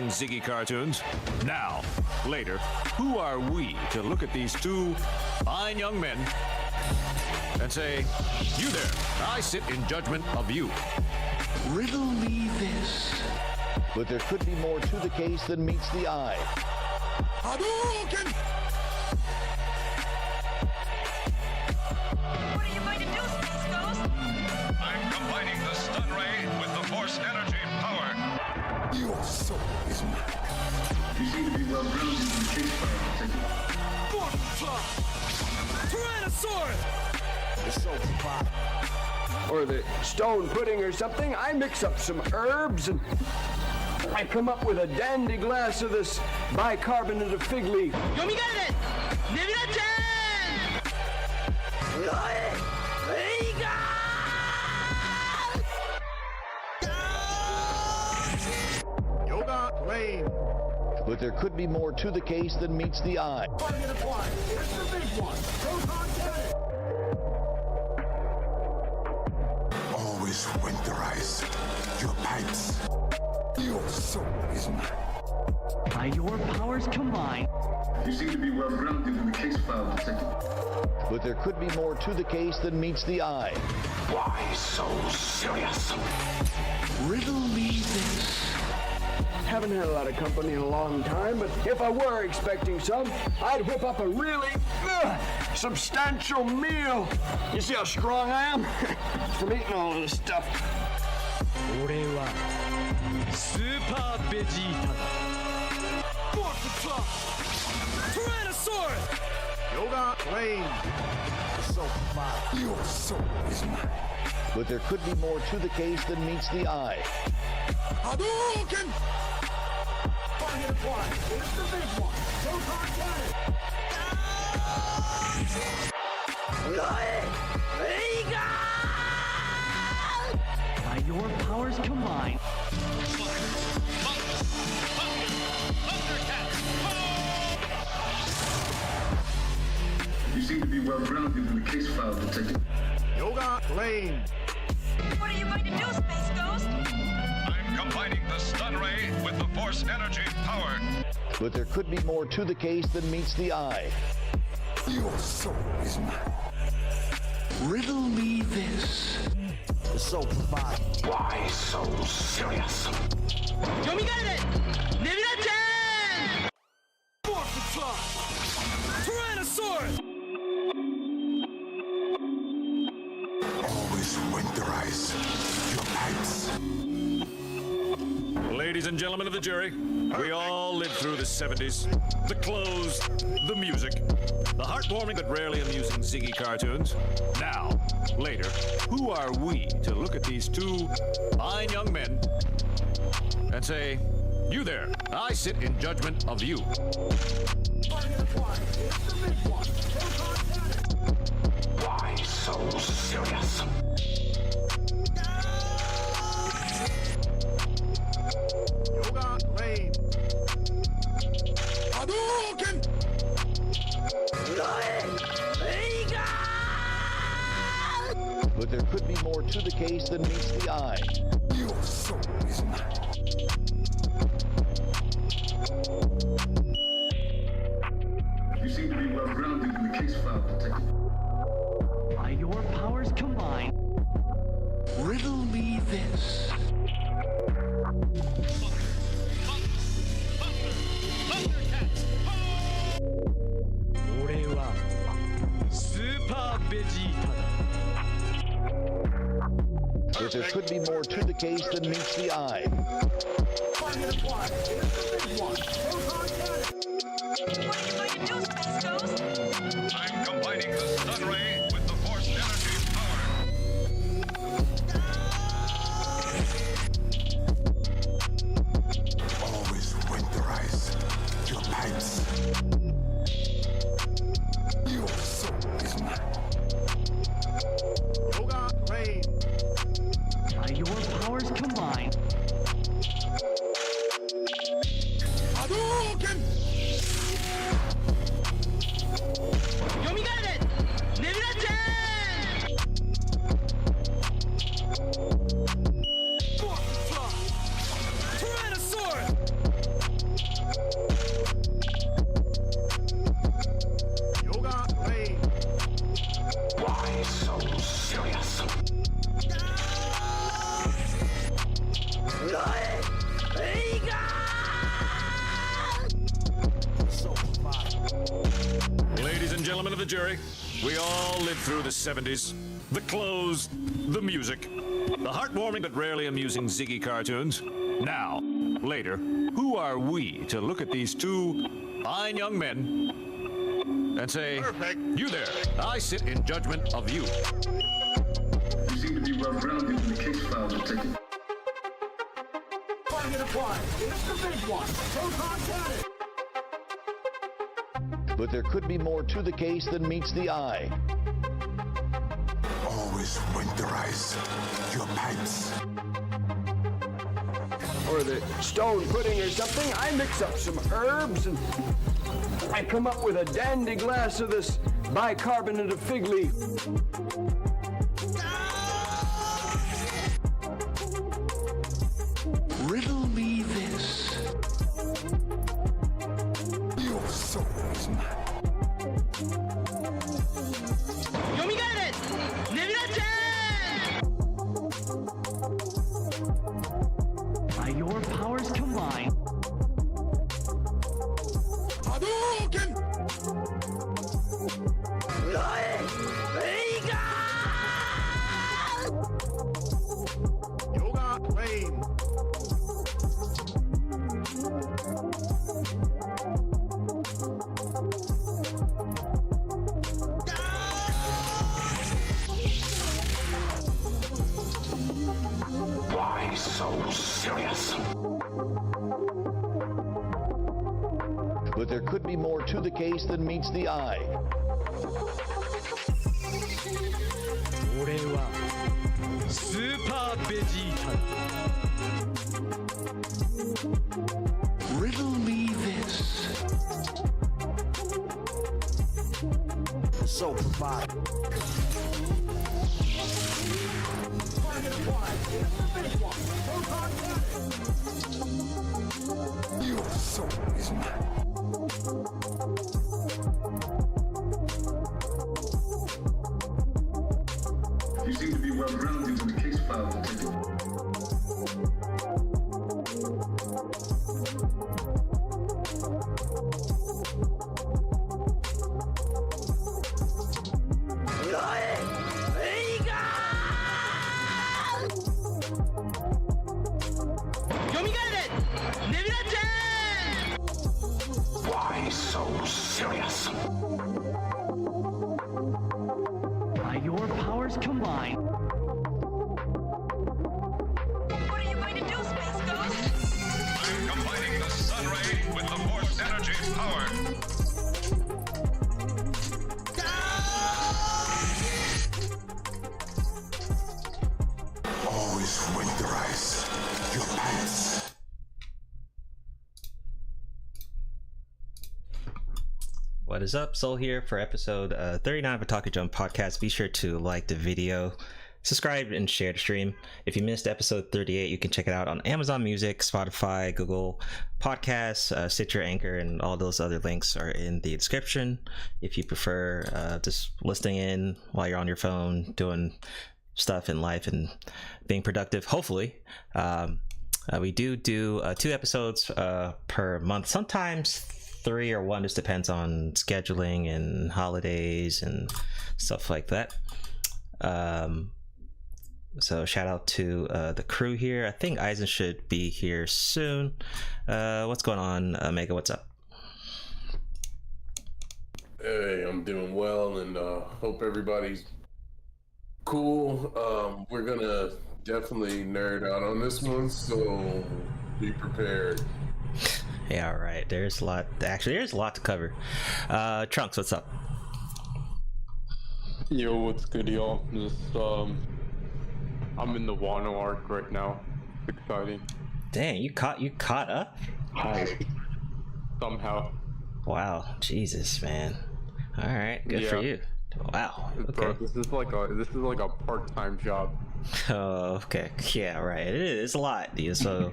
Ziggy cartoons. Now, later, who are we to look at these two fine young men and say, you there, I sit in judgment of you. Riddle me this. But there could be more to the case than meets the eye. Hadouken! What are you going to do, Space Ghost? I'm combining the stun ray with the force energy power. Your soul is mine. You seem to be well grounded in the case file, or the stone pudding or something. I mix up some herbs and I come up with a dandy glass of this bicarbonate of fig leaf. Yoga Lane. But there could be more to the case than meets the eye. Target applied. It's the big one. Proton cannon. Always winterize your pipes. Your soul is mine. By your powers combined. You seem to be well grounded in the case file, Detective. But there could be more to the case than meets the eye. Why so serious? Riddle me this. Haven't had a lot of company in a long time, but if I were expecting some, I'd whip up a really substantial meal. You see how strong I am? From eating all of this stuff. 俺はスーパーベジータだ。Yoga Lane. Your soul is mine. But there could be more to the case than meets the eye. Hadouken! Target applied. It's the big one. Proton cannon. By your powers combined. You seem to be well grounded in the case file, Detective. Yoga Lane. What are you going to do, Space Ghost? I'm combining the stun ray with the force energy power. But there could be more to the case than meets the eye. Your soul is mine. Riddle me this. The SoulProviderZ. Why so serious? Always winterize your pipes. Ladies and gentlemen of the jury, we all lived through the 70s. The clothes, the music, the heartwarming but rarely amusing Ziggy cartoons. Now, later, who are we to look at these two fine young men and say, you there, I sit in judgment of you. Target applied. It's the big one. Proton cannon. Why so serious? Yoga Lane. Hadouken! But there could be more to the case than meets the eye. Your soul is mine. You seem to be well grounded in the case file, Detective. By your powers combined. Riddle me this.俺はスーパーベジータだ。But there could be more to the case than meets the eye. Target applied. It's the big one. Proton cannon. What are you going to do, Space Ghost? I'm combining the stun ray with the force energy power. Always winterize your pipes. Your soul is mine. Yoga Lane. By your powers combined. Hadouken! gentlemen of the jury, we all lived through the 70s. The clothes, the music, the heartwarming but rarely amusing Ziggy cartoons. Now, later, who are we to look at these two fine young men and say, perfect, you there, I sit in judgment of you. You seem to be well-grounded in the case file, Detective. Target acquired. It's the big one. Proton cannon. But there could be more to the case than meets the eye. Always winterize your pipes. Or the stone pudding or something, I mix up some herbs and I come up with a dandy glass of this bicarbonate of fig leaf. Riddle me this. Your soul is mine. By your powers combined, Hadouken! Yoga flame. Why so serious? But there could be more to the case than meets the eye. 俺はスーパーベジータ。 Riddle me this. SoulProvider. Target acquired. It's the big one. Proton cannon. Your soul is mine. You seem to be well-grounded in the case file, Detective. Why so serious? By your powers combined, What are you going to do, Space Ghost? I'm combining the sun ray with the force energy power. Always winterize your pants. What is up? Soul here for episode 39 of OTAKU Jump Podcast. Be sure to like the video, subscribe, and share the stream. If you missed episode 38, you can check it out on Amazon Music, Spotify, Google Podcasts, Stitcher, Anchor, and all those other links are in the description. If you prefer just listening in while you're on your phone, doing stuff in life and being productive, hopefully. We do 2 episodes per month, sometimes 3 or 1, just depends on scheduling and holidays and stuff like that. So shout out to the crew here. I think Eisen should be here soon. What's going on, Mega? What's up? Hey, I'm doing well, and hope everybody's cool. We're gonna definitely nerd out on this one, so be prepared. Yeah, all right. There's a lot. Actually, there's a lot to cover. Trunks, what's up? Yo, what's good, y'all? Just I'm in the Wano arc right now. It's exciting. Dang, you caught up? Hi. Somehow. Wow, Jesus, man. All right, good for you. Wow. Okay. Bro, this is like a part-time job. Oh, okay. Yeah, right. It is a lot. So,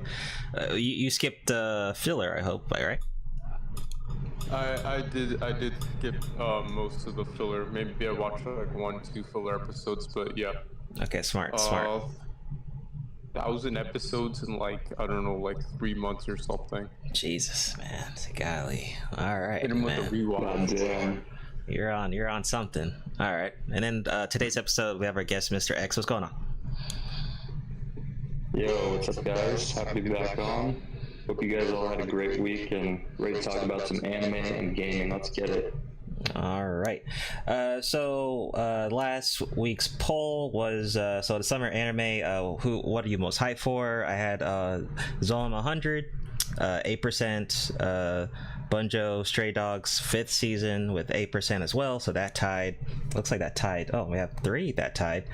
you skipped filler, I hope, right? I did skip most of the filler. Maybe I watched like 1-2 filler episodes, but yeah. Okay, smart. 1,000 episodes in like, I don't know, like 3 months or something. Jesus, man. Golly. All right, Hit him with man. a rewatch. You're on something. All right. And then today's episode, we have our guest, Mr. X. What's going on? Yo, what's up, guys? Happy to be back on. Hope you guys all had a great week and ready to talk about some anime and gaming. Let's get it. All right. So last week's poll was so the summer anime. What are you most hyped for? I had Zone 100, 8%. Bunjo Stray Dogs 5th season with 8% as well. So that tied. Looks like that tied. Oh, we have 3 that tied.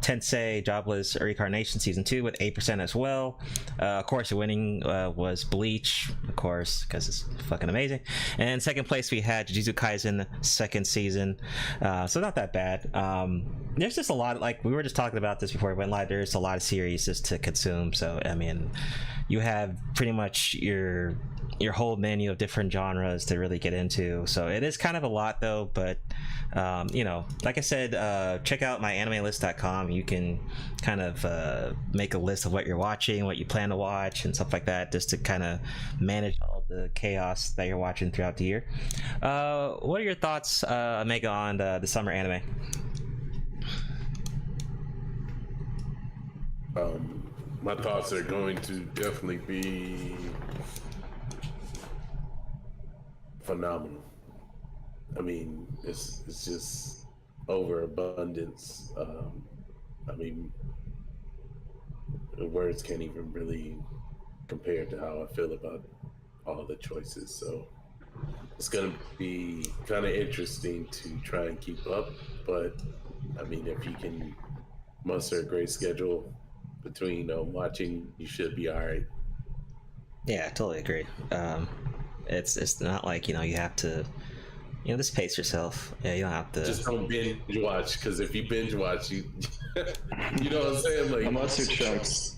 Tensei Jobless Reincarnation season 2 with 8% as well. Of course, the winning was Bleach, of course, because it's fucking amazing. And second place we had Jujutsu Kaisen 2nd season. So not that bad. There's just a lot, like we were just talking about this before we went live. There's a lot of series just to consume. So I mean, you have pretty much your whole menu of different genres to really get into. So it is kind of a lot though, but you know, like I said, check out my animelist.com. You can kind of make a list of what you're watching, what you plan to watch, and stuff like that, just to kind of manage all the chaos that you're watching throughout the year. What are your thoughts, Omega, on the summer anime? My thoughts are going to definitely be phenomenal. I mean, it's just overabundance. I mean, the words can't even really compare to how I feel about all the choices. So it's gonna be kind of interesting to try and keep up. But I mean, if you can muster a great schedule between watching, you should be all right. Yeah, I totally agree. It's not like, you know, you have to, you know, just pace yourself. Yeah, you don't have to. Just don't binge watch, because if you binge watch, you you know what I'm saying? Like, unless you're chunks.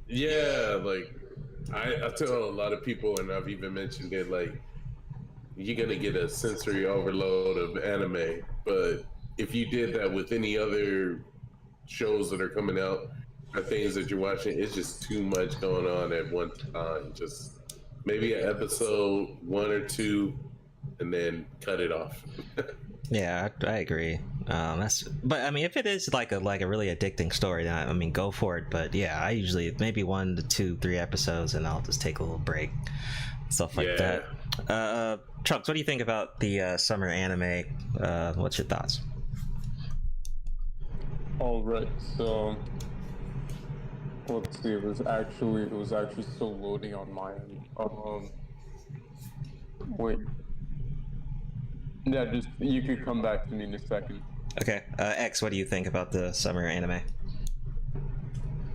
Yeah, like I tell a lot of people, and I've even mentioned it, like, you're gonna get a sensory overload of anime, but if you did that with any other shows that are coming out or things that you're watching, it's just too much going on at one time. Just maybe an episode 1 or 2 and then cut it off. Yeah, I agree. But I mean, if it is like a really addicting story, then I mean, go for it. But yeah, I usually maybe 1 to 2, 3 episodes, and I'll just take a little break, stuff like that. Trunks, what do you think about the summer anime? What's your thoughts? All right, so let's see. It was actually still loading on my end. Wait. Yeah, just you could come back to me in a second. Okay. X, what do you think about the summer anime?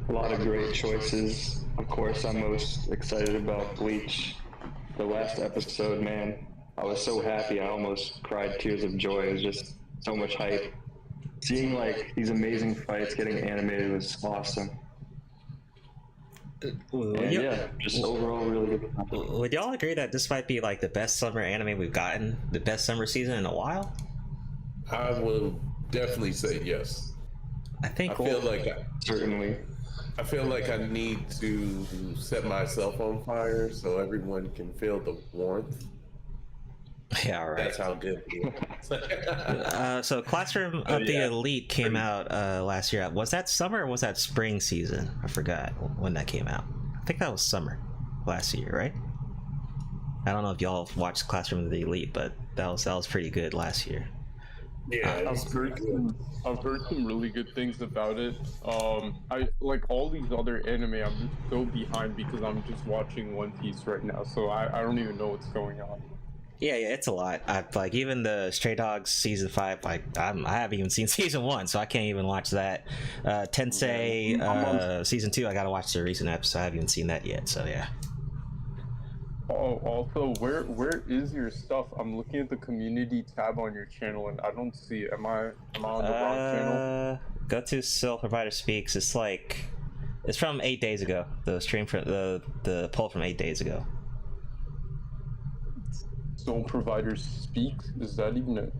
A lot of great choices. Of course, I'm most excited about Bleach. The last episode, man, I was so happy. I almost cried tears of joy. It was just so much hype. Seeing like these amazing fights getting animated was awesome. And yeah, just overall really good. Would y'all agree that this might be like the best summer anime we've gotten, the best summer season in a while? I will definitely say yes. I feel like certainly. I feel like I need to set myself on fire so everyone can feel the warmth. Yeah, all right. That's how good it is. So Classroom of the Elite came out last year. Was that summer or was that spring season? I forgot when that came out. I think that was summer last year, right? I don't know if y'all watched Classroom of the Elite, but that was pretty good last year. Yeah, I've heard some really good things about it. I like all these other anime. I'm just so behind because I'm just watching One Piece right now, so I don't even know what's going on. Yeah, it's a lot. Like even the Stray Dogs season 5. Like I haven't even seen season 1, so I can't even watch that. Tensei season 2. I gotta watch the recent episode. I haven't even seen that yet. So yeah. Oh, also, where is your stuff? I'm looking at the community tab on your channel and I don't see it. Am I on the wrong channel? Go to SoulProviderZ Speaks. It's from 8 days ago. The stream from the poll from 8 days ago. SoulProviderZ Speaks? Is that even a...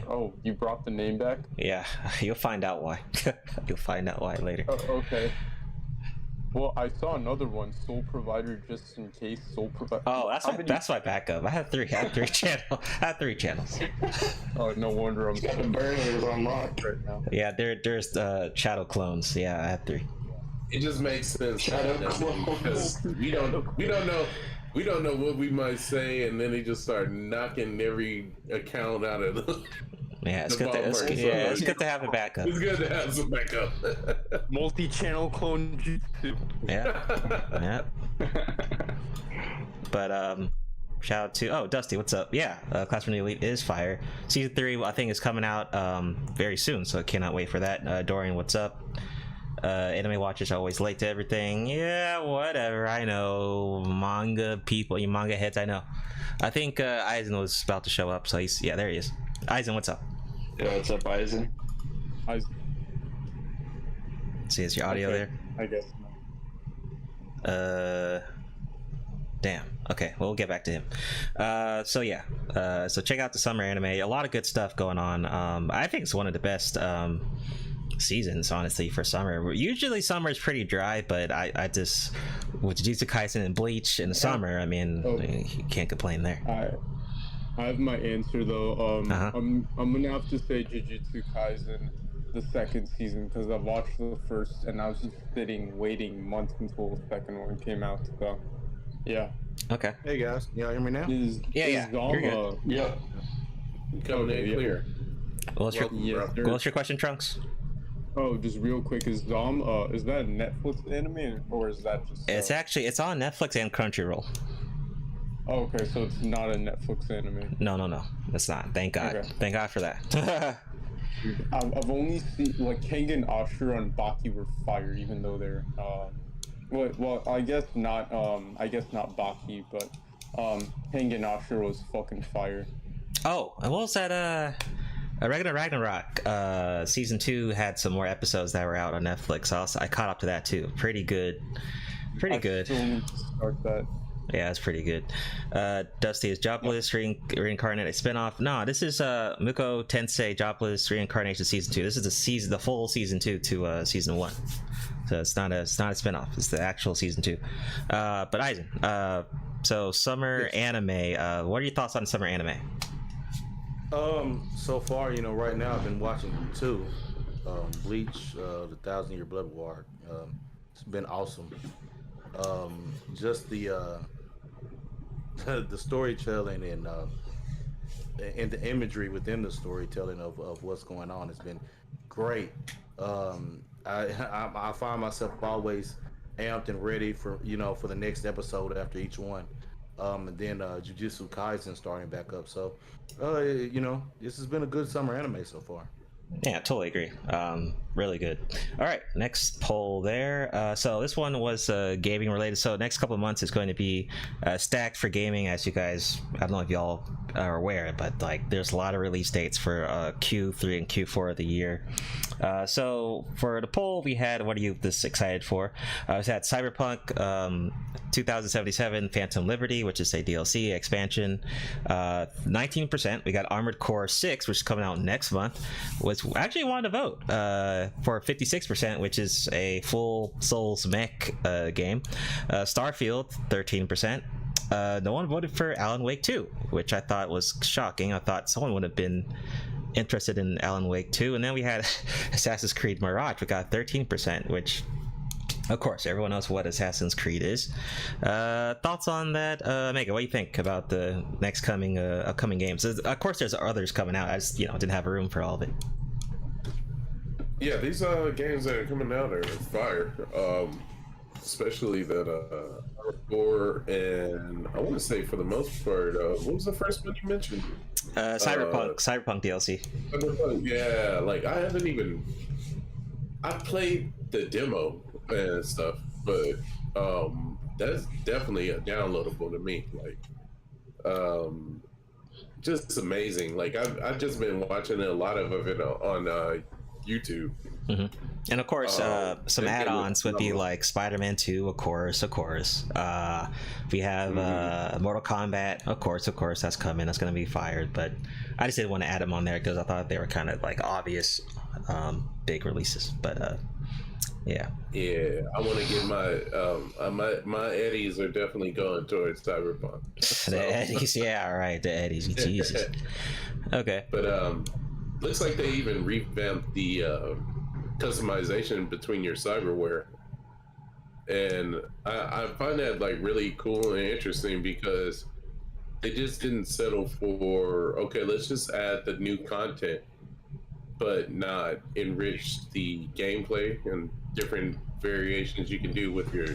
Oh, you brought the name back? Yeah, you'll find out why. You'll find out why later. Okay. Well, I saw another one, Soul Provider, just in case. Soul Provider. Oh, that's my backup. I have three channels. Oh, no wonder I'm the burners unlocked right now. Yeah, there's shadow clones. Yeah, I have 3. It just makes sense. Shadow Because we don't know what we might say, and then he just start knocking every account out of the. Yeah, it's good to have a backup. It's good to have some backup. multi-channel clone jutsu. Yeah. But shout out to Dusty, what's up? Yeah, Class from the Elite is fire. Season 3, I think, is coming out very soon, so I cannot wait for that. Dorian, what's up? Anime watchers are always late to everything. Yeah, whatever. I know, manga people, you manga heads. I know. I think Eisen was about to show up, so there he is. Eisen, what's up? Yeah, what's up, Eisen? See, is your audio there? I guess not. Damn. Okay, we'll get back to him. So check out the summer anime. A lot of good stuff going on. I think it's one of the best seasons, honestly, for summer. Usually summer is pretty dry, but I just, with Jujutsu Kaisen and Bleach in the summer, I mean, you can't complain there. I have my answer though. I'm gonna have to say Jujutsu Kaisen, the second season, because I've watched the first and I was just waiting months until the second one came out. So, yeah. Okay. Hey guys, y'all hear me now? Yeah. You're good. Yep. Coming in clear. What's your question, Trunks? Oh, just real quick, is Zom is that a Netflix anime or is that just? It's on Netflix and Crunchyroll. Oh, okay, so it's not a Netflix anime. No, it's not. Thank God. Okay. Thank God for that. I've only seen like Kengan Ashura and Baki were fire, even though they're well, I guess not Baki, but Kengan Ashura was fucking fire. Oh, what was that? Ragnarok season 2 had some more episodes that were out on Netflix. I caught up to that too. Pretty good. I still need to start that. Yeah, it's pretty good. Dusty is Jobless Reincarnated spinoff. No, this is Muko Tensei Jobless Reincarnation season 2. This is the full season 2 to season 1. So it's not a spinoff. It's the actual season 2. But Eisen, so summer anime. What are your thoughts on summer anime? So far, right now I've been watching 2. Bleach, the 1,000-Year Blood War. It's been awesome. Just the storytelling and the imagery within the storytelling of what's going on has been great. I find myself always amped and ready for the next episode after each one. And then Jujutsu Kaisen starting back up. So this has been a good summer anime so far. Yeah, totally agree. Really good. All right, next poll there. So this one was gaming related. So next couple of months is going to be stacked for gaming, as you guys, I don't know if y'all are aware, but like there's a lot of release dates for Q3 and Q4 of the year. So for the poll, we had, what are you this excited for? We had Cyberpunk 2077 Phantom Liberty, which is a DLC expansion. 19%. We got Armored Core 6, which is coming out next month. Was actually wanted to vote for 56%, which is a full Souls mech game. Starfield 13%. No one voted for Alan Wake 2, which I thought was shocking. I thought someone would have been interested in Alan Wake 2. And then we had Assassin's Creed Mirage, we got 13%, which of course everyone knows what Assassin's Creed is. Thoughts on that? Mega, what do you think about the next upcoming games? Of course there's others coming out. I just didn't have room for all of it. Yeah, these games that are coming out are fire. Especially that Core, and I want to say for the most part, what was the first one you mentioned? Cyberpunk DLC. Yeah, like I played the demo and stuff, but that's definitely a downloadable to me. Like, just amazing. Like I've just been watching a lot of it on YouTube. Mm-hmm. And of course, some add-ons would be like Spider-Man 2, of course. We have Mortal Kombat, of course, that's coming. That's going to be fired. But I just didn't want to add them on there because I thought they were kind of like obvious big releases. But Yeah. Yeah, I want to get my eddies are definitely going towards Cyberpunk. So. The eddies, yeah, right. The eddies, Jesus. Okay. But looks like they even revamped the customization between your cyberware, and I find that like really cool and interesting because they just didn't settle for okay, let's just add the new content, but not enrich the gameplay and different variations you can do with your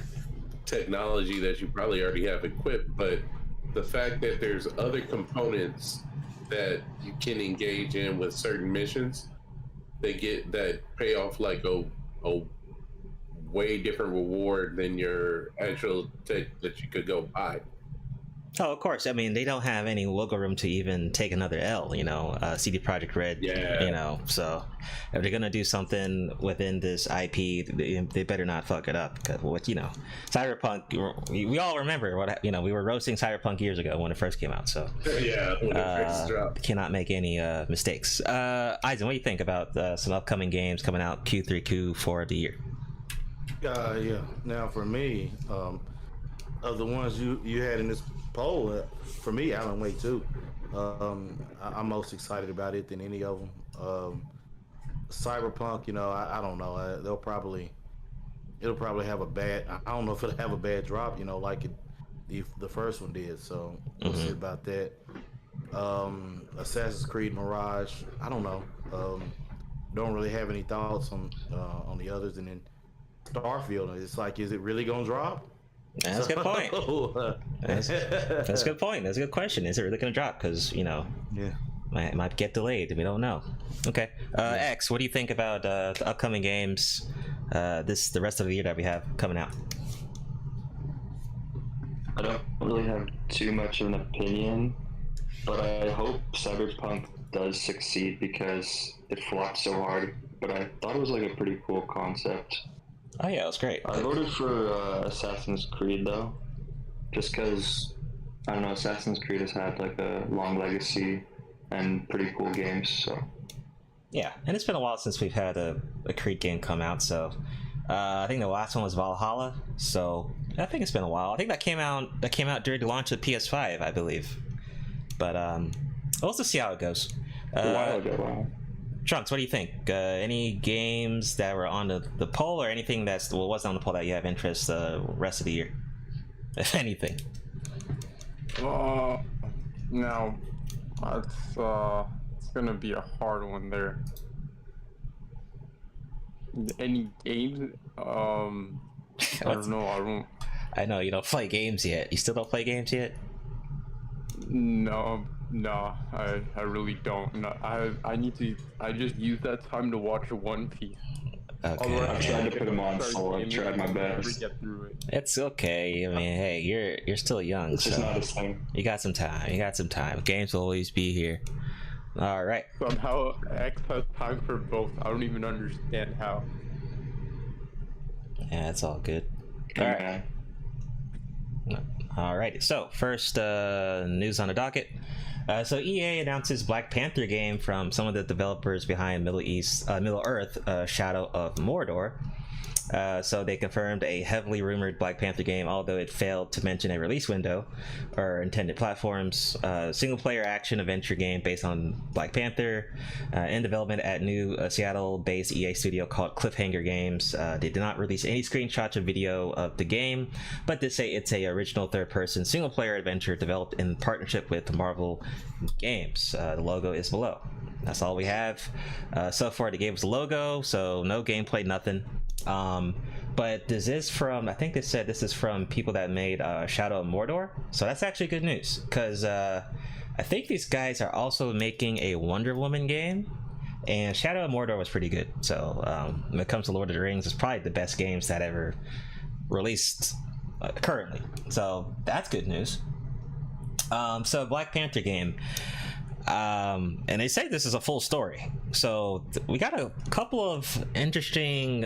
technology that you probably already have equipped. But the fact that there's other components that you can engage in with certain missions, they get that pay off like a way different reward than your actual tech that you could go buy. Oh, of course. I mean, they don't have any wiggle room to even take another L, you know, CD Projekt Red, you know, so if they're going to do something within this IP, they better not fuck it up, because what, you know, Cyberpunk, we all remember what, you know, we were roasting Cyberpunk years ago when it first came out, so yeah, when it first dropped. Cannot make any mistakes. Eisen, what do you think about some upcoming games coming out Q3, Q4 of the year? Yeah, now for me, of the ones you had in this poll, for me, Alan Wake 2. I'm most excited about it than any of them. Cyberpunk, you know, I don't know. It'll probably have a bad. I don't know if it'll have a bad drop, you know, like the first one did. So we'll see about that. Assassin's Creed Mirage. I don't know. Don't really have any thoughts on the others, and then Starfield. It's like, is it really gonna drop? That's a good point. That's a good point. That's a good question. Is it really going to drop? Because, you know, might get delayed. We don't know. Okay. X, what do you think about the upcoming games, the rest of the year that we have coming out? I don't really have too much of an opinion, but I hope Cyberpunk does succeed because it flopped so hard. But I thought it was like a pretty cool concept. Oh yeah, it was great. I voted for Assassin's Creed though, just because I don't know, Assassin's Creed has had like a long legacy and pretty cool games. So yeah, and it's been a while since we've had a Creed game come out. So I think the last one was Valhalla. So I think it's been a while. I think that came out during the launch of the PS5, I believe. But we'll also see how it goes. A while ago. Wow. Trunks, what do you think? Any games that were on the poll, or anything wasn't on the poll that you have interest rest of the year, if anything? No, it's gonna be a hard one there. Any games? I don't know. I know you don't play games yet. You still don't play games yet? No, I really don't. No, I just use that time to watch One Piece. Okay. I've tried to put them on, so I've tried my best. It's okay. I mean, hey, you're still young. It's just not the same. You got some time. Games will always be here. All right. Somehow X has time for both. I don't even understand how. Yeah, it's all good. All right. Alright, so first news on the docket. So EA announces Black Panther game from some of the developers behind Middle Earth, Shadow of Mordor. So they confirmed a heavily rumored Black Panther game, although it failed to mention a release window or intended platforms. Single-player action-adventure game based on Black Panther, in development at new Seattle-based EA studio called Cliffhanger Games. They did not release any screenshots or video of the game, but did say it's a original third-person single-player adventure developed in partnership with Marvel Games. The logo is below. That's all we have. So far, they gave us a logo, so no gameplay, nothing. But this is from, I think they said this is from people that made Shadow of Mordor, so that's actually good news, because I think these guys are also making a Wonder Woman game, and Shadow of Mordor was pretty good. So when it comes to Lord of the Rings, it's probably the best games that ever released currently, so that's good news. So Black Panther game, and they say this is a full story, so we got a couple of interesting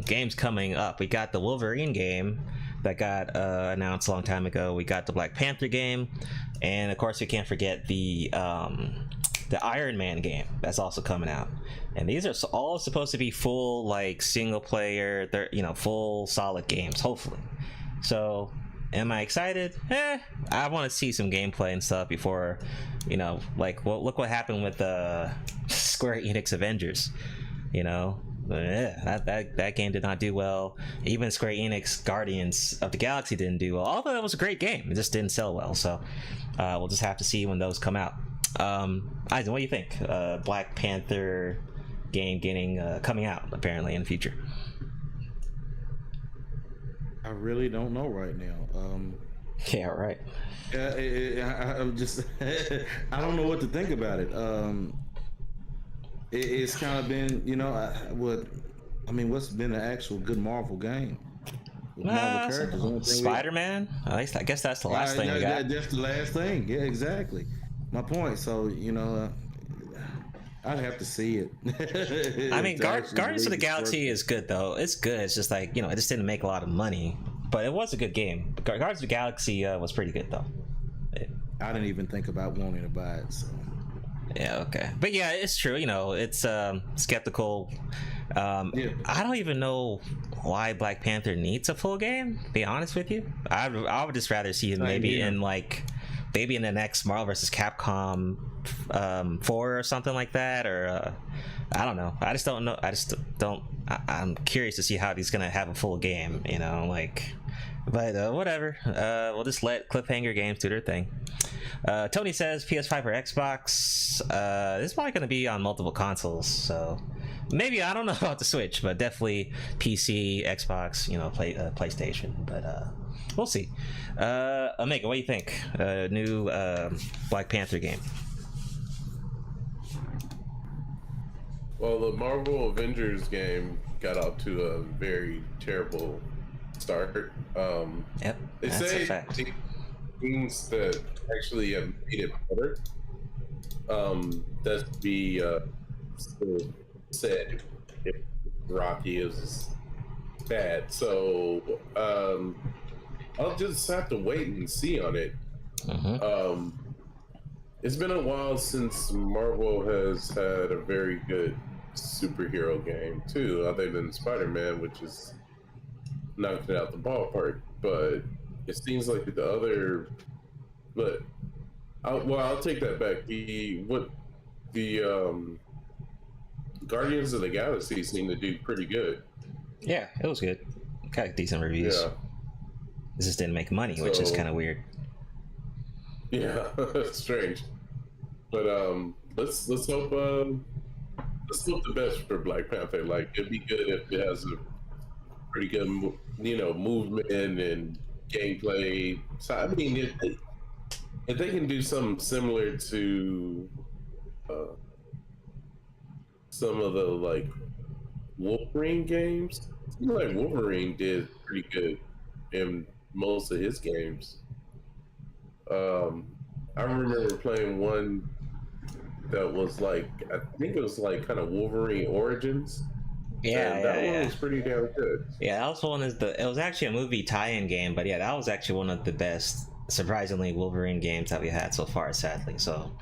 games coming up. We got the Wolverine game that got announced a long time ago. We got the Black Panther game, and of course we can't forget the the Iron Man game that's also coming out, and these are all supposed to be full like single player, full solid games, hopefully. So am I excited? I want to see some gameplay and stuff before, look what happened with Square Enix Avengers. That game did not do well. Even Square Enix Guardians of the Galaxy didn't do well, although it was a great game. It just didn't sell well. So we'll just have to see when those come out. Eisen, what do you think? Black Panther game coming out apparently in the future. I really don't know right now. Yeah, right. I'm just I don't know what to think about it. It's kind of been, what's been an actual good Marvel game? Marvel characters. Spider-Man? At least I guess that's the last thing we got. That's the last thing. Yeah, exactly. My point. So, I'd have to see it. I mean, Guardians of the Galaxy is good, though. It's good. It's just like, it just didn't make a lot of money. But it was a good game. Guardians of the Galaxy was pretty good, though. I didn't even think about wanting to buy it, so... Yeah, okay. But yeah, it's true, it's skeptical. I don't even know why Black Panther needs a full game, to be honest with you. I would just rather see him maybe in the next Marvel vs. Capcom 4 or something like that, or I don't know. I just don't know. I'm curious to see how he's gonna have a full game, but whatever. We'll just let cliffhanger games do their thing. Tony says PS5 or Xbox. This is probably going to be on multiple consoles, so maybe, I don't know about the Switch, but definitely PC, Xbox, PlayStation. But we'll see. Omega, what do you think? New Black Panther game. Well, the Marvel Avengers game got off to a very terrible start. Yep, they say a fact. Things that actually have made it better. That's to be said if Rocky is bad. So I'll just have to wait and see on it. It's been a while since Marvel has had a very good superhero game too, other than Spider-Man, which is knocked it out the ballpark. But it seems like I'll take that back. The Guardians of the Galaxy seem to do pretty good. Yeah, it was good. Got decent reviews. Yeah. It just didn't make money, which is kind of weird. Yeah, strange. But let's hope the best for Black Panther. Like, it'd be good if it has a pretty good, movement and gameplay. So I mean, if they can do something similar to some of the like Wolverine games, like Wolverine did pretty good in most of his games. I remember playing one that was like, I think it was like kind of Wolverine Origins. Yeah, and that one was pretty damn good. Yeah, that was one of it was actually a movie tie-in game, but yeah, that was actually one of the best, surprisingly, Wolverine games that we had so far, sadly. So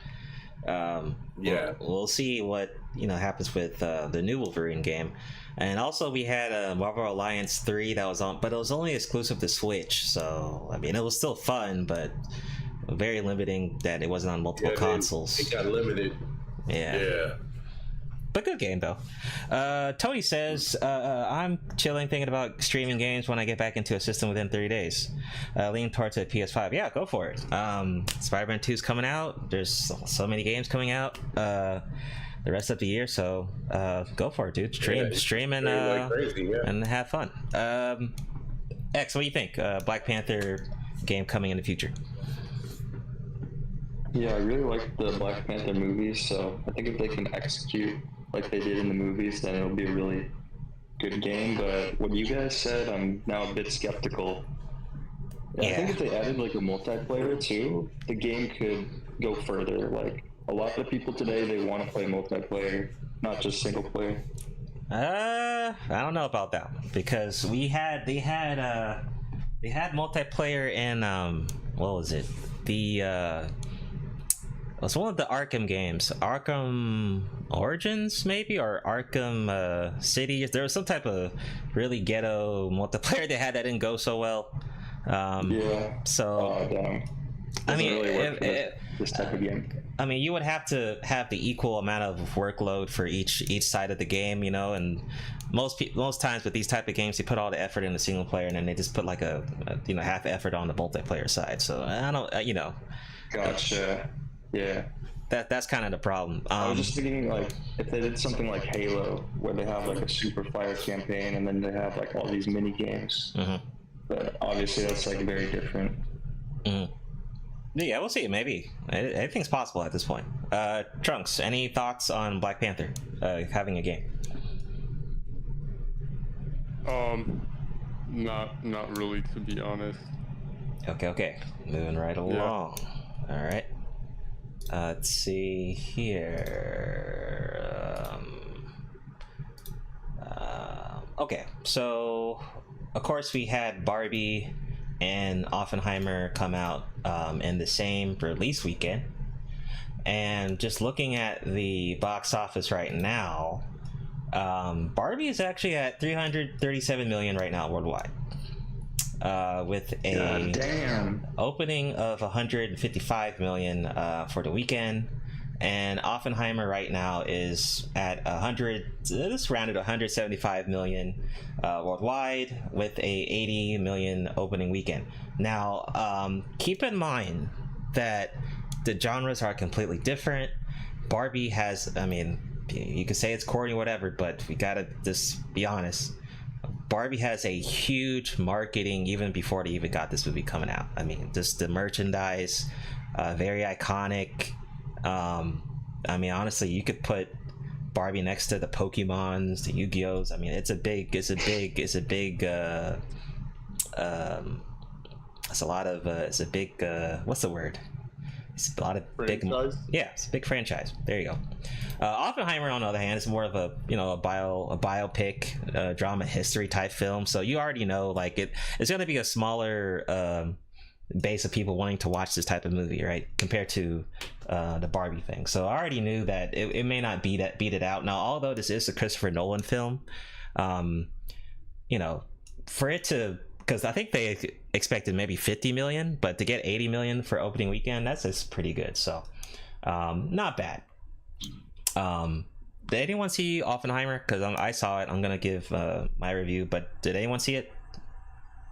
we'll see what happens with the new Wolverine game. And also we had Marvel Alliance 3 that was on, but it was only exclusive to Switch, so I mean, it was still fun, but very limiting that it wasn't on multiple consoles. It got limited. Yeah. But good game though. Tony says, I'm chilling thinking about streaming games when I get back into a system within 30 days. Lean towards a PS5. Yeah, go for it. Spider-Man 2 is coming out. There's so many games coming out the rest of the year, so go for it, dude. Stream and and have fun. X, what do you think? Black Panther game coming in the future. Yeah, I really like the Black Panther movies, so I think if they can execute like they did in the movies, then it'll be a really good game. But what you guys said, I'm now a bit skeptical. Yeah. I think if they added like a multiplayer too, the game could go further. Like a lot of people today, they want to play multiplayer, not just single player. I don't know about that because they had multiplayer in what was it? The It's one of the Arkham games, Arkham Origins maybe, or Arkham City. There was some type of really ghetto multiplayer they had that didn't go so well. So damn. I mean, really this type of game. I mean, you would have to have the equal amount of workload for each side of the game, you know. And most times with these type of games, they put all the effort in the single player, and then they just put like a half effort on the multiplayer side. So I don't, you know. Gotcha. Yeah. That's kind of the problem. I was just thinking, like, if they did something like Halo, where they have like a super fire campaign, and then they have like all these mini games. But obviously, that's like very different. Yeah, we'll see. Maybe anything's possible at this point. Trunks, any thoughts on Black Panther having a game? Not really, to be honest. Okay. Moving right along. All right. Let's see here. Okay, so of course we had Barbie and Oppenheimer come out in the same release weekend, and just looking at the box office right now, Barbie is actually at 337 million right now worldwide, with a opening of 155 million for the weekend, and Oppenheimer right now is at 175 million worldwide, with a 80 million opening weekend. Now, keep in mind that the genres are completely different. Barbie has, I mean, you could say it's corny, whatever, but we gotta just be honest. Barbie has a huge marketing even before they even got this movie coming out. I mean, just the merchandise, very iconic. I mean, honestly, you could put Barbie next to the Pokemons, the Yu-Gi-Ohs. I mean, it's a big it's a big it's a big what's the word? It's a lot of franchise? It's a big franchise. There you go. Oppenheimer, on the other hand, is more of a biopic, drama history type film. So you already know, like, it's going to be a smaller base of people wanting to watch this type of movie, right? Compared to the Barbie thing. So I already knew that it may not beat it out. Now, although this is a Christopher Nolan film, for it to, because I think they expected maybe 50 million, but to get 80 million for opening weekend, that's just pretty good. So not bad. Did anyone see Oppenheimer? Because I saw it. I'm gonna give my review, but did anyone see it?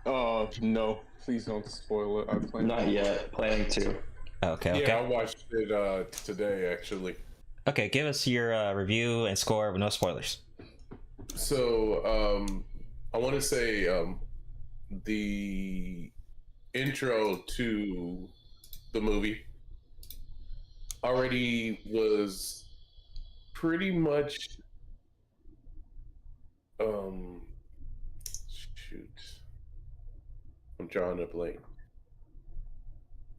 No, please don't spoil it. I'm planning. Not yet. Planning to. Okay. Yeah, I watched it today, actually. Okay, give us your review and score with no spoilers. So I want to say the intro to the movie already was pretty much I'm drawing a blank.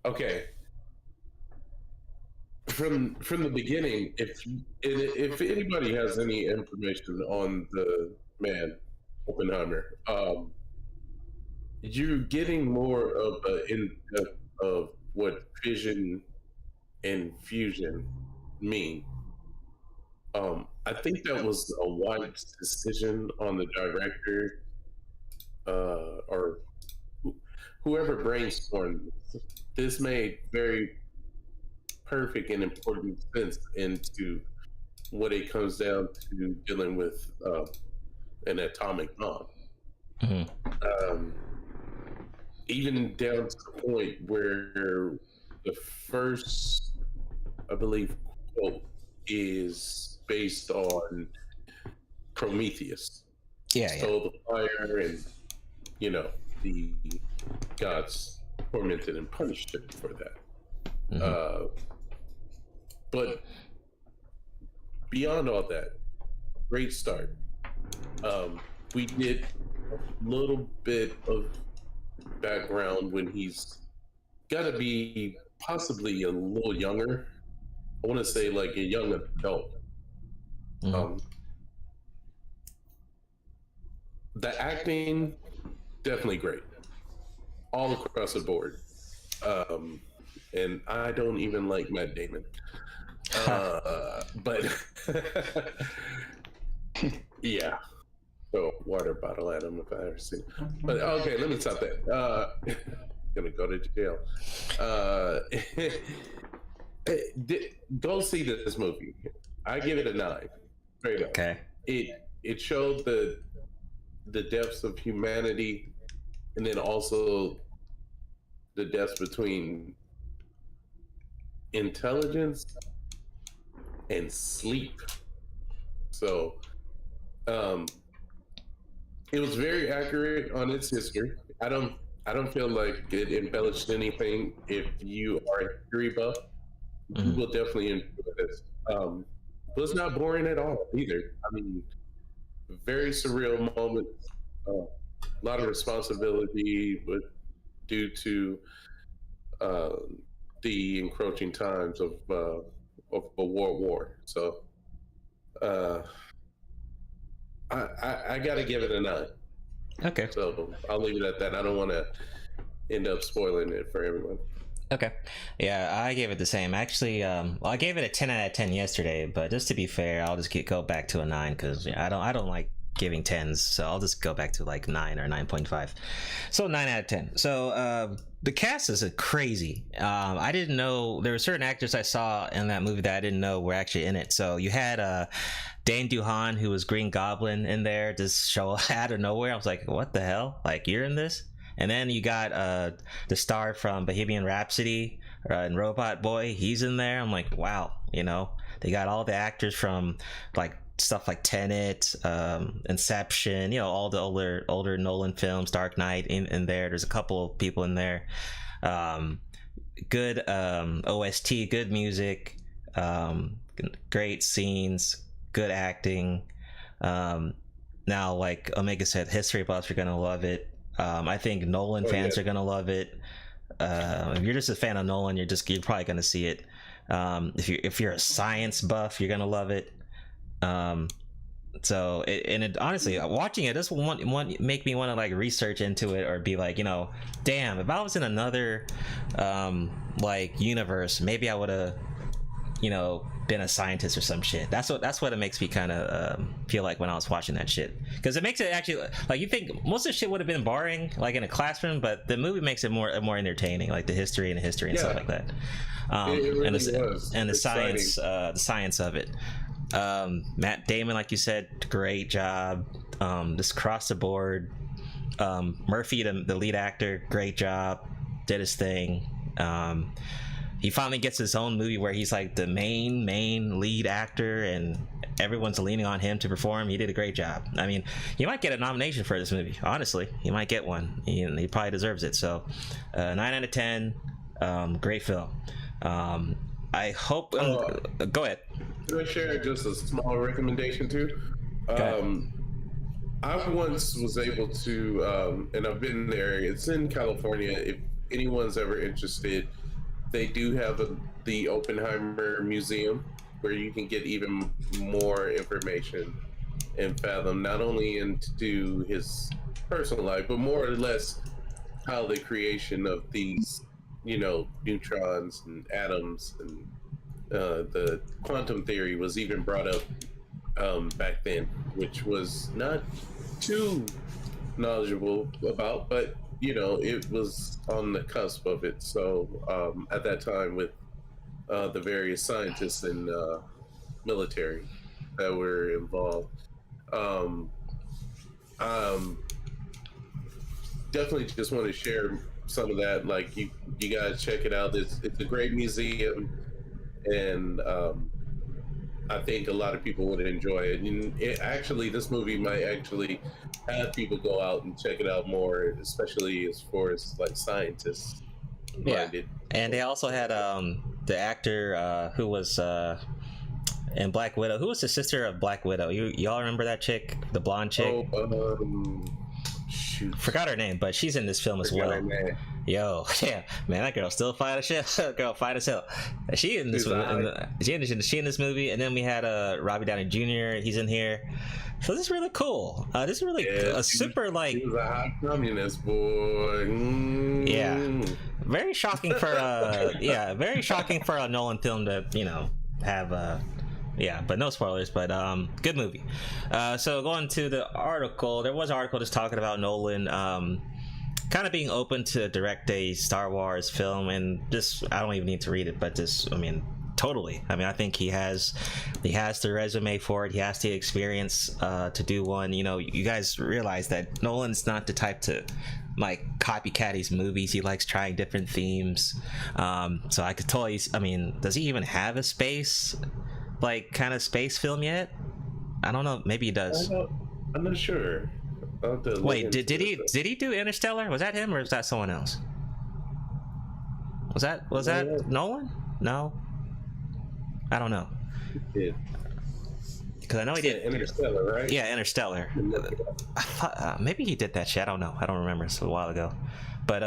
Okay. From the beginning, if anybody has any information on the man Oppenheimer, you're getting more of of what fission and fusion mean. I think that was a wise decision on the director, or whoever brainstormed. This made very perfect and important sense into what it comes down to dealing with an atomic bomb. Even down to the point where the first, I believe, quote is based on Prometheus. Stole the fire, and the gods tormented and punished him for that. But beyond all that, great start. We did a little bit of background when he's got to be possibly a little younger. I want to say like a young adult. The acting, definitely great, all across the board. and I don't even like Matt Damon. But yeah. So water bottle at him if I ever see him. But okay, let me stop that. Gonna go to jail. Go see this movie. I give it a 9. Straight up. Okay. It showed the depths of humanity, and then also the depths between intelligence and sleep. So it was very accurate on its history. I don't feel like it embellished anything. If you are a history buff, you will definitely enjoy this. But it's not boring at all either. I mean, very surreal moments, a lot of responsibility, but due to the encroaching times of a world war. So I got to give it a 9. Okay. So I'll leave it at that. I don't want to end up spoiling it for everyone. Okay. Yeah, I gave it the same. Actually, I gave it a 10 out of 10 yesterday, but just to be fair, I'll just go back to a 9 because I don't like giving 10s, so I'll just go back to like 9 or 9.5. So 9 out of 10. So the cast is crazy. I didn't know there were certain actors I saw in that movie that I didn't know were actually in it. So you had Dane DeHaan, who was Green Goblin, in there, just show out of nowhere. I was like, what the hell? Like, you're in this? And then you got the star from Bohemian Rhapsody and Robot Boy. He's in there. I'm like, wow. They got all the actors from like stuff like Tenet, Inception, all the older Nolan films, Dark Knight in there. There's a couple of people in there. Good OST, good music, great scenes, good acting. Now, like Omega said, history buffs are gonna love it. I think Nolan fans are gonna love it. If you're just a fan of Nolan, you're probably gonna see it. If you're a science buff, you're gonna love it. So honestly, watching it doesn't make me want to like research into it or be like, damn, if I was in another like universe, maybe I would have been a scientist or some shit. That's what it makes me kind of feel like when I was watching that shit, because it makes it actually like, you think most of the shit would have been boring like in a classroom, but the movie makes it more entertaining, like the history and stuff like that. It really and the exciting. science of it. Matt Damon, like you said, great job. Just across the board. Murphy, the lead actor, great job, did his thing. He finally gets his own movie where he's like the main lead actor and everyone's leaning on him to perform. He did a great job. I mean, he might get a nomination for this movie. Honestly, he might get one. He probably deserves it. So 9 out of 10. Great film. I hope go ahead. Can I share just a small recommendation too? I once was able to, and I've been there. It's in California. If anyone's ever interested, they do have the Oppenheimer Museum where you can get even more information and fathom not only into his personal life, but more or less how the creation of these, neutrons and atoms and the quantum theory was even brought up back then, which was not too knowledgeable about, but it was on the cusp of it. So at that time, with the various scientists and military that were involved, definitely just want to share some of that. Like, you guys check it out. It's a great museum, and I think a lot of people would enjoy it. And this movie might actually have people go out and check it out more, especially as far as like scientists minded. Yeah, and they also had the actor who was in Black Widow. Who was the sister of Black Widow? Y'all remember that chick, the blonde chick? Shoot, forgot her name, but she's in this film as well. Yo, yeah, man, that girl still fine as shit. Girl fine as hell. She in this she in this movie, and then we had Robbie Downey Jr. He's in here, so this is really cool. This is really super like. He was a hot communist boy. Yeah, very shocking for very shocking for a Nolan film to have yeah, but no spoilers, but good movie. So going to the article, there was an article just talking about Nolan kind of being open to direct a Star Wars film, and just I don't even need to read it, but just totally. I think he has the resume for it. He has the experience to do one. You guys realize that Nolan's not the type to like copycat his movies. He likes trying different themes. So I could totally. Does he even have a space kind of space film yet? I don't know. Maybe he does. I'm not sure. Wait, did he do Interstellar? Was that him or was that someone else? Was that Nolan? No, I don't know. Yeah. Because I know he did Interstellar, right? Yeah, Interstellar. I thought, maybe he did that shit. I don't know. I don't remember. It's a while ago. But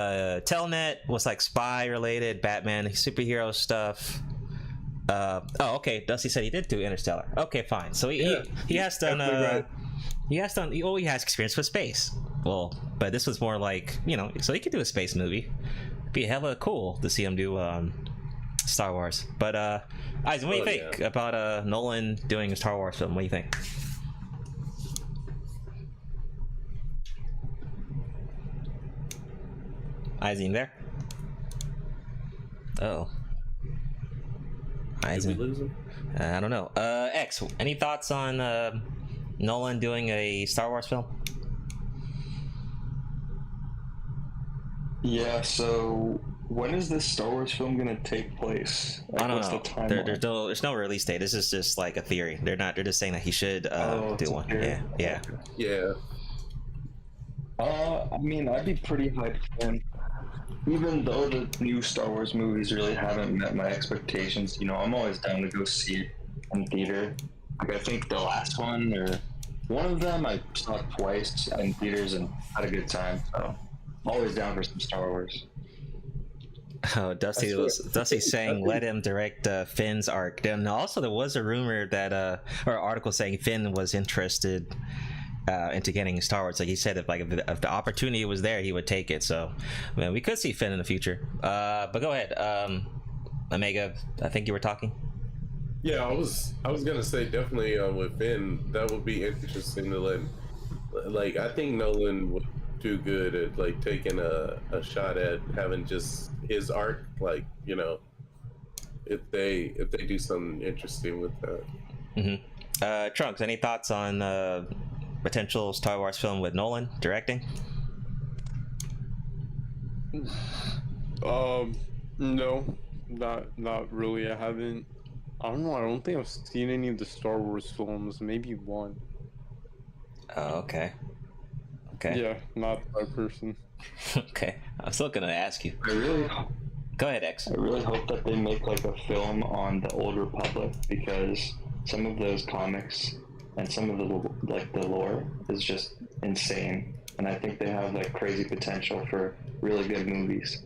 Telnet was like spy related, Batman, superhero stuff. Okay. Dusty said he did do Interstellar. Okay, fine. So he has done. Right. He has experience with space. Well, but this was more like so he could do a space movie. It'd be hella cool to see him do Star Wars. But Eisen, what do you think about Nolan doing a Star Wars film? What do you think? Eisen, there? Oh. Eisen. Did we lose him? I don't know. X, any thoughts on Nolan doing a Star Wars film? Yeah, so when is this Star Wars film gonna take place? I don't know. There's no release date. This is just like a theory. They're just saying that he should do one. Yeah. I'd be pretty hyped for him. Even though the new Star Wars movies really haven't met my expectations, I'm always down to go see it in theater. Like I think the last one or one of them I saw twice in theaters and had a good time. So always down for some Star Wars. Oh, Dusty's saying let him direct Finn's arc. Then also there was a rumor that or article saying Finn was interested into getting Star Wars. Like he said, if the opportunity was there, he would take it. So we could see Finn in the future. But go ahead, Omega. I think you were talking. Yeah, I was gonna say definitely with Finn, that would be interesting to let. I think Nolan would do good at taking a shot at having just his arc. If they do something interesting with that. Mm-hmm. Trunks, any thoughts on potential Star Wars film with Nolan directing? No, not really. I haven't. I don't know. I don't think I've seen any of the Star Wars films. Maybe one. Oh, okay. Yeah, not that person. Okay, I'm still gonna ask you. Go ahead, X. I really hope that they make a film on the Old Republic, because some of those comics and some of the lore is just insane, and I think they have crazy potential for really good movies.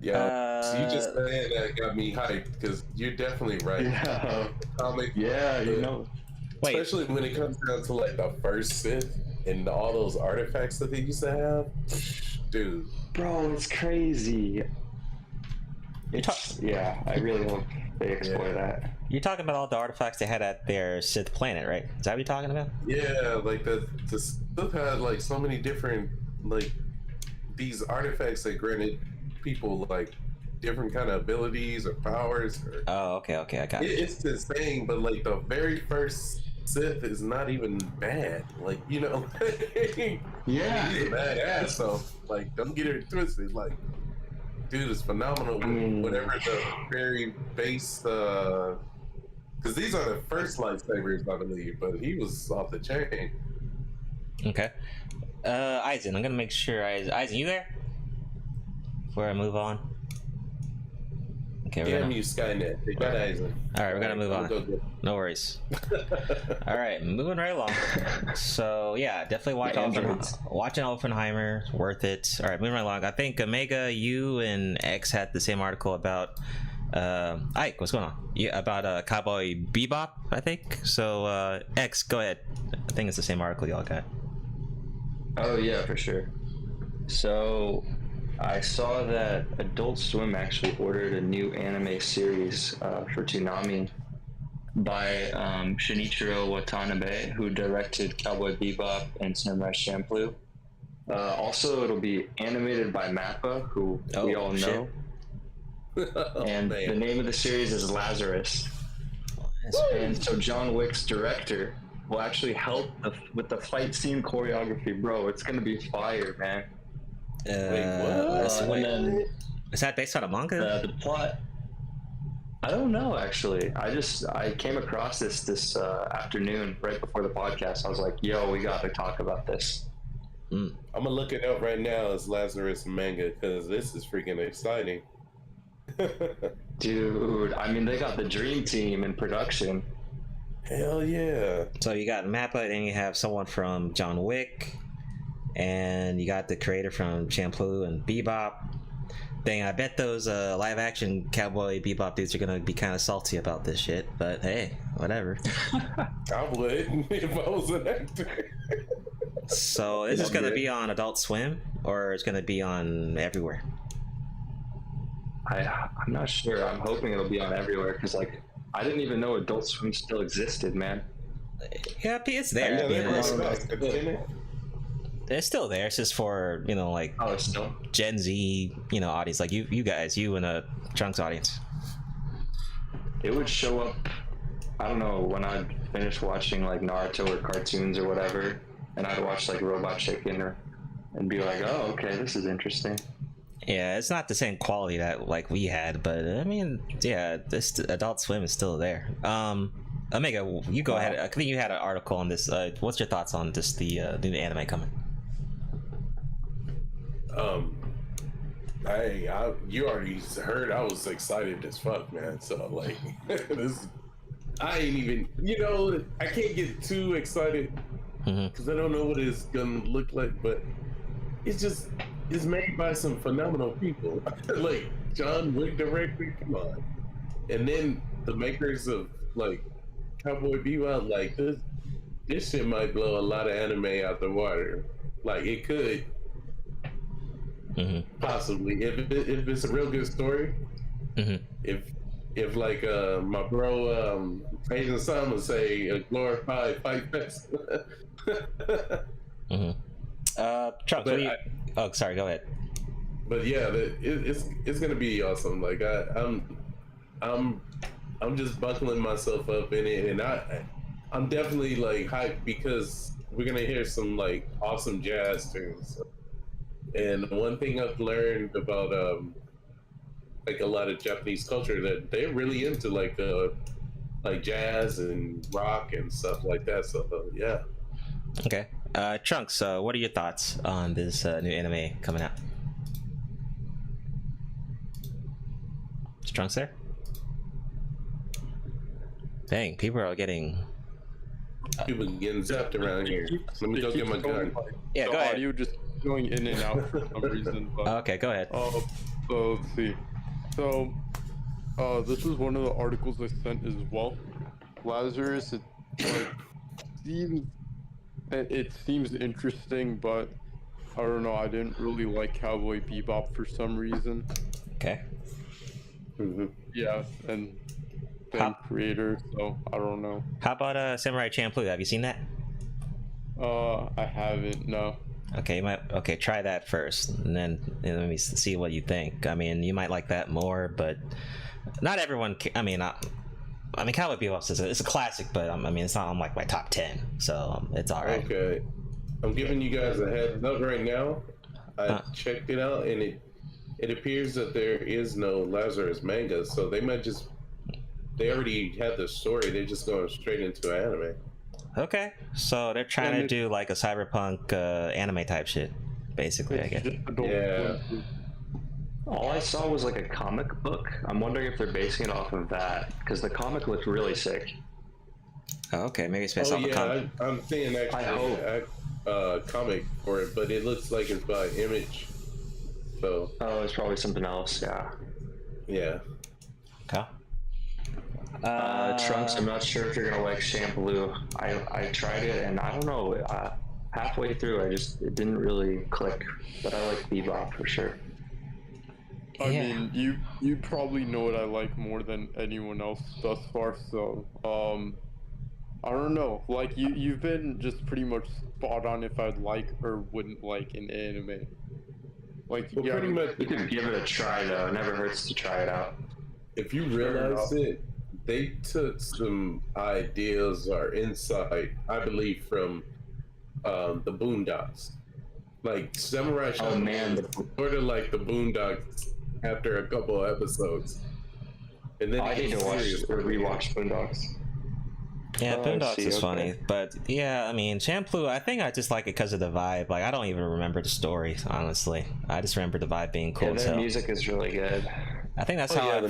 Yeah, so you just saying that got me hyped, because you're definitely right. Yeah. Comic, especially when it comes down to the first Sith and all those artifacts that they used to have, dude. Bro, it's crazy. I really hope they explore that. You're talking about all the artifacts they had at their Sith planet, right? Is that what you're talking about? Yeah, the Sith had so many different these artifacts that granted people different kind of abilities or powers. Oh, okay, I got it. It's the same, but the very first Sith is not even bad. Yeah, he's a badass. So don't get it twisted. Dude is phenomenal. Whatever the very base, because these are the first lightsabers, I believe, but he was off the chain. Okay, Eisen, I'm gonna make sure. Eisen, you there? Before I move on. Okay, Okay, damn you, Skynet. They got Eisen. All right, we're gonna move on. Go. No worries. All right, moving right along. So yeah, definitely watching Oppenheimer, worth it. All right, moving right along. I think Omega, you and X had the same article about Ike. What's going on? Yeah, about Cowboy Bebop, I think. So X, go ahead. I think it's the same article y'all got. Oh yeah, for sure. So I saw that Adult Swim actually ordered a new anime series for Toonami by Shinichiro Watanabe, who directed Cowboy Bebop and Samurai Champloo. Also, it'll be animated by Mappa, who we all know. And the name of the series is Lazarus. And so John Wick's director will actually help with the fight scene choreography. Bro, it's going to be fire, man. Wait, what? Is that based on a manga? The plot, I don't know actually. I came across this afternoon right before the podcast. I was like, yo, we got to talk about this. I'm gonna look it up right now as Lazarus manga because this is freaking exciting. Dude, I mean, they got the dream team in production. Hell yeah. So you got Mappa, and you have someone from John Wick, and you got the creator from Champloo and Bebop. Dang, I bet those live action Cowboy Bebop dudes are gonna be kind of salty about this shit, but hey, whatever. I would if I was an actor. So is this gonna be on Adult Swim, or it's gonna be on everywhere? I'm not sure. I'm hoping it'll be on everywhere, because like I didn't even know Adult Swim still existed, man. Yeah, it's there. It's still there. It's just for, you know, like still Gen Z, you know, audience, like you guys, you and a Trunks audience. It would show up, I don't know, when I'd finish watching like Naruto or cartoons or whatever, and I'd watch like Robot Chicken and be like, oh, okay, this is interesting. Yeah, it's not the same quality that like we had, but I mean, yeah, this Adult Swim is still there. Omega, you go ahead. I think you had an article on this. What's your thoughts on this, the new anime coming? You already heard I was excited as fuck, man. So like, I ain't even, you know, I can't get too excited because I don't know what it's gonna look like, but it's made by some phenomenal people. Like John Wick directed, come on, and then the makers of like Cowboy Bebop, like this shit might blow a lot of anime out the water. Like it could. Possibly, if it's a real good story, if like my bro Asian Sam would say, a glorified fight fest. Chuck, oh, sorry, go ahead. But yeah, it's gonna be awesome. Like I'm just buckling myself up in it, and I'm definitely like hyped because we're gonna hear some like awesome jazz tunes. And one thing I've learned about like a lot of Japanese culture, that they're really into like jazz and rock and stuff like that. So yeah. Okay, Trunks, what are your thoughts on this new anime coming out? Is Trunks there? Dang, people are getting zapped around here. Let me go get my gun. Yeah, go ahead. Audio just going in and out for some reason. But, okay, go ahead. So let's see. So this was one of the articles I sent as well. Lazarus, it seems interesting, but I don't know. I didn't really like Cowboy Bebop for some reason. Okay. Yeah, and same creator, so I don't know. How about Samurai Champloo? Have you seen that? I haven't. No. Okay, you might. Okay, try that first, and then let me see what you think. I mean, you might like that more, but not everyone. I mean, Cowboy Bebop is a classic, but I mean, it's not on like my top 10, so it's all right. Okay, I'm giving you guys a heads up right now. I checked it out, and it appears that there is no Lazarus manga, so they already had the story. They're just going straight into anime. Okay, so they're trying to do like a cyberpunk anime type shit, basically, I guess. Yeah. All I saw was like a comic book. I'm wondering if they're basing it off of that because the comic looked really sick. Oh, okay, maybe it's based off a comic. I'm seeing actually a comic for it, but it looks like it's by Image. So. Oh, it's probably something else. Yeah. Yeah. Okay. Trunks, I'm not sure if you're gonna like Shampoo. I tried it and I don't know. Halfway through, it didn't really click. But I like Bebop for sure. I mean, you probably know what I like more than anyone else thus far. So, I don't know. Like you've been just pretty much spot on if I'd like or wouldn't like an anime. Like, well, pretty much. You could give it a try though. It never hurts to try it out. If you realize it, they took some ideas or insight, I believe, from the Boondocks. Like Samurai Champloo, oh man, sort of like the Boondocks after a couple of episodes. And then I need to rewatch Boondocks. Yeah, Boondocks is funny, but yeah, I mean, Shampoo, I think I just like it because of the vibe. Like, I don't even remember the story, honestly. I just remember the vibe being cool. Yeah, their music is really good. I think that's how I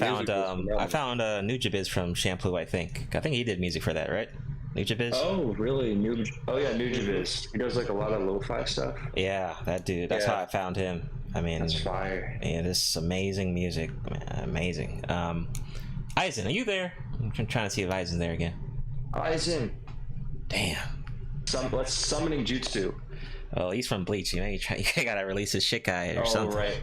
found Nujibiz from Shampoo. I think he did music for that, right? Nujibiz. Oh, really? Nujibiz. He does like a lot of lo-fi stuff. Yeah, that dude. That's how I found him. I mean, that's fire. Yeah, this amazing music, amazing. Aizen, are you there? I'm trying to see if Aizen's there again. Aizen. Damn. Let's summoning jutsu. Oh, he's from Bleach. You know, you gotta release his shit guy or something. Right.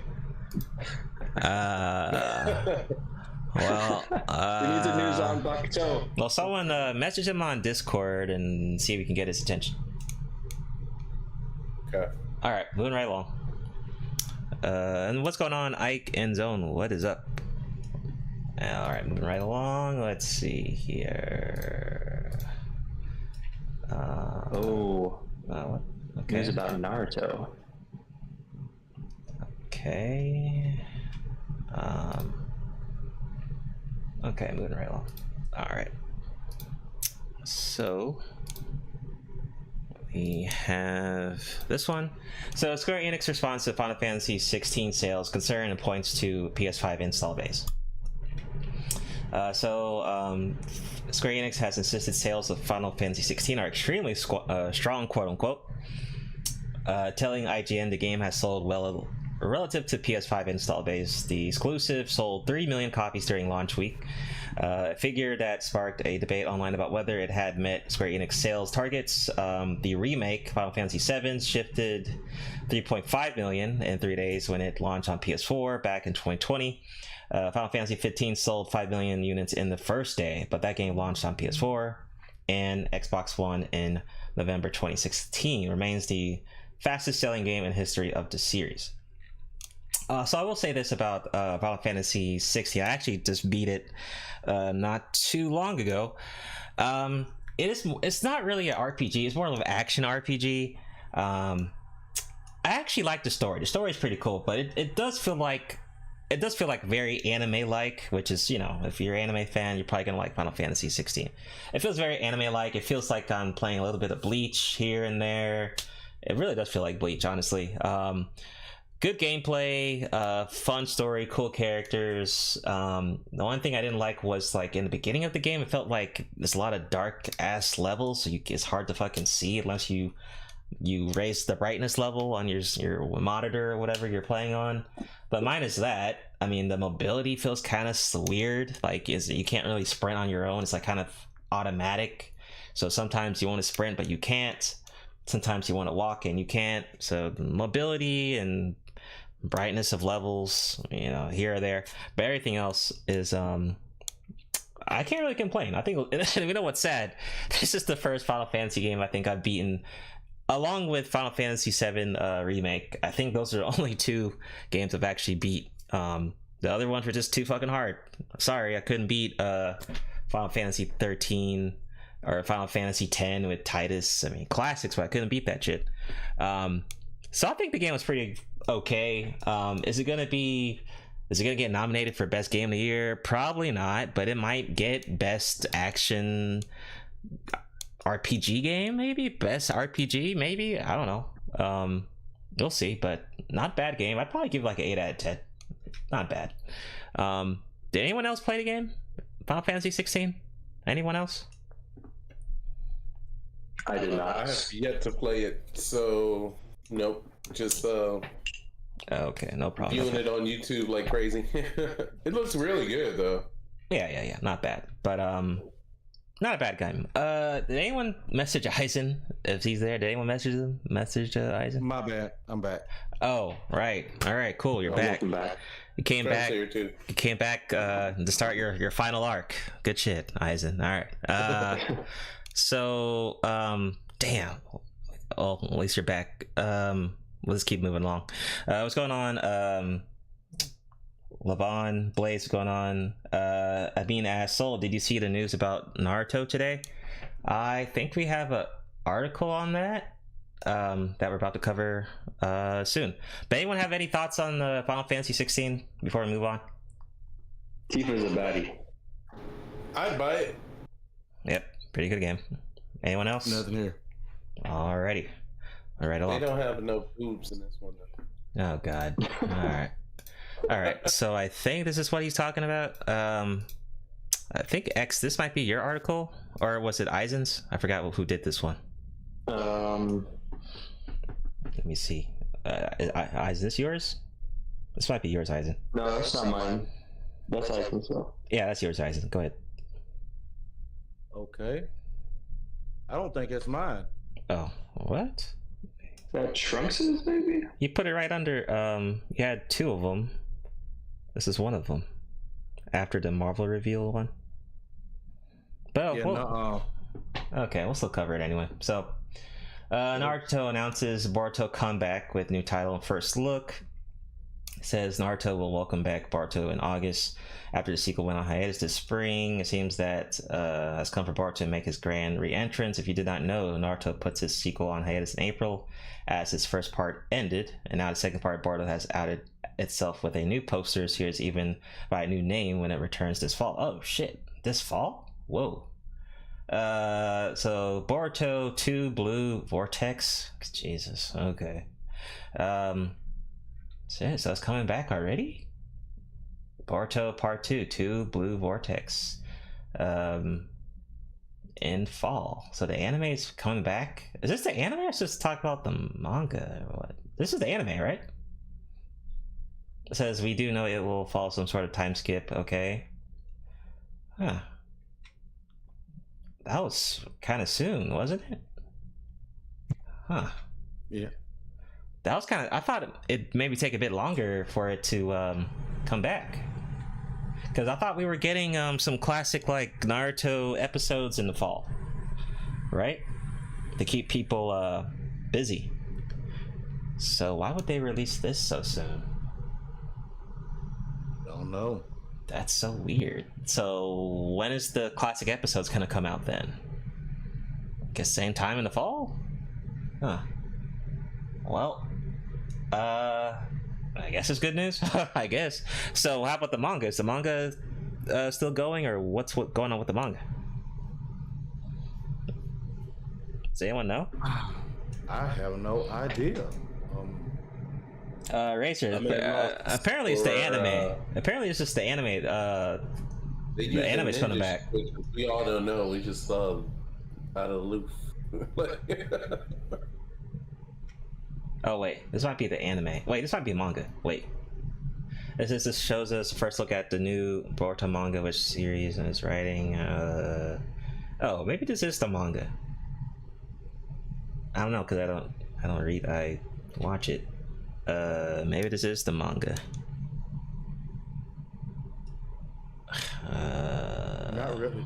Well, we need the news on Bakuto. Well, someone message him on Discord and see if we can get his attention. Okay. All right, moving right along. And what's going on, Ike and Zone? What is up? All right, moving right along. Let's see here. What? Okay. News about Naruto. Okay. Okay, moving right along. All right. So we have this one. So Square Enix responds to Final Fantasy 16 sales concern and points to PS5 install base. Square Enix has insisted sales of Final Fantasy 16 are extremely strong, quote unquote, telling IGN the game has sold well relative to PS5 install base. The exclusive sold 3 million copies during launch week, a figure that sparked a debate online about whether it had met Square Enix sales targets. The remake, Final Fantasy VII, shifted 3.5 million in 3 days when it launched on PS4 back in 2020. Final Fantasy 15 sold 5 million units in the first day, but that game launched on PS4 and Xbox One in November 2016. Remains the fastest selling game in history of the series. So I will say this about Final Fantasy 16. I actually just beat it not too long ago. It's not really an RPG. It's more of an action RPG. I actually like the story. The story is pretty cool, but it does feel like very anime-like, which is, you know, if you're an anime fan, you're probably gonna like Final Fantasy 16. It feels very anime-like. It feels like I'm playing a little bit of Bleach here and there. It really does feel like Bleach, honestly. Good gameplay, fun story, cool characters. The one thing I didn't like was, like, in the beginning of the game, it felt like there's a lot of dark ass levels, so it's hard to fucking see unless you raise the brightness level on your monitor or whatever you're playing on. But minus that, I mean, the mobility feels kind of weird. Like, you can't really sprint on your own. It's like kind of automatic. So sometimes you want to sprint, but you can't. Sometimes you want to walk and you can't. So mobility and brightness of levels, you know, here or there. But everything else is, I can't really complain. I think, you know what's sad? This is the first Final Fantasy game I think I've beaten, along with Final Fantasy VII Remake. I think those are the only two games I've actually beat. The other ones were just too fucking hard. Sorry, I couldn't beat Final Fantasy 13 or Final Fantasy 10 with Titus. I mean, classics, but I couldn't beat that shit. So I think the game was pretty okay. Is it gonna get nominated for Best Game of the Year? Probably not, but it might get Best Action RPG Game, maybe Best RPG, maybe. I don't know. We'll see, but not bad game. I'd probably give like an 8 out of 10 not bad. Did anyone else play the game? Final Fantasy 16? Anyone else? I did not. I have yet to play it, so nope. Just okay, no problem. Viewing it on YouTube like crazy. It looks really good though. Yeah, not bad. But not a bad game. Did anyone message Eisen if he's there? Did anyone message him? Eisen? My bad. I'm back. Oh, right. All right, cool. You're back. You came back. You came back to start your final arc. Good shit, Eisen. All right. So damn. Oh, at least you're back. Let's keep moving along. What's going on? Levon, Blaze, what's going on? Amin asked, Soul, did you see the news about Naruto today? I think we have an article on that that we're about to cover soon. But anyone have any thoughts on the Final Fantasy 16 before we move on? Tifa's a baddie. I'd buy it. Yep, pretty good game. Anyone else? Nothing here. Alrighty. All right, they don't have no boobs in this one though. Oh god. All right, so I think this is what he's talking about. I think X, this might be your article, or was it Eisen's? I forgot who did this one. Let me see. Is this yours? This might be yours, Eisen. No, that's not mine. That's Eisen's though. Yeah, that's yours, Eisen. Go ahead. Okay. I don't think it's mine. Oh, what? That Trunks's, maybe? You put it right under, you had two of them. This is one of them. After the Marvel reveal one. But Yeah, okay, we'll still cover it anyway. So, Naruto announces Boruto comeback with new title and first look. It says Naruto will welcome back Boruto in August after the sequel went on hiatus this spring. It seems that has come for Boruto to make his grand re-entrance. If you did not know, Naruto puts his sequel on hiatus in April as his first part ended, and now the second part, Boruto has outed itself with a new poster. Here's even by a new name when it returns this fall. Oh shit, this fall? Whoa. So Boruto 2 Blue Vortex. Jesus. Okay. So it's coming back already? Boruto Part 2 Blue Vortex. In fall. So the anime is coming back. Is this the anime or is this talk about the manga or what? This is the anime, right? It says we do know it will follow some sort of time skip. Okay. Huh. That was kind of soon, wasn't it? Huh. Yeah. That was kind of, I thought it maybe take a bit longer for it to come back, because I thought we were getting some classic like Naruto episodes in the fall, right, to keep people busy. So why would they release this so soon? Don't know. That's so weird. So when is the classic episodes gonna come out then? Guess same time in the fall? Huh. Well, I guess it's good news. I guess. So how about the manga? Is the manga still going, or what's going on with the manga? Does anyone know? I have no idea. Razor, apparently it's the anime. Apparently it's just the anime. The anime's coming back. We all don't know. We just out of the loop. Oh wait, this might be the anime. Wait, this might be manga. Wait, this shows us first look at the new Boruto manga, which series and its writing. Oh, maybe this is the manga. I don't know, because I don't read. I watch it. Maybe this is the manga. Not really.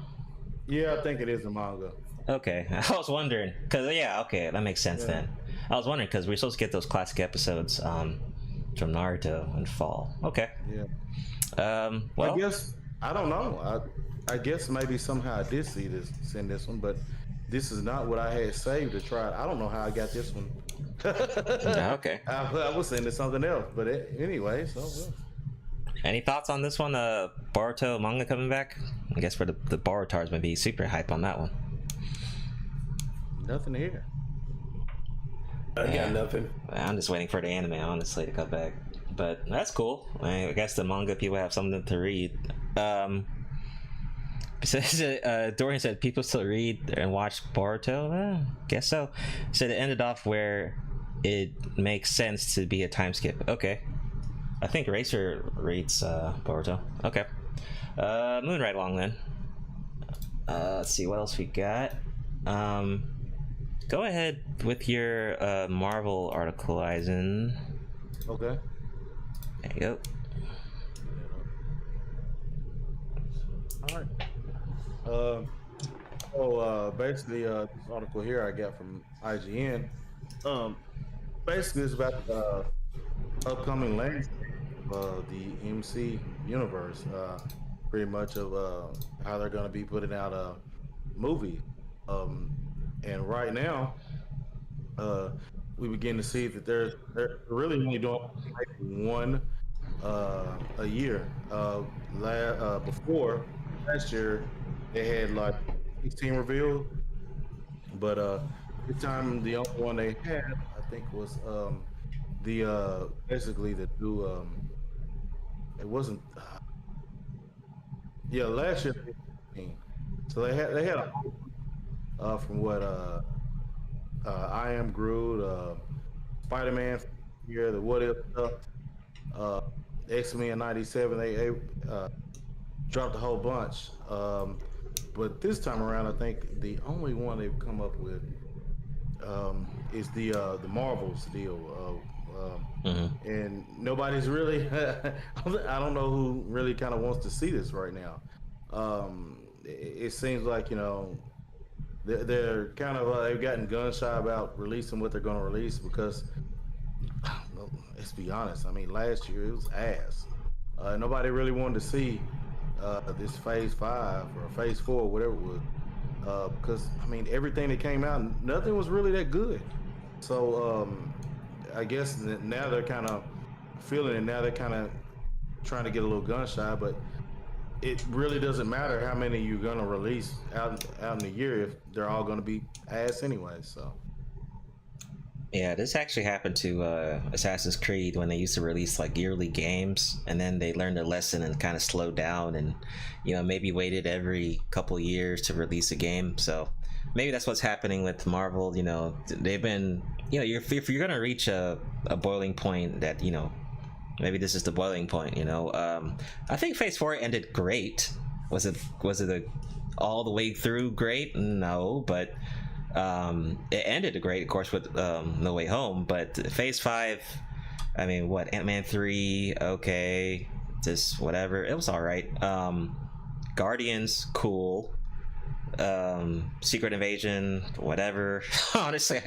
Yeah, I think it is the manga. Okay, I was wondering, because yeah, okay, that makes sense then. I was wondering because we're supposed to get those classic episodes from Naruto in fall. Okay. Yeah. Well, I guess I don't know. I guess maybe somehow I did send this one, but this is not what I had saved to try. I don't know how I got this one. Okay. I was sending something else, but anyway. So. Any thoughts on this one? Boruto manga coming back? I guess for the Borutars might be super hype on that one. Nothing here. I got nothing. I'm just waiting for the anime, honestly, to come back. but that's cool. I guess the manga people have something to read. Dorian said people still read and watch Boruto. Guess so. Said it ended off where it makes sense to be a time skip. Okay. I think Racer reads Boruto. Okay. Moving right along then. Let's see what else we got. Go ahead with your Marvel article, Aizen. Okay. There you go. Alright. Basically, this article here I got from IGN. Basically, it's about the upcoming landscape of the MC universe. Pretty much of how they're going to be putting out a movie. And right now, we begin to see that they're really only doing one a year. Before last year, they had like 16 revealed, but this time the only one they had, I think, was the basically the new. It wasn't. Yeah, last year. So they had a from what I Am Groot, Spider-Man here, the What If stuff, X-Men '97. They dropped a whole bunch, but this time around, I think the only one they've come up with is the Marvels deal. And nobody's really. I don't know who really kind of wants to see this right now. It seems like, you know, they're kind of they've gotten gun shy about releasing what they're going to release because, well, let's be honest. I mean, last year it was ass. Nobody really wanted to see this Phase 5 or Phase 4, whatever it was, because I mean everything that came out, nothing was really that good. So I guess now they're kind of feeling it. Now they're kind of trying to get a little gun shy, but it really doesn't matter how many you're gonna release out in the year if they're all gonna be ass anyway. So yeah, this actually happened to Assassin's Creed when they used to release like yearly games, and then they learned their lesson and kind of slowed down, and you know, maybe waited every couple years to release a game. So maybe that's what's happening with Marvel. You know, they've been, you know, if you're gonna reach a boiling point, that, you know, maybe this is the boiling point, you know. I think Phase 4 ended great. Was it all the way through great? No, but it ended great, of course, with No Way Home. But Phase 5, I mean, what, Ant-Man 3, okay, just whatever. It was all right. Guardians, cool. Secret Invasion, whatever. Honestly,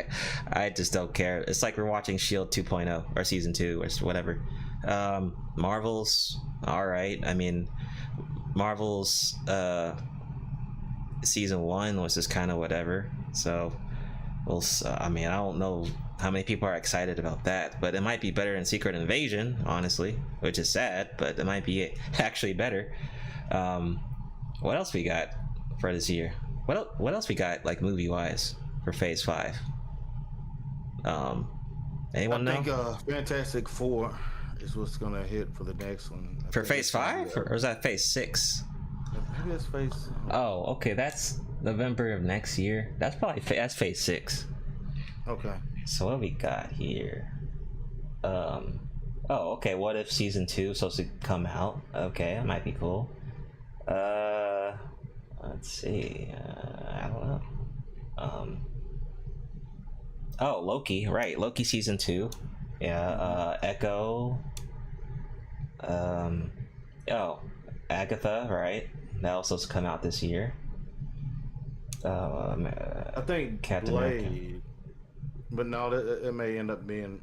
I just don't care. It's like we're watching S.H.I.E.L.D. 2.0 or season 2 or whatever. Marvel's all right. I mean, Marvel's season 1 was just kind of whatever. So we'll, I mean, I don't know how many people are excited about that, but it might be better than Secret Invasion, honestly, which is sad, but it might be actually better. What else we got for this year? What else we got, like, movie wise for Phase 5? Anyone know? I think Fantastic Four is what's gonna hit for the next one. For Phase 5, or is that Phase 6? Maybe it's Phase. Oh, okay, that's November of next year. That's probably that's Phase 6. Okay. So what we got here? Oh, okay. What If season 2 is supposed to come out? Okay, that might be cool. Let's see. I don't know. Oh, Loki, right? Loki season 2. Yeah. Echo. Oh, Agatha, right? That was supposed to come out this year. I think Captain Blade, America. but no, it may end up being.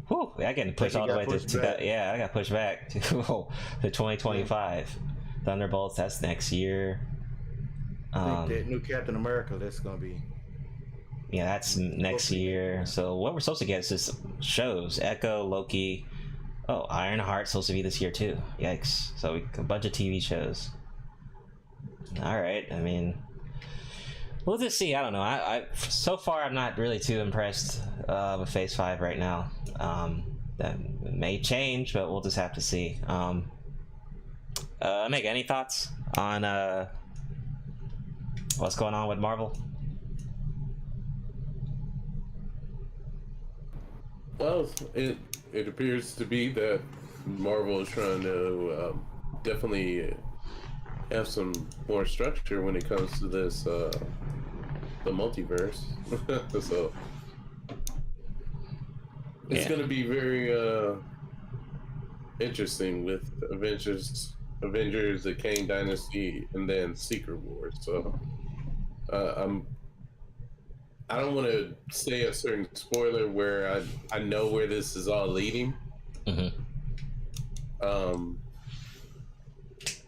Whew, I getting pushed all the way to that. Yeah, I got pushed back to 2025. Thunderbolts, that's next year. I think that new Captain America, that's gonna be. Yeah, that's next year. So what we're supposed to get is just shows: Echo, Loki. Oh, Ironheart's supposed to be this year too. Yikes! So a bunch of TV shows. All right. I mean, we'll just see. I don't know. I so far I'm not really too impressed with Phase 5 right now. that may change, but we'll just have to see. Meg, any thoughts on what's going on with Marvel? Well, it appears to be that Marvel is trying to definitely have some more structure when it comes to this the multiverse. So it's going to be very interesting with Avengers, the Kang Dynasty, and then Secret Wars. So I don't want to say a certain spoiler where I know where this is all leading.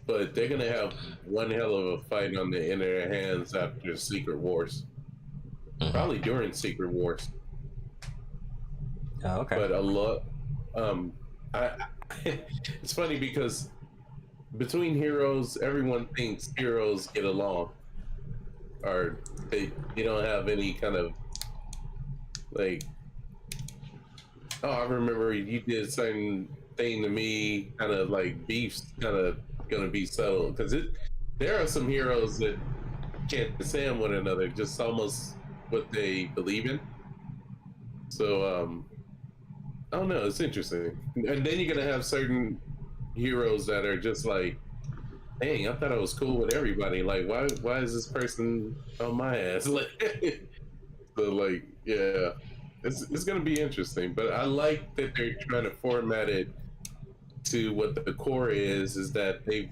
But they're gonna have one hell of a fight on in their hands after Secret Wars. Probably during Secret Wars. Oh, okay. But a lot. It's funny because between heroes, everyone thinks heroes get along, or they don't have any kind of like. Oh, I remember you did certain thing to me. Kind of like beefs, kind of gonna be settled because there are some heroes that can't stand one another, just almost what they believe in. So I don't know, it's interesting. And then you're gonna have certain heroes that are just like, dang, I thought I was cool with everybody, like why is this person on my ass? Like, so like, yeah, it's gonna be interesting. But I like that they're trying to format it to what the core is that they've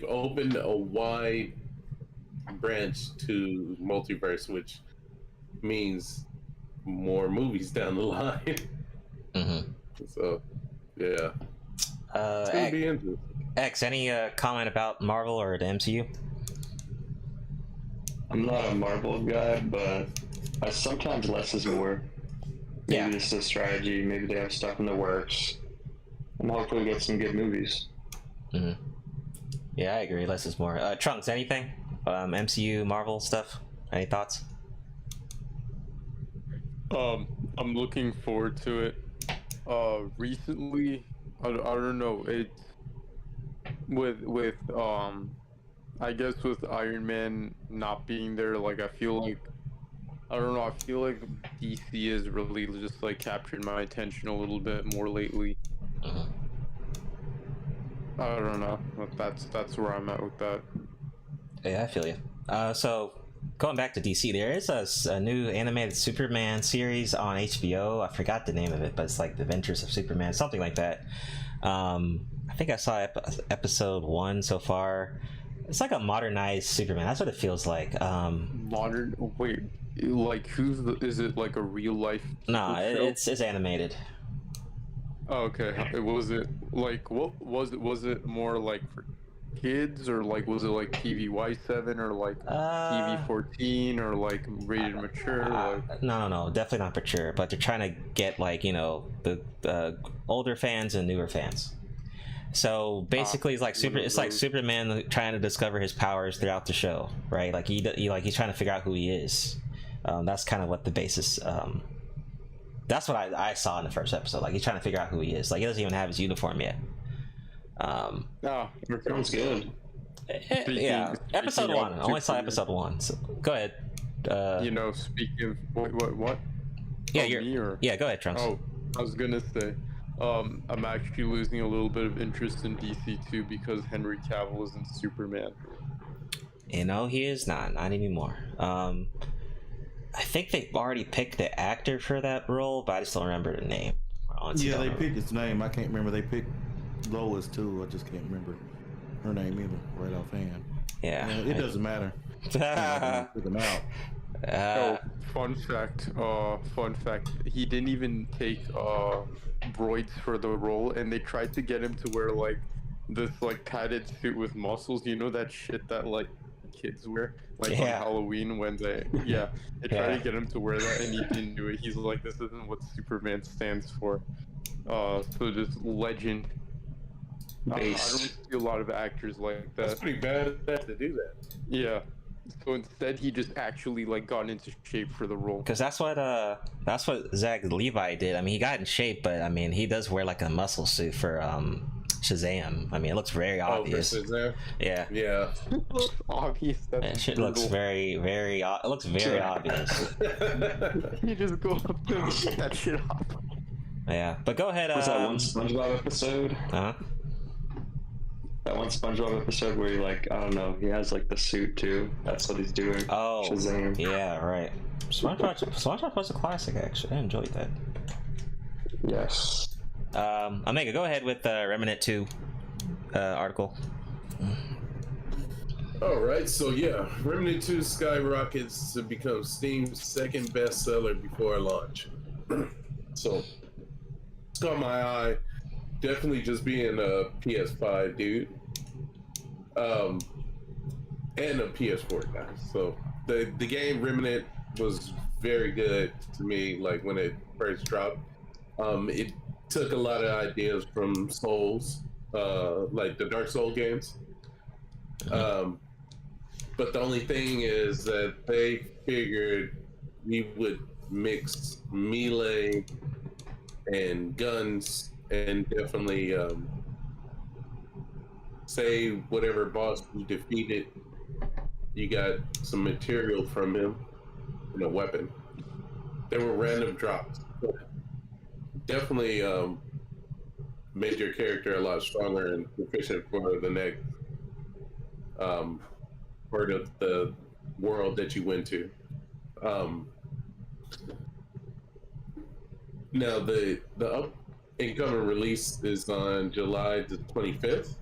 opened a wide branch to multiverse, which means more movies down the line. So yeah, it's gonna be interesting. X, any comment about Marvel or the MCU? I'm not a Marvel guy, but sometimes less is more. Maybe it's a strategy, maybe they have stuff in the works, and hopefully get some good movies. Yeah, I agree. Less is more. Trunks, anything? MCU, Marvel stuff? Any thoughts? I'm looking forward to it. Recently, I don't know. It's with I guess with Iron Man not being there, like I feel like DC has really just like captured my attention a little bit more lately. I don't know. That's where I'm at with that. Yeah, I feel you. So going back to DC, there is a new animated Superman series on HBO. I forgot the name of it, but it's like The Adventures of Superman, something like that. I think I saw episode 1 so far. It's like a modernized Superman. That's what it feels like. Modern? Wait, like is it like a real life? No, it's animated. Oh, okay. Was it like what was it? Was it more like for kids, or like was it like TVY7 or like TV14 or like rated mature? Like... No, definitely not mature. But they're trying to get like the older fans and newer fans. So basically, it's like Superman trying to discover his powers throughout the show, right? Like he's trying to figure out who he is. That's kind of what the basis. That's what I saw in the first episode. Like he's trying to figure out who he is. Like he doesn't even have his uniform yet. Sounds good. Yeah, episode 1. I only saw episode 1. So go ahead. Speaking of what? Yeah, yeah. Go ahead, Trunks. Oh, I was gonna say. I'm actually losing a little bit of interest in DC too because Henry Cavill isn't Superman. He is not anymore. I think they've already picked the actor for that role, but I just don't remember the name. Yeah, they picked his name. I can't remember. They picked Lois too. I just can't remember her name either, right offhand. Yeah, it doesn't matter. Pick them out. Fun fact. He didn't even take roids for the role, and they tried to get him to wear like this like padded suit with muscles. You know that shit that like kids wear like on Halloween when they tried to get him to wear that, and he didn't do it. He's like, this isn't what Superman stands for. So just legend. I don't see a lot of actors like that. That's pretty bad to do that. Yeah. So instead, he just actually like got into shape for the role. Because that's what Zach Levi did. I mean, he got in shape, but I mean, he does wear like a muscle suit for Shazam. I mean, it looks very obvious. Oh, Shazam? Yeah. Yeah. Obvious. That shit looks very, very. It looks very obvious. You just go up to him and get that shit off. Yeah, but go ahead. Was that one SpongeBob episode? That one SpongeBob episode where he like, I don't know, he has like the suit too. That's what he's doing. Oh, Shazam. Yeah, right. SpongeBob was a classic, actually. I enjoyed that. Yes. Omega, go ahead with the Remnant 2 article. All right, so yeah, Remnant 2 skyrockets to become Steam's second bestseller before launch. So it's caught my eye. Definitely just being a PS5 dude, and a PS4 guy. So the game Remnant was very good to me. Like when it first dropped, it took a lot of ideas from Souls, like the Dark Souls games. But the only thing is that they figured we would mix melee and guns. And definitely say whatever boss you defeated, you got some material from him and a weapon. There were random drops. Definitely made your character a lot stronger and proficient for the next part of the world that you went to. Now the incoming release is on July the 25th.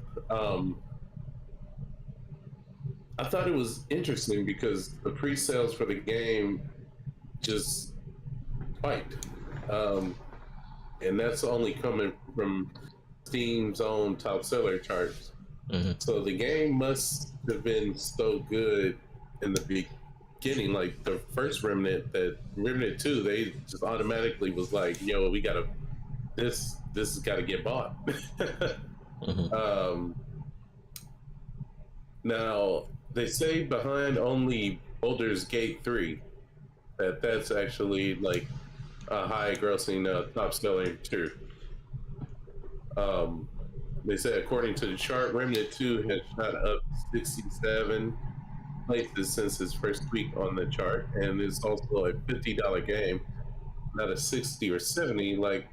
I thought it was interesting because the pre-sales for the game just spiked. And that's only coming from Steam's own top seller charts. So the game must have been so good in the beginning. Like the first Remnant 2, they just automatically was like, yo, we gotta this has got to get bought. Now they say behind only Baldur's Gate 3 that's actually like a high grossing top selling too. They say according to the chart, Remnant 2 has shot up 67 places since its first week on the chart, and it's also a $50 game, not a 60 or 70 like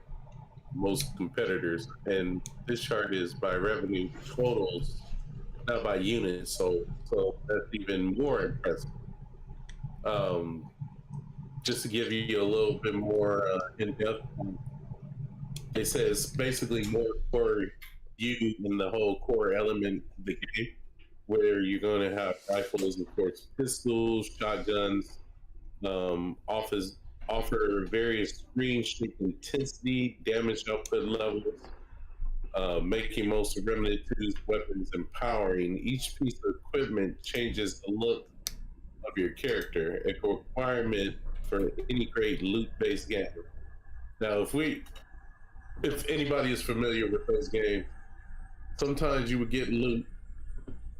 most competitors. And this chart is by revenue totals, not by units, so that's even more impressive. Just to give you a little bit more in depth, it says basically more for you in the whole core element of the game, where you're going to have rifles, of course, pistols, shotguns, offer various range, intensity, damage output levels, making most of Remnant 2's weapons empowering. Each piece of equipment changes the look of your character, a requirement for any great loot-based game. Now, if anybody is familiar with those games, sometimes you would get loot,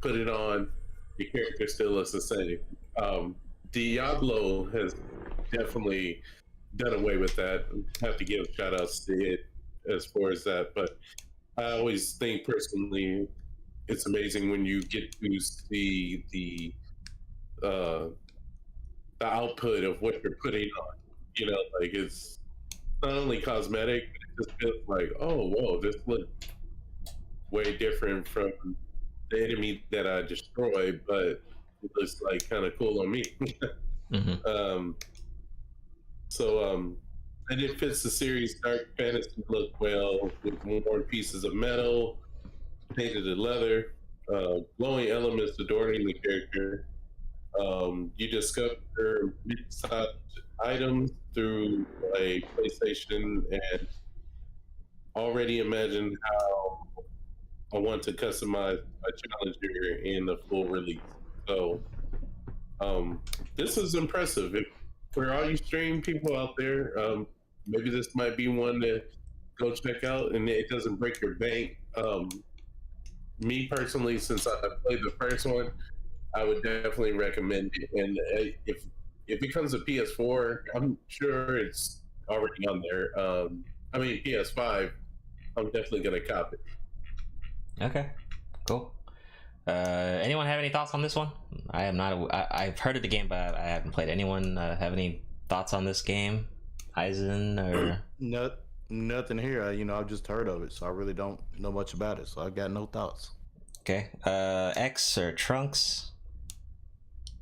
put it on, your character still looks the same. Diablo has definitely done away with that. I have to give shout outs to it as far as that, but I always think personally it's amazing when you get to see the output of what you're putting on. You know, like it's not only cosmetic, but it just feels like, oh whoa, this looks way different from the enemy that I destroyed, but it looks like kind of cool on me. And it fits the series' dark fantasy look well, with more pieces of metal, painted in leather, glowing elements adorning the character. You discover mid-sized items through a PlayStation, and already imagine how I want to customize my challenger in the full release. So this is impressive. For all you stream people out there, maybe this might be one to go check out, and it doesn't break your bank. Me personally, since I played the first one, I would definitely recommend it. And if it comes to PS4, I'm sure it's already on there. I mean PS5, I'm definitely gonna cop it. Okay, cool. Anyone have any thoughts on this one? I am not. I've heard of the game, but I haven't played. Anyone have any thoughts on this game? Aizen or nothing here. I've just heard of it, so I really don't know much about it. So I got no thoughts. Okay. X or Trunks?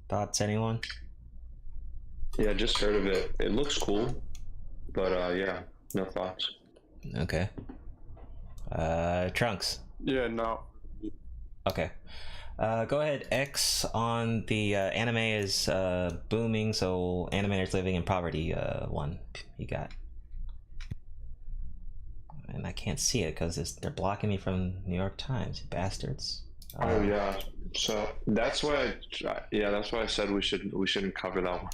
Thoughts, anyone? Yeah, just heard of it. It looks cool, but yeah, no thoughts. Okay. Trunks? Yeah, no. Okay. Go ahead. X on the anime is booming, so animators living in poverty. One you got. And I can't see it because they're blocking me from New York Times, bastards. Oh yeah, so that's why I said we shouldn't cover that one.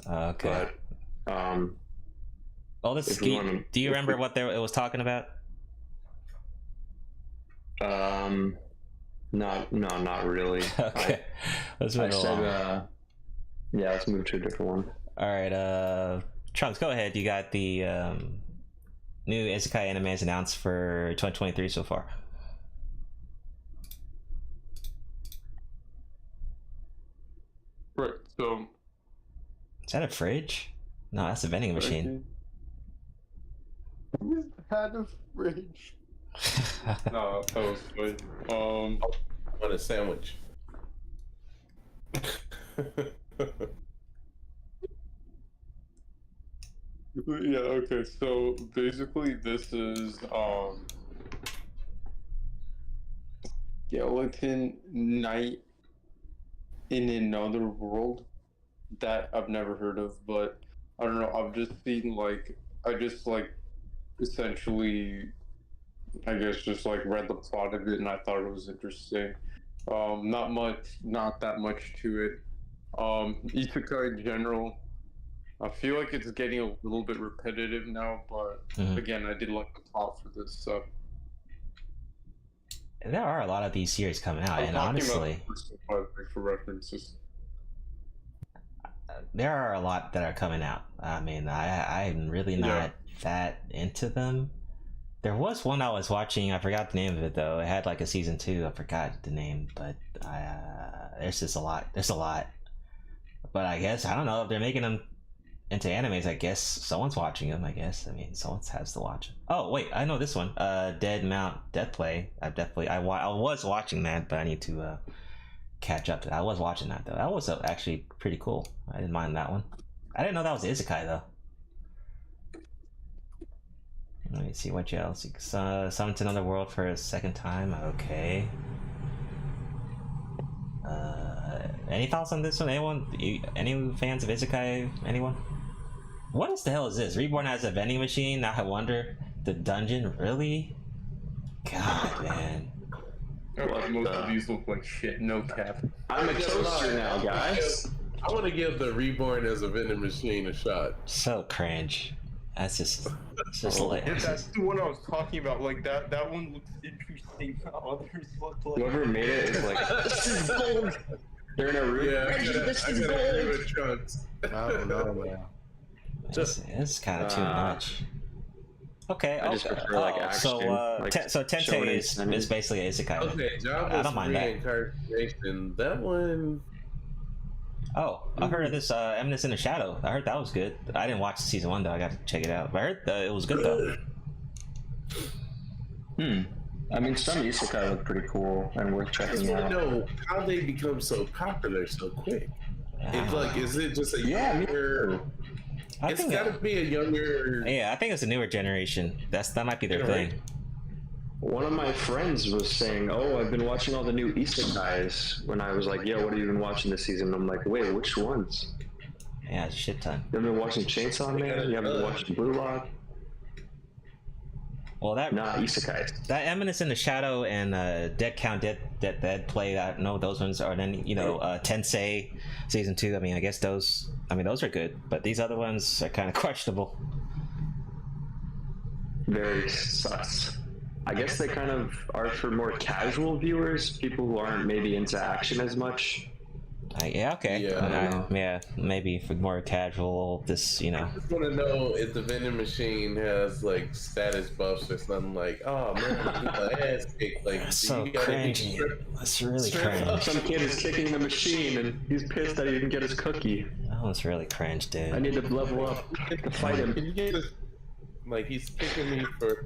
Okay. But oh, this. Do you remember what it was talking about? Not really. Okay. Let's move along. Yeah, let's move to a different one. All right, Trunks, go ahead. You got the new isekai animes announced for 2023 so far. Right, so... Is that a fridge? No, that's a vending machine. Who's had a fridge? No, that was funny. I want a sandwich. Yeah, okay, so basically this is Skeleton Knight in Another World that I've never heard of, but I don't know, I've just seen essentially I guess just read the plot of it and I thought it was interesting. Not that much to it. Isekai in general, I feel like it's getting a little bit repetitive now, but again, I did like the plot for this, so. There are a lot of these series coming out, and honestly, for references, there are a lot that are coming out. I mean, I'm really not that into them. There was one I was watching, I forgot the name of it though. It had a season 2, I forgot the name, but there's just a lot. There's a lot. But I guess, I don't know, if they're making them into animes, I guess someone's watching them, I guess. I mean, someone has to watch them. Oh, wait, I know this one. Dead Mount Death Play. I was watching that, but I need to catch up to that. I was watching that though. That was actually pretty cool. I didn't mind that one. I didn't know that was isekai though. Let me see what else. Summon to Another World for a second time. Okay. Any thoughts on this one? Anyone? Any fans of isekai? Anyone? What the hell is this? Reborn as a vending machine? Now I wonder. The dungeon? Really? God, man. Most of these look like shit. No cap. I'm a toaster now, guys. I want to give the Reborn as a vending machine a shot. So cringe. That's just That's the one I was talking about. That one looks interesting. Others look like. Whoever made it is this is gold. They're in a room. Yeah, this is gold. Trunks. I don't know, man. It's kind of too much. Okay. I just prefer action. So Tensei is basically isekai. Okay, I don't mind that. Reincarnation. That one. Oh, I heard of this Eminence in the Shadow. I heard that was good. I didn't watch season 1 though. I got to check it out. But I heard it was good though. I mean, some isekai look pretty cool and worth checking out. I just want to know how they become so popular so quick. It's is it just a younger? It's got to be a younger. Yeah, I think it's a newer generation. That might be their thing. One of my friends was saying, "Oh, I've been watching all the new isekais." When I was like, "Yeah, what have you been watching this season?" I'm like, "Wait, which ones?" Yeah, it's a shit ton. You haven't been watching Chainsaw Man? You haven't been watching Blue Lock? Well, isekais. That Eminence in the Shadow and Dead Count Dead Play. I know those ones are. Then Tensei season 2. I mean, I guess those are good, but these other ones are kind of questionable. Very sus. I guess they kind of are for more casual viewers, people who aren't maybe into action as much. Yeah, okay. Yeah, maybe for more casual. This, you know. I just want to know if the vending machine has like status buffs or something. Like, oh man, my ass kicked. Like, that's so cringy. That's really cringe. Some kid is kicking the machine and he's pissed that he didn't get his cookie. That one's really cringe, dude. I need to level up to fight him. Can you get this? Like, he's kicking me for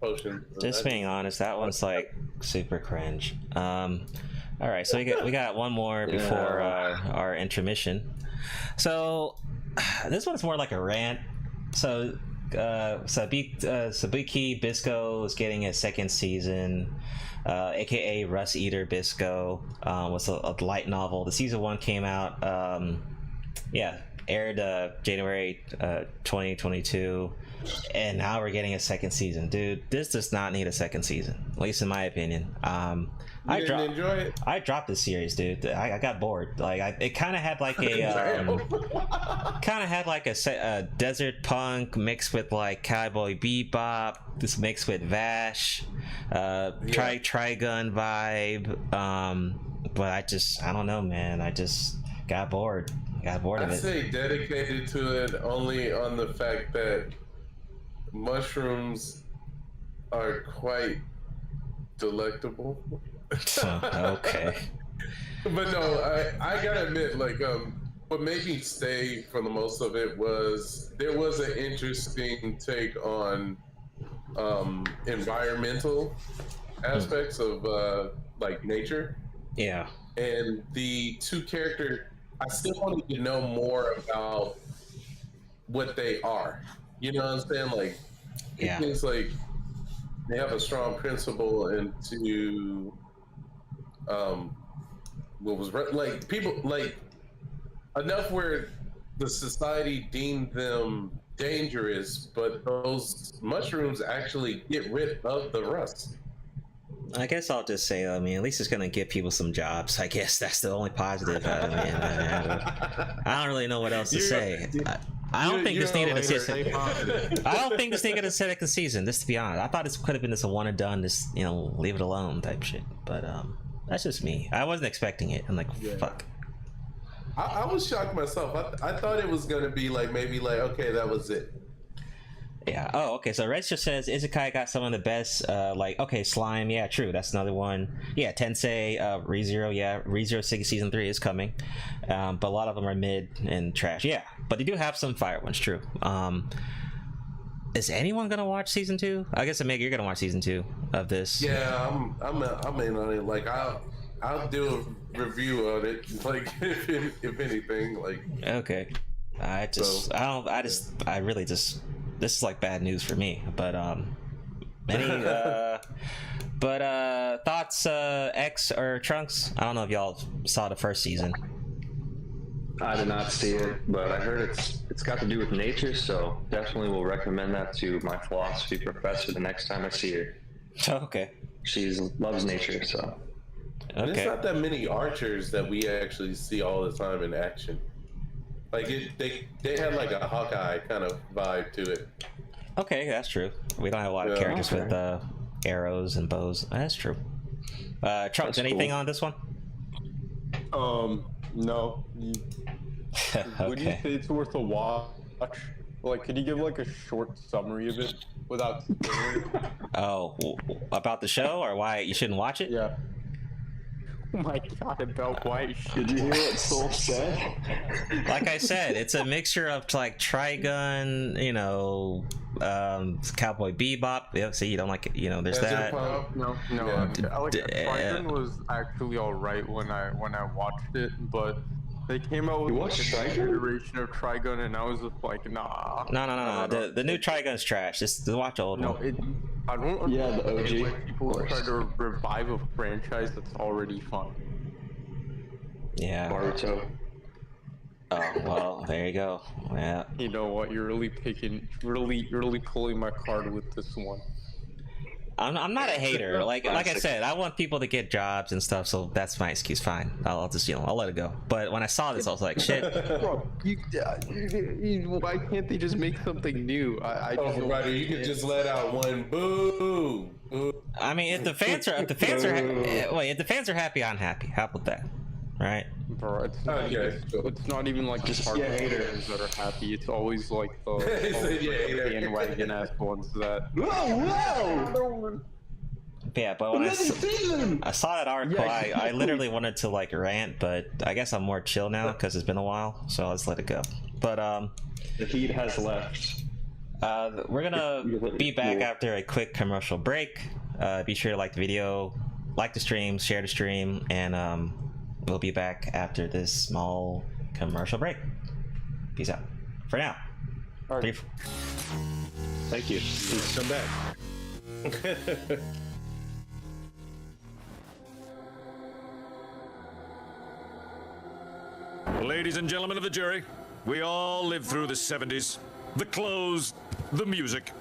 potions. Just being honest, that one's like super cringe. All right, so we got one more before our intermission. So this one's more like a rant. So Sabiki Bisco is getting a second season, aka Rust Eater Bisco. Was a light novel. The season 1 came out. Aired January 2022, and now we're getting a second season. Dude, this does not need a second season, at least in my opinion. I enjoy it. I dropped this series, dude. I got bored. Like it kind of had like a a desert punk mixed with like Cowboy Bebop. This mixed with Vash, Trigun vibe. But I don't know, man. I just got bored. Of it. I'd say dedicated to it only on the fact that mushrooms are quite delectable. Okay. But no, I gotta admit, like, what made me stay for the most of it was there was an interesting take on environmental aspects of like nature. Yeah. And the two characters, I still wanted to know more about what they are. You know what I'm saying? Like, it seems like they have a strong principle into what was like people like enough where the society deemed them dangerous, but those mushrooms actually get rid of the rust. I guess I'll just say, I mean, at least it's gonna give people some jobs. I guess that's the only positive. I don't really know what else to say. I don't think this needed a second. I don't think this needed a second season. Just to be honest, I thought this could have been just a one and done, just leave it alone type shit. But that's just me. I wasn't expecting it. I'm like, fuck. I was shocked myself. I thought it was gonna be like maybe like okay, that was it. Yeah. Oh, okay. So Red just says Isekai got some of the best. Okay, Slime. Yeah, true. That's another one. Yeah, Tensei, ReZero. Yeah, ReZero season 3 is coming, but a lot of them are mid and trash. Yeah, but they do have some fire ones. True. Is anyone gonna watch season 2? I guess Omega, you're gonna watch season 2 of this. Yeah, I'm in on it. Like I'll do a review on it. Like if anything, like. Okay. I really just. This is like bad news for me, but thoughts, X or Trunks? I don't know if y'all saw the first season. I did not see it, but I heard it's got to do with nature, so definitely will recommend that to my philosophy professor the next time I see her. Okay. She loves nature, so. Okay. There's not that many archers that we actually see all the time in action. Like they had like a Hawkeye kind of vibe to it. Okay, that's true. We don't have a lot of characters with arrows and bows. That's true. Trunks, anything on this one? No. Okay. Would you say it's worth a watch? Like, could you give like a short summary of it without spoiling? Oh, about the show or why you shouldn't watch it? Yeah. Oh my god, about why did you hear what Soul said? Like I said, it's a mixture of like Trigun, Cowboy Bebop. Yeah, see, you don't like it, there's that. No. Trigun was actually alright when I watched it, but they came out with like a new iteration of Trigun, and I was just like, nah. No. The new Trigun's trash. Just watch the old one. I don't understand the OG. When people try to revive a franchise that's already fun. Yeah. Naruto. Oh well, there you go. Yeah. You know what? You're really pulling my card with this one. I'm not a hater. Like I said, I want people to get jobs and stuff, so that's my excuse. Fine, I'll just I'll let it go. But when I saw this, I was like, shit. Bro, why can't they just make something new? You could just let out one boo. I mean, if the fans are happy, I'm happy. How about that? right? Bro, it's not, it's not even like just hardcore that are happy. It's always like the bandwagon ass ones that. Whoa! Yeah, but when I saw that article, I literally wanted to like rant, but I guess I'm more chill now because it's been a while, so I'll just let it go. But the heat has left. We're gonna be back after a quick commercial break. Be sure to like the video, like the stream, share the stream, and we'll be back after this small commercial break. Peace out. For now. Right. Thank you. Please come back. Ladies and gentlemen of the jury, we all lived through the 70s. The clothes, the music,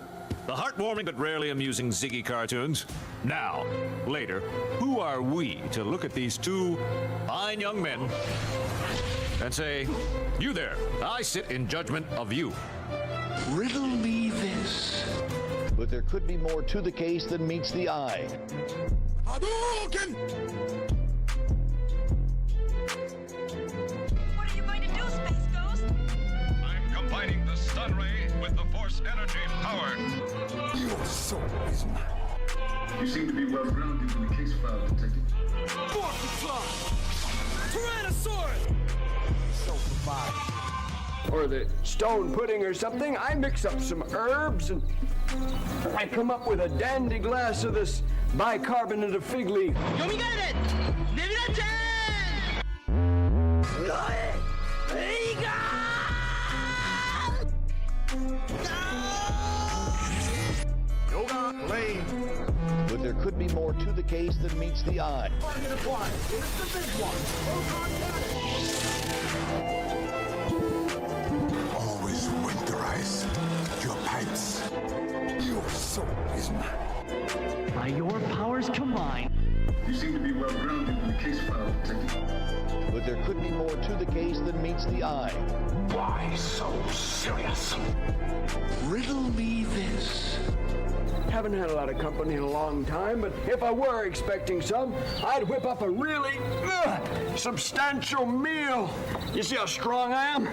the heartwarming but rarely amusing Ziggy cartoons. Now, later, who are we to look at these two fine young men and say, you there, I sit in judgment of you. Riddle me this. But there could be more to the case than meets the eye. Hadouken! What are you going to do, Space Ghost? I'm combining the stun ray with the force energy power. Your soul is mine. You seem to be well grounded in the case file, Detective. Tyrannosaurus! Or the stone pudding or something. I mix up some herbs and I come up with a dandy glass of this bicarbonate of fig leaf. But there could be more to the case than meets the eye. Target acquired. Here's the big one. Always winterize your pipes. Your soul is mine. By your powers combined. You seem to be well grounded in the case file, Detective. But there could be more to the case than meets the eye. Why so serious? Riddle me this. Haven't had a lot of company in a long time, but if I were expecting some, I'd whip up a really substantial meal. You see how strong I am?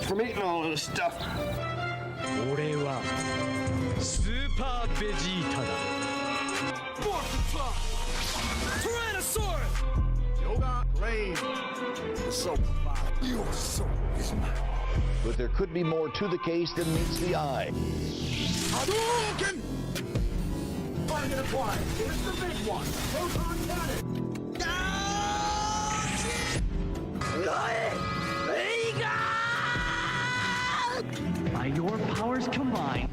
From eating all of this stuff. 俺はスーパーベジータだ。Tyrannosaurus! Yoga lane. Your soul is mine. But there could be more to the case than meets the eye. Hadouken! Target acquired. Here's the big one. Proton cannon. By your powers combined.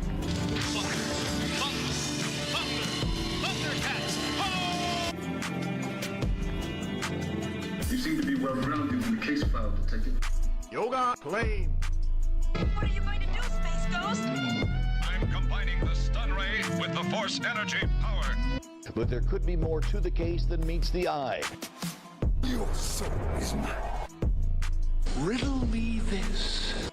You seem to be well grounded in the case file, Detective. Yoga lane. What are you going to do, Space Ghost? I'm combining the stun ray with the force energy power. But there could be more to the case than meets the eye. Your soul is mine. Riddle me this.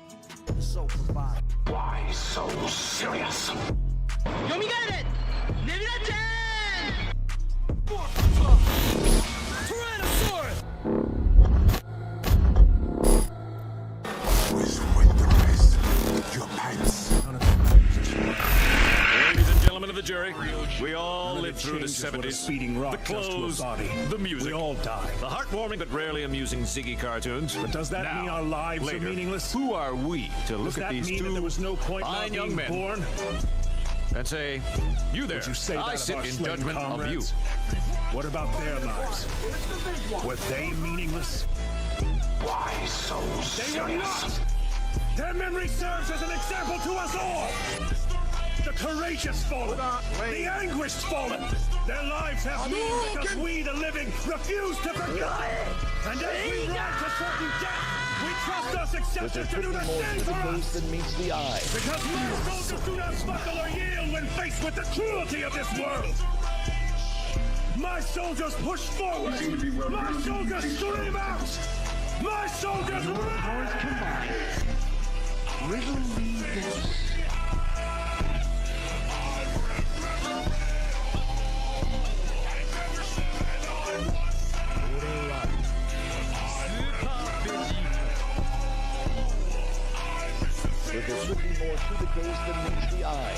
Why so serious? Tyrannosaurus! Always winterize your pipes. Ladies and gentlemen of the jury, we all lived through the 70s. The clothes, the music, we all die. The heartwarming but rarely amusing Ziggy cartoons. But does that mean our lives are meaningless? Who are we to look at these two fine young men and say, you there, I sit in judgment of you. What about their lives? Were they meaningless? Why so serious? They were not! Their memory serves as an example to us all! The courageous fallen, the anguished fallen. Their lives have meaning because we, the living, refuse to forget. And as we ride to certain death, we trust our successors to do the same for us. Than meets the eye. Because my soldiers do not buckle or yield when faced with the cruelty of this world. My soldiers push forward. My soldiers scream out. My soldiers Powers combined. Riddle me this. there could be more to the case than meets the eye.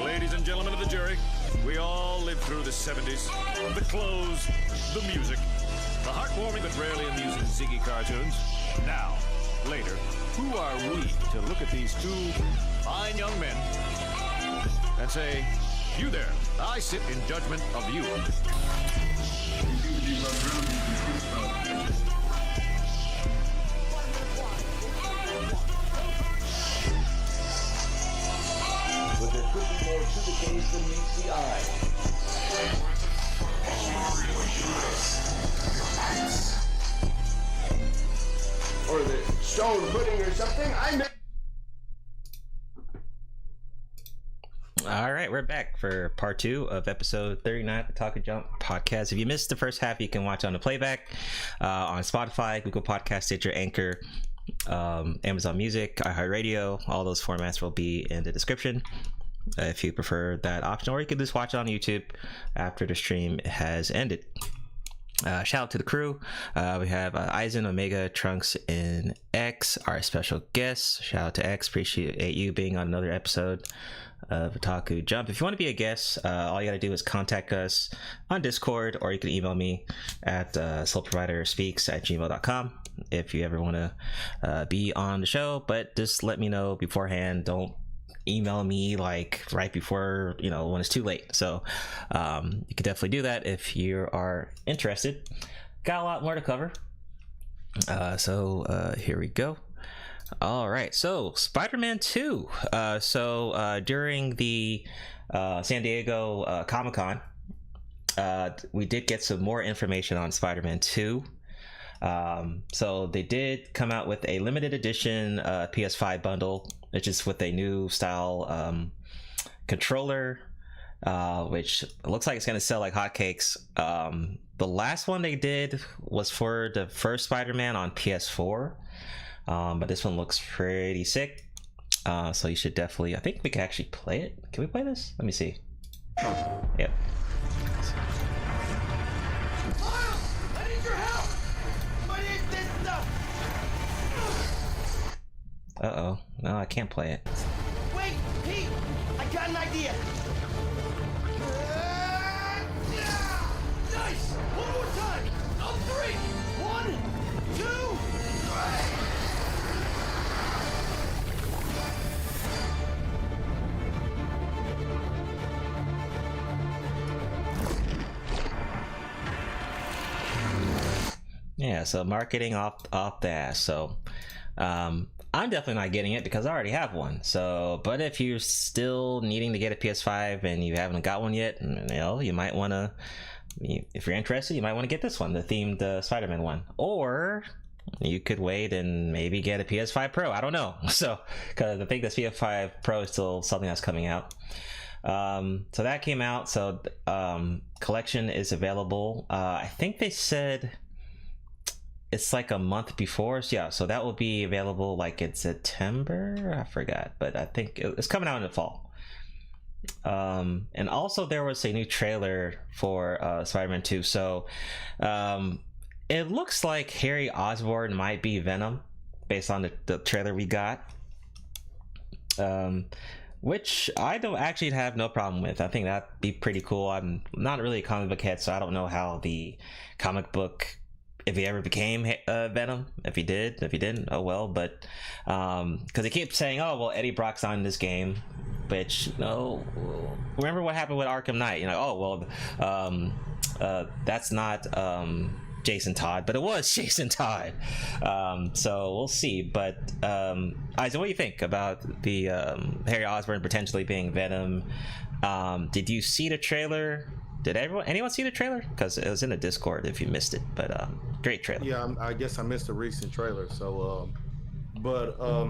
Ladies and gentlemen of the jury, we all lived through the 70s. The clothes, the music, the heartwarming but rarely amusing Ziggy cartoons. Now, later, who are we to look at these two fine young men and say, you there, I sit in judgment of you. But there could be more to the case than meets the eye. Or the stone pudding or something. All right, we're back for part 2 of episode 39 of the Otaku Jump podcast. If you missed the first half, you can watch on the playback on Spotify, Google Podcast, Stitcher, Anchor, Amazon Music, iHeartRadio. All those formats will be in the description if you prefer that option, or you can just watch it on YouTube after the stream has ended. Shout out to the crew. We have Aizen, Omega, Trunks, and X, our special guests. Shout out to X. Appreciate you being on another episode of Otaku Jump. If you want to be a guest, all you gotta do is contact us on Discord, or you can email me at SoulProviderSpeaks@gmail.com if you ever want to be on the show. But just let me know beforehand. Don't email me like right before, when it's too late. So you can definitely do that if you are interested. Got a lot more to cover, so here we go. All right, so Spider-Man 2. During the San Diego Comic-Con, we did get some more information on Spider-Man 2. So they did come out with a limited edition PS5 bundle, which is with a new style controller, which looks like it's going to sell like hotcakes. The last one they did was for the first Spider-Man on PS4, but this one looks pretty sick. So you should definitely, I think we can actually play it. Can we play this? Let me see. Yep. Uh-oh. No, I can't play it. Wait, Pete! I got an idea! Nice! One more time! On 3! 1, 2! Yeah, so marketing off the ass. So I'm definitely not getting it because I already have one. So, but if you're still needing to get a PS5 and you haven't got one yet, you might want to, if you're interested, you might want to get this one, the themed Spider-Man one. Or you could wait and maybe get a PS5 Pro. I don't know. So, because I think this PS5 Pro is still something that's coming out. So that came out. So collection is available. I think they said it's like a month before. So yeah, so that will be available like in September. I forgot, but I think it's coming out in the fall. And also there was a new trailer for Spider-Man 2. So it looks like Harry Osborn might be Venom based on the trailer we got, which I don't actually have no problem with. I think that'd be pretty cool. I'm not really a comic book head, so I don't know how the comic book he ever became Venom. If he did, if he didn't, oh well. But because he keeps saying, oh well, Eddie Brock's on this game, which remember what happened with Arkham Knight? Oh well, that's not Jason Todd, but it was Jason Todd. So we'll see. But Isaac, what do you think about the Harry Osborn potentially being Venom? Did you see the trailer? Did anyone see the trailer? Because it was in the Discord if you missed it. But great trailer. Yeah, I guess I missed a recent trailer. So, but I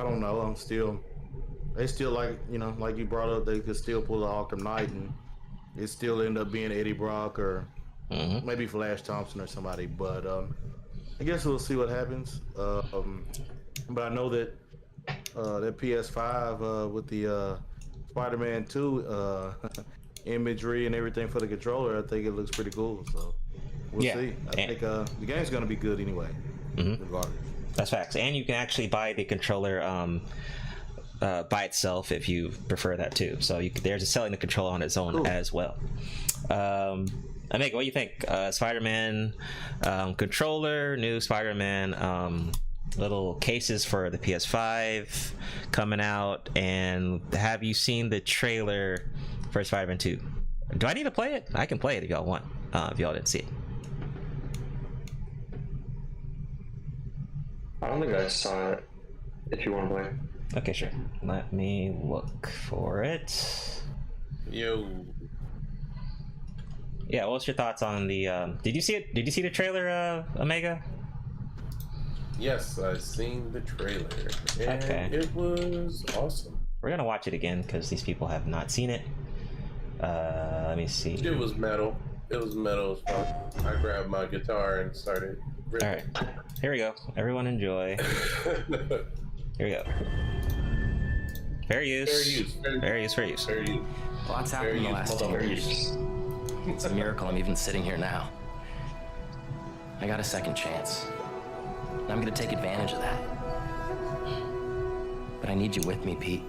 don't know. They still like you brought up, they could still pull the Arkham Knight, and it still end up being Eddie Brock or maybe Flash Thompson or somebody. But I guess we'll see what happens. But I know that that PS5 with the Spider-Man 2 imagery and everything for the controller, I think it looks pretty cool. So we'll see. I think the game's gonna be good anyway. Regardless. That's facts. And you can actually buy the controller by itself if you prefer that too. So there's selling the controller on its own as well. Amika, what do you think? Spider-Man controller, new Spider-Man little cases for the PS5 coming out, and have you seen the trailer for Spider-Man 2? Do I need to play it? I can play it if y'all want, if y'all didn't see it. I don't think I saw it. If you want to play. Okay, sure. Let me look for it. Yo. Yeah, what's your thoughts on the did you see it? Did you see the trailer, Omega? Yes, I've seen the trailer, and it was awesome. We're gonna watch it again because these people have not seen it. Let me see. It was metal. It was metal as fuck. I grabbed my guitar and started ripping. All right, here we go. Everyone enjoy. Here we go. Fair use. Fair use. Lots happened in the last 10 years. It's a miracle I'm even sitting here now. I got a second chance. I'm gonna take advantage of that. But I need you with me, Pete.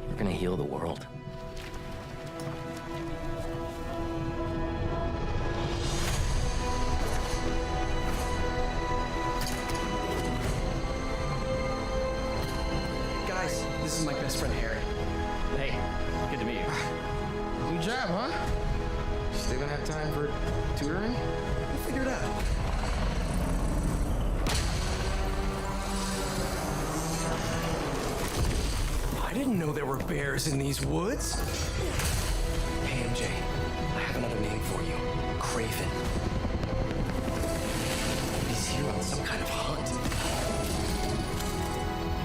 We're gonna heal the world. Guys, this is my best friend Harry. Hey, good to meet you. New job, huh? Still gonna have time for tutoring? We'll figure it out. I didn't know there were bears in these woods. Hey, MJ, I have another name for you. Craven. He's here on some kind of hunt.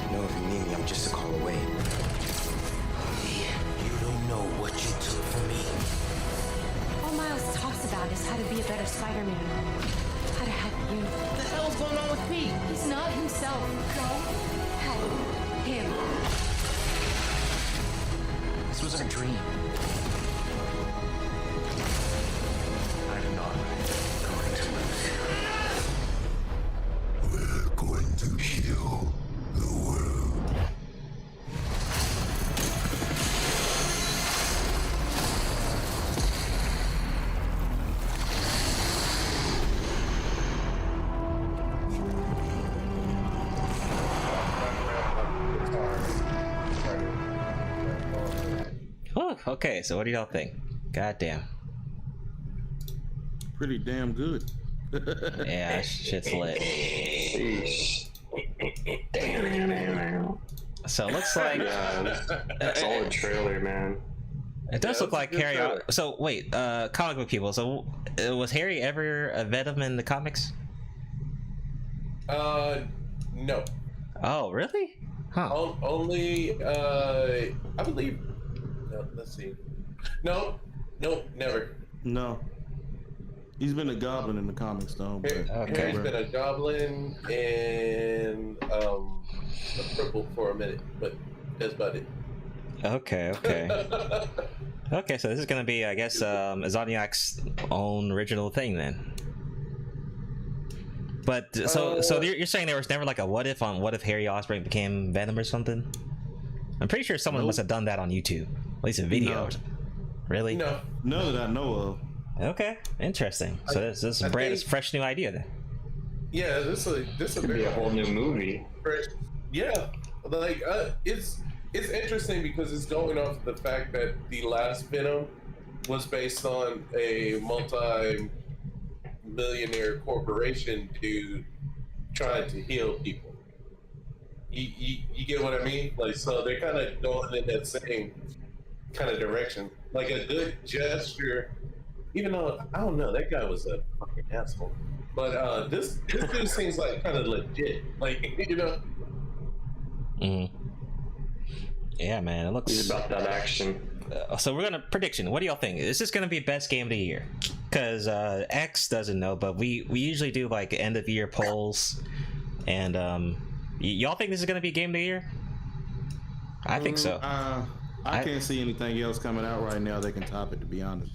You know, if you need me, I'm just a call away. You don't know what you took from me. All Miles talks about is how to be a better Spider-Man. How to help you. What the hell's going on with Pete? He's not himself. Go help him. This was our dream. I'm not going to lose you. We're going to heal the world. Okay, so what do y'all think? Goddamn. Pretty damn good. Yeah, shit's lit. So it looks like solid trailer, man. It does look like Harry. So wait, comic book people. So was Harry ever a Venom in the comics? No. Oh, really? Huh. Only, I believe. No, let's see. No, never. No. He's been a goblin in the comics, though. Harry's been a goblin and a cripple for a minute, but that's about it. Okay. Okay, so this is gonna be, I guess, Zodiac's own original thing then. But so you're saying there was never like a what if Harry Osborn became Venom or something? I'm pretty sure someone must have done that on YouTube, at least a video. No. Really? No. None that I know of. Okay, interesting. So this is a brand, fresh new idea then. Yeah, this could be a whole new movie. Yeah, like it's interesting because it's going off the fact that the last Venom was based on a multi-millionaire corporation dude trying to heal people. You get what I mean? Like, so they're kind of going in that same kind of direction. Like a good gesture, even though I don't know, that guy was a fucking asshole. But this dude seems like kind of legit. Like, you know. Yeah, man, it looks. He's about that action. So we're gonna prediction. What do y'all think? Is this gonna be best game of the year? Because X doesn't know, but we usually do like end of year polls, and y'all think this is gonna be game of the year? I think so. I can't see anything else coming out right now that can top it, to be honest.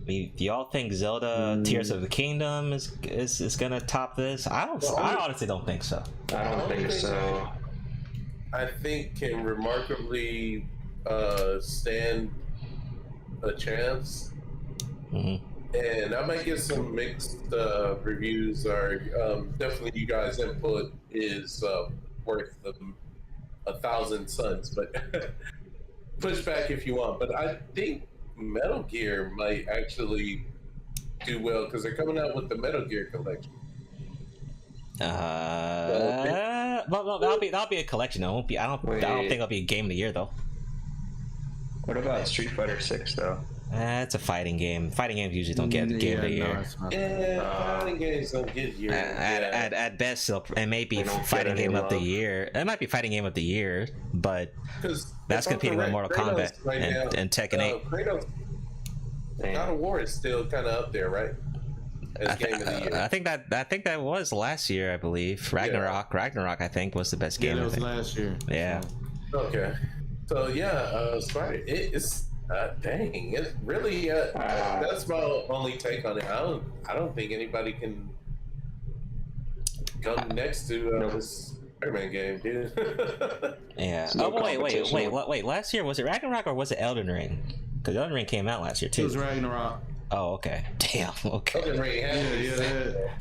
Do y'all think Zelda Tears of the Kingdom is gonna top this? I honestly don't think so. I don't think so. I think can remarkably stand a chance, and I might get some mixed reviews. Or definitely, you guys' input is worth 1,000 suns. But push back if you want. But I think Metal Gear might actually do well because they're coming out with the Metal Gear collection. Well, that'll be a collection. It won't be. I don't think it'll be a game of the year though. What about Street Fighter 6 though? It's a fighting game. Fighting games usually don't get game of the year. Fighting games don't get year. At best, it may be fighting game of the year. It might be fighting game of the year, but that's competing with Mortal Kombat and Tekken 8. God of War is still kind of up there, right? As game of the year. I think that was last year, I believe. Ragnarok, I think, was the best game. Yeah, it was last year. Yeah. Okay. So yeah, Spider. It's dang. It's really that's my only take on it. I don't think anybody can come next to this Spider-Man game, dude. Yeah. Wait. Last year was it Ragnarok or was it Elden Ring? Because Elden Ring came out last year too. It was Ragnarok. Oh, okay. Damn. Okay. Elden Ring.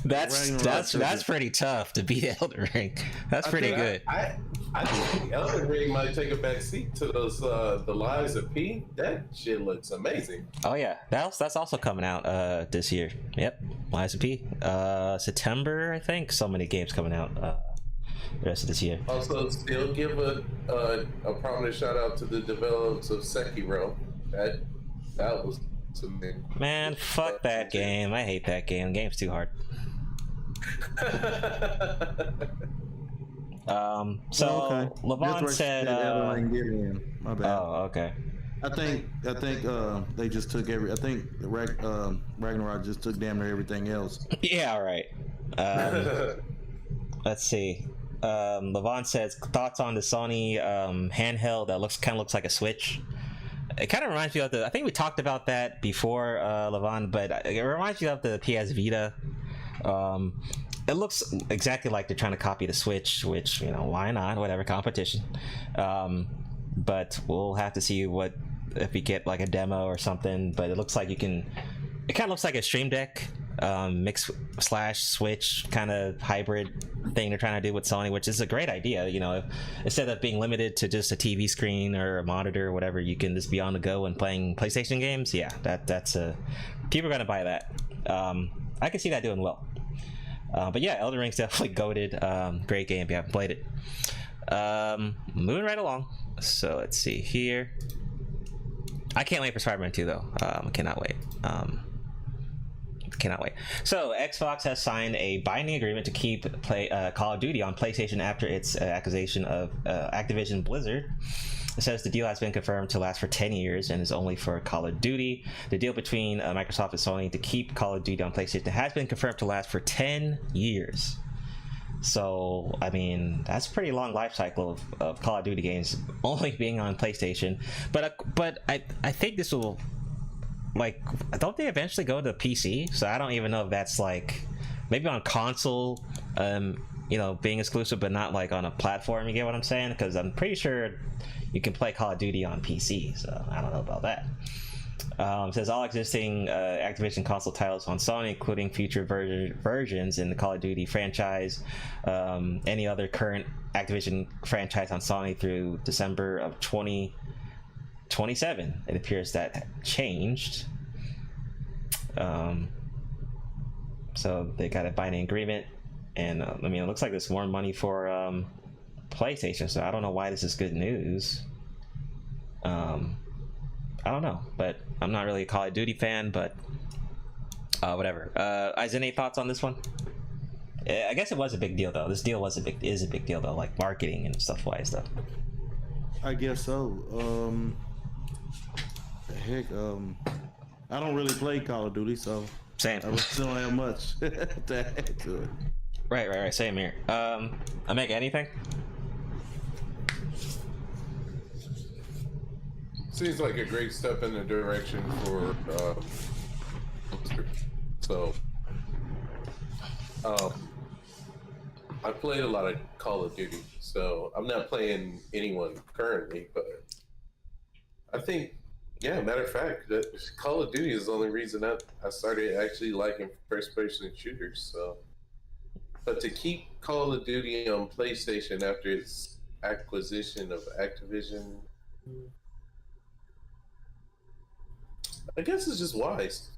That's pretty tough to beat Elden Ring. That's pretty good. I think Elden Ring might take a back seat to those the Lies of P. That shit looks amazing. Oh yeah, that's also coming out this year. Yep, Lies of P. September, I think. So many games coming out the rest of this year. Also, still give a prominent shout out to the developers of Sekiro. That was. Man, fuck that game. I hate that game. The game's too hard. Levon said my bad. Oh, okay. I think they just took Ragnarok just took damn near everything else. Yeah, all right. Let's see. Levon says thoughts on the Sony handheld that kind of looks like a Switch. It kind of reminds me of I think we talked about that before, Levon, but it reminds me of the PS Vita. It looks exactly like they're trying to copy the Switch, which, why not? Whatever, competition. But we'll have to see if we get like a demo or something. But it looks like it kind of looks like a Stream Deck mix / Switch kind of hybrid thing they're trying to do with Sony, which is a great idea. Instead of being limited to just a TV screen or a monitor or whatever, you can just be on the go and playing PlayStation games. Yeah, that's people are gonna buy that. I can see that doing well. But yeah, Elden Ring's definitely goated. Great game if you haven't played it. Moving right along. So let's see here. I can't wait for Spider-Man 2 though. I cannot wait. So Xbox has signed a binding agreement to keep Call of Duty on PlayStation after its accusation of Activision Blizzard. It says the deal has been confirmed to last for 10 years and is only for Call of Duty. The deal between Microsoft and Sony to keep Call of Duty on PlayStation has been confirmed to last for 10 years. So, I mean, that's a pretty long life cycle of Call of Duty games only being on PlayStation. But I think this will... don't they eventually go to PC? So I don't even know if that's maybe on console, being exclusive, but not on a platform. You get what I'm saying? Because I'm pretty sure you can play Call of Duty on PC. So I don't know about that. Says all existing Activision console titles on Sony, including future versions in the Call of Duty franchise, any other current Activision franchise on Sony through December of 2027. It appears that changed. So they got a binding agreement, and I mean, it looks like there's more money for PlayStation, so I don't know why this is good news. I don't know, but I'm not really a Call of Duty fan, but whatever. Is any thoughts on this one? I guess it was a big deal though. This deal is a big deal though, like marketing and stuff wise though. I guess so. Heck, I don't really play Call of Duty, so same. I really don't have much to add to it. Right. Same here. I make anything. Seems like a great step in the direction for so I played a lot of Call of Duty, so I'm not playing anyone currently, but I think, yeah, matter of fact, that Call of Duty is the only reason I started actually liking first-person shooters. So, but to keep Call of Duty on PlayStation after its acquisition of Activision, I guess it's just wise.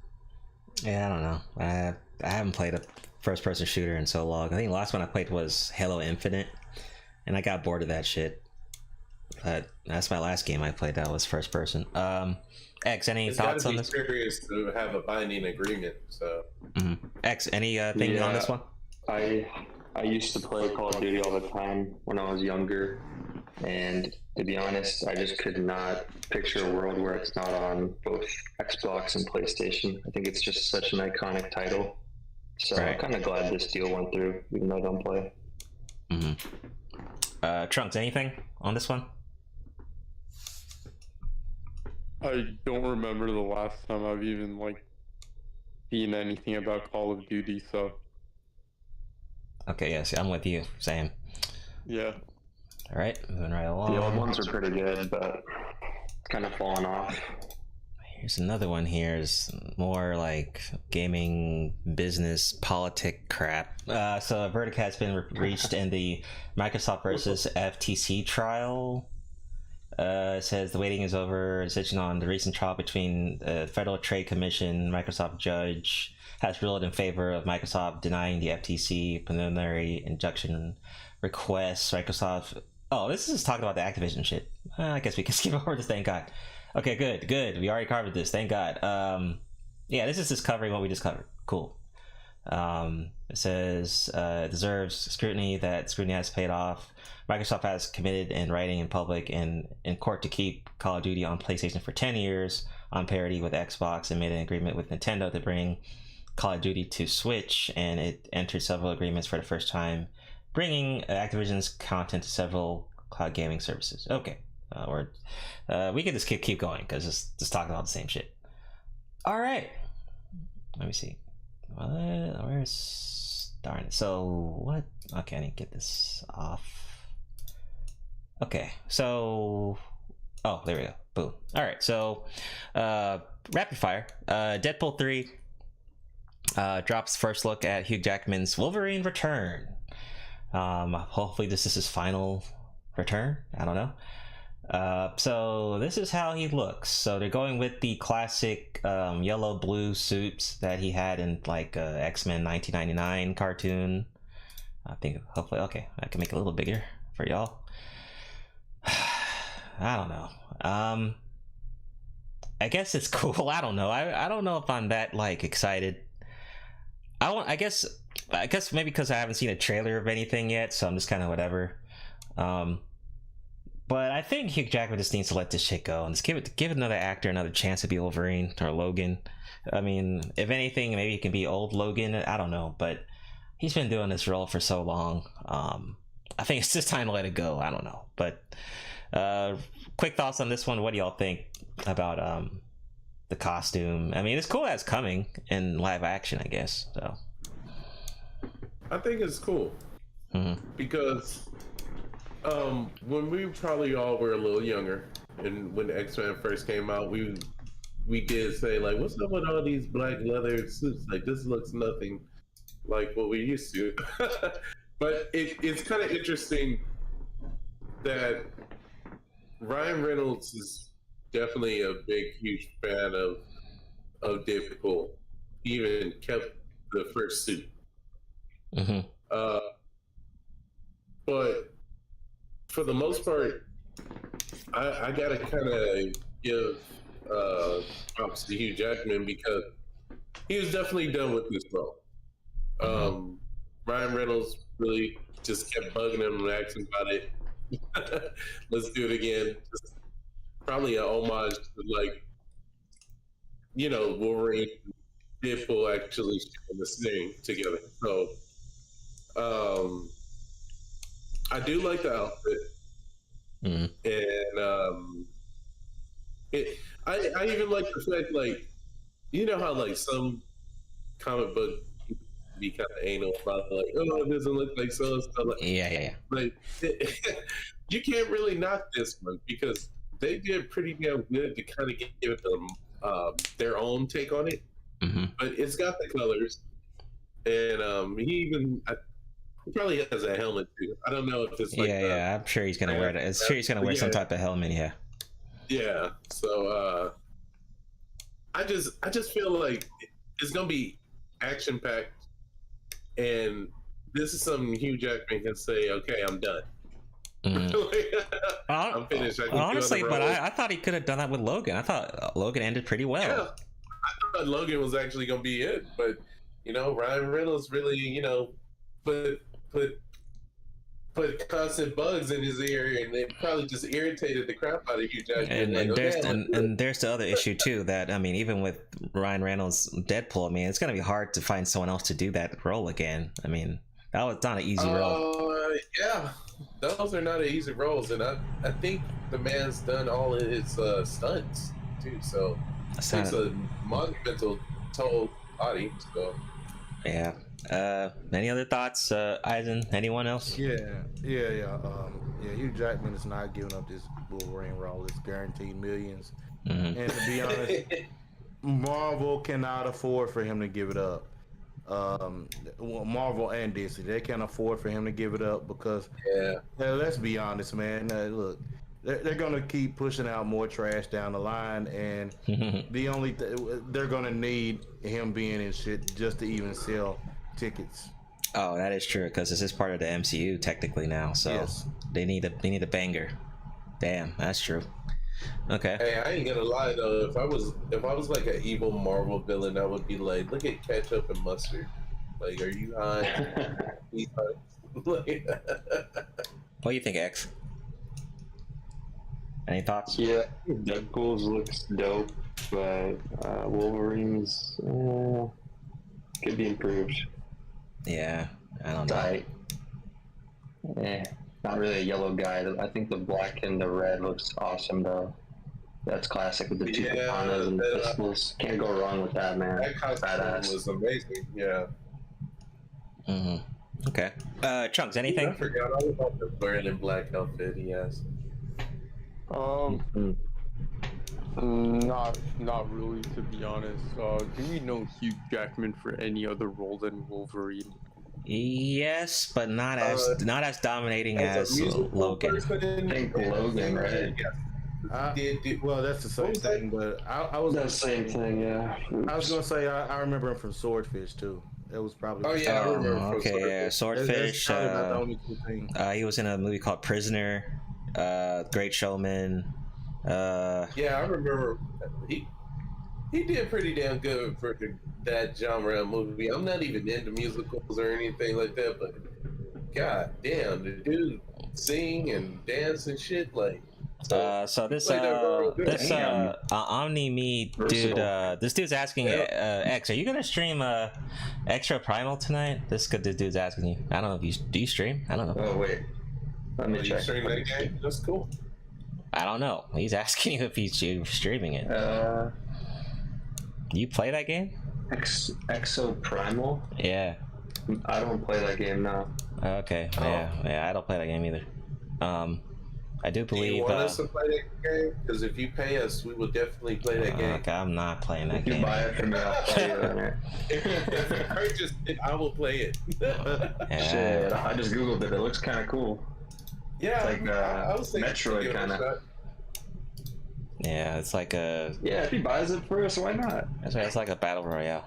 Yeah, I don't know. I haven't played a first-person shooter in so long. I think the last one I played was Halo Infinite, and I got bored of that shit. But that's my last game I played that was first-person. X, any thoughts on this? It's curious to have a binding agreement. So, X, any thing on this one? I used to play Call of Duty all the time when I was younger, and to be honest, I just could not picture a world where it's not on both Xbox and PlayStation. I think it's just such an iconic title. So I'm kind of glad this deal went through, even though I don't play. Trunks, anything on this one? I don't remember the last time I've even seen anything about Call of Duty, so. Okay, yes, I'm with you. Same. Yeah. All right, moving right along. The old ones are pretty good, but kind of falling off. Here's another one. Here's more like gaming business politic crap. So a verdict has been reached in the Microsoft versus FTC trial. It says the waiting is over. Decision on the recent trial between the Federal Trade Commission, Microsoft judge has ruled in favor of Microsoft denying the FTC preliminary injunction request. Microsoft. Oh, this is talking about the Activision shit. I guess we can skip over this. Thank God. Okay, good. We already covered this. Thank God. Yeah, this is just covering what we just covered. Cool. It says it deserves scrutiny. That scrutiny has paid off. Microsoft has committed in writing in public and in court to keep Call of Duty on PlayStation for 10 years on parity with Xbox, and made an agreement with Nintendo to bring Call of Duty to Switch, and it entered several agreements for the first time, bringing Activision's content to several cloud gaming services. Okay. We could just keep going because it's just talking about the same shit. All right, let me see. Where's darn it? So what? Okay, I need to get this off. Okay, so there we go. Boom. All right, so rapid fire. Deadpool 3 drops first look at Hugh Jackman's Wolverine return. Hopefully this is his final return. I don't know. So this is how he looks. So they're going with the classic yellow blue suits that he had in X-Men 1999 cartoon. I think hopefully, okay, I can make it a little bigger for y'all. I don't know. I guess it's cool. I don't know. I don't know if I'm that excited. I guess maybe because I haven't seen a trailer of anything yet, so I'm just kind of whatever. But I think Hugh Jackman just needs to let this shit go and just give another actor another chance to be Wolverine or Logan. I mean, if anything, maybe it can be old Logan. I don't know, but he's been doing this role for so long. I think it's just time to let it go. I don't know, but quick thoughts on this one. What do y'all think about the costume? I mean, it's cool as coming in live action, I guess. So I think it's cool because when we probably all were a little younger, and when X-Men first came out, we we did say like, what's up with all these black leather suits? Like, this looks nothing like what we used to. But it's kind of interesting that Ryan Reynolds is definitely a big, huge fan of Deadpool. He even kept the first suit. But for the most part, I gotta kind of give props to Hugh Jackman because he was definitely done with this role. Ryan Reynolds really just kept bugging him and asking about it. Let's do it again. Just probably an homage to, like, you know, Wolverine and Deadpool actually sharing the thing together. So I do like the outfit. And I even like the fact, like, you know how like some comic book be kind of anal about like, oh, it doesn't look like so and stuff. Like, yeah. Like, you can't really knock this one because they did pretty damn good to kind of give them their own take on it. But it's got the colors, and he probably has a helmet too. I don't know if it's like I'm sure he's gonna wear it. I'm sure he's gonna wear some type of helmet. Yeah. So I just feel like it's gonna be action packed, and this is something Hugh Jackman can say, okay, I'm done. I'm finished. Honestly, but I thought he could have done that with Logan. I thought Logan ended pretty well. Yeah, I thought Logan was actually gonna be it, but you know, Ryan Reynolds really, you know, put constant bugs in his ear, and it probably just irritated the crap out of Hugh Jackman. And there's the other issue too, that I mean, even with Ryan Reynolds' Deadpool, I mean, it's gonna be hard to find someone else to do that role again. I mean, that was not an easy role. Yeah, those are not easy roles, and I think the man's done all of his stunts too, so it's a monumental toll body. So yeah. Any other thoughts, Eisen? Anyone else? Yeah. Hugh Jackman is not giving up this Wolverine role. It's guaranteed millions. And to be honest, Marvel cannot afford for him to give it up. Marvel and Disney, they can't afford for him to give it up because, let's be honest, man. Look, they're gonna keep pushing out more trash down the line, and they're gonna need him being in shit just to even sell tickets. Oh, that is true, because this is part of the MCU technically now, so they need a banger. Damn, that's true. Okay. Hey, I ain't gonna lie though. If I was like an evil Marvel villain, I would be like, look at ketchup and mustard. Like, are you high? What do you think, X? Any thoughts? Yeah, Deadpool's looks dope, but Wolverine's could be improved. Yeah, I don't know. Not really a yellow guy. I think the black and the red looks awesome though. That's classic with the two katanas and the pistols. Can't go wrong with that, man. That costume was amazing. Yeah. Okay. Chunks, anything? I forgot all about the red and black outfit he has. Not really, to be honest. Do we know Hugh Jackman for any other role than Wolverine? Yes, but not as dominating as Logan. I think Logan, right? Well, that's the same thing, but I was the same thing. Yeah. I was gonna say I remember him from Swordfish too. It was probably. Oh yeah, I remember. Okay, yeah, Swordfish. He was in a movie called Prisoner, Great Showman. Yeah, I remember. He did pretty damn good for that genre of movie. I'm not even into musicals or anything like that, but god damn, the dude sing and dance and shit like. So this Omni Me dude, this dude's asking X, are you gonna stream Extra Primal tonight? This dude's asking you. I don't know if do you stream? I don't know. Oh wait, let me check. Stream that game? That's cool. I don't know. He's asking you if he's streaming it. You play that game? Exo Primal? Yeah. I don't play that game now. Okay. Yeah, I don't play that game either. I do believe. Do you want us to play that game? Because if you pay us, we will definitely play that game. Okay, I'm not playing that game. You buy it from me, I'll play it. If you purchase it, I will play it. Shit, I just googled it. It looks kind of cool. Yeah, it's like I was thinking Metroid kind of. Yeah, it's like a. Yeah, if he buys it first, why not? It's like a battle royale.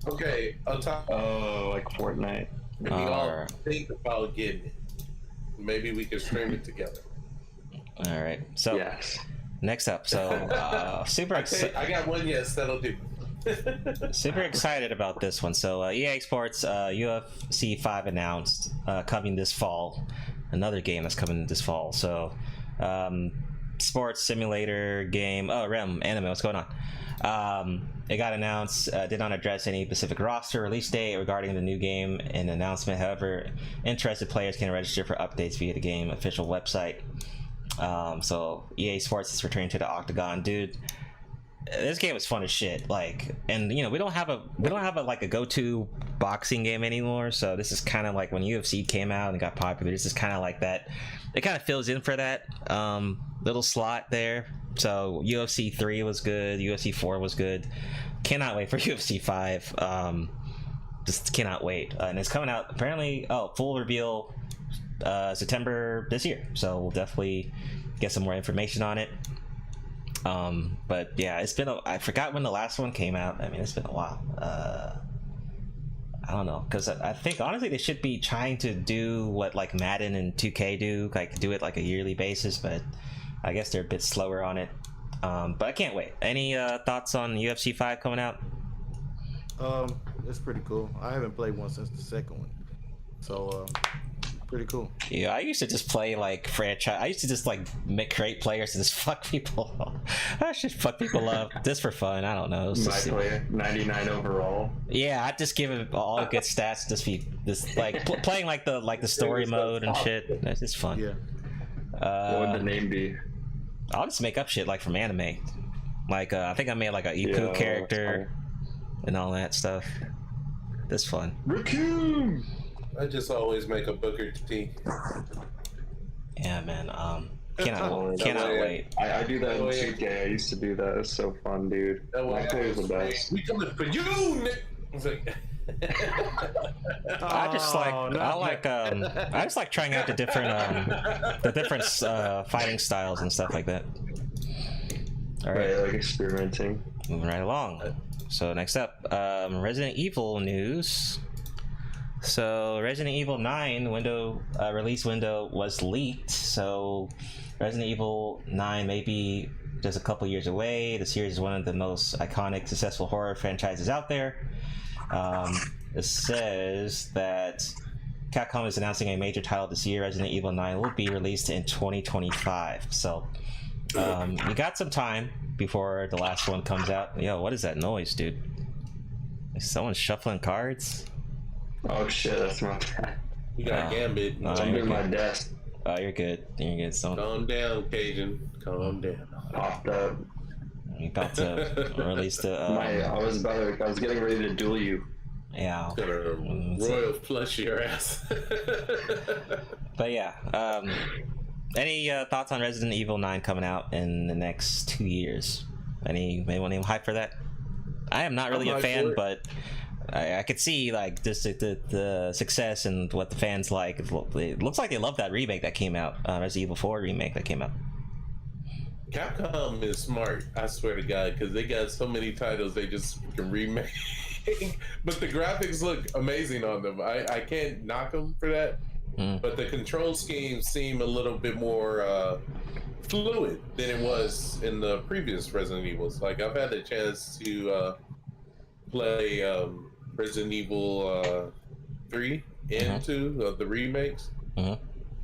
Okay, on top. Oh, like Fortnite. We all think about getting it. Maybe we can stream it together. All right. So yes. Next up, so super excited. I got one yes, that'll do. Super excited about this one. So EA Sports UFC 5 announced coming this fall. Another game that's coming this fall. So sports simulator game. Oh, Rem anime. What's going on? It got announced. Did not address any specific roster release date regarding the new game in the announcement. However, interested players can register for updates via the game official website. So EA Sports is returning to the Octagon, dude. This game is fun as shit. Like, and you know, we don't have a like a go-to boxing game anymore. So this is kind of like when UFC came out and got popular. This is kind of like that. It kind of fills in for that little slot there. So UFC 3 was good. UFC 4 was good. Cannot wait for UFC 5. Just cannot wait. And it's coming out apparently. Oh, full reveal September this year. So we'll definitely get some more information on it. But yeah, it's been I forgot when the last one came out. I mean, it's been a while. I don't know, because I think honestly they should be trying to do what like Madden and 2K do, like do it like a yearly basis, but I guess they're a bit slower on it. But I can't wait. Any thoughts on UFC 5 coming out? It's pretty cool. I haven't played one since the second one, so pretty cool. Yeah, I used to just play like franchise. I used to just like create players to just fuck people. I should fuck people up just for fun. I don't know. My player 99 overall. Yeah, I'd just give it all good stats. Just be this like playing like the story mode and shit. That's just fun. Yeah. What would the name be? I'll just make up shit like from anime. Like I think I made like a Ippo character and all that stuff. That's fun. Raccoon. I just always make a Booker T. Yeah, man. Cannot wait. I do that in 2K. I used to do that. It's so fun, dude. My play is the best. We coming for you, Nick. I just like trying out the different fighting styles and stuff like that. All right, like experimenting. Moving right along. So next up, Resident Evil news. So Resident Evil 9 release window was leaked. So Resident Evil 9 may be just a couple years away. The series is one of the most iconic, successful horror franchises out there. It says that Capcom is announcing a major title this year. Resident Evil 9 will be released in 2025. So you got some time before the last one comes out. Yo, what is that noise, dude? Is someone shuffling cards? Oh shit, that's not bad. You got Gambit. I'm near my desk. Oh, you're good. You're good. So calm down, Cajun. Calm down. Popped up. You about to release the. I was getting ready to duel you. Yeah. Gonna royal flush your ass. But yeah. Any thoughts on Resident Evil 9 coming out in the next 2 years? Anyone hype for that? I am not really a fan, but I could see like just the success and what the fans like. It looks like they love that remake that came out, Resident Evil 4 remake that came out. Capcom is smart, I swear to God, because they got so many titles they just can remake. But the graphics look amazing on them. I can't knock them for that. But the control schemes seem a little bit more fluid than it was in the previous Resident Evils. Like I've had the chance to play Resident Evil 3 and 2, the remakes. They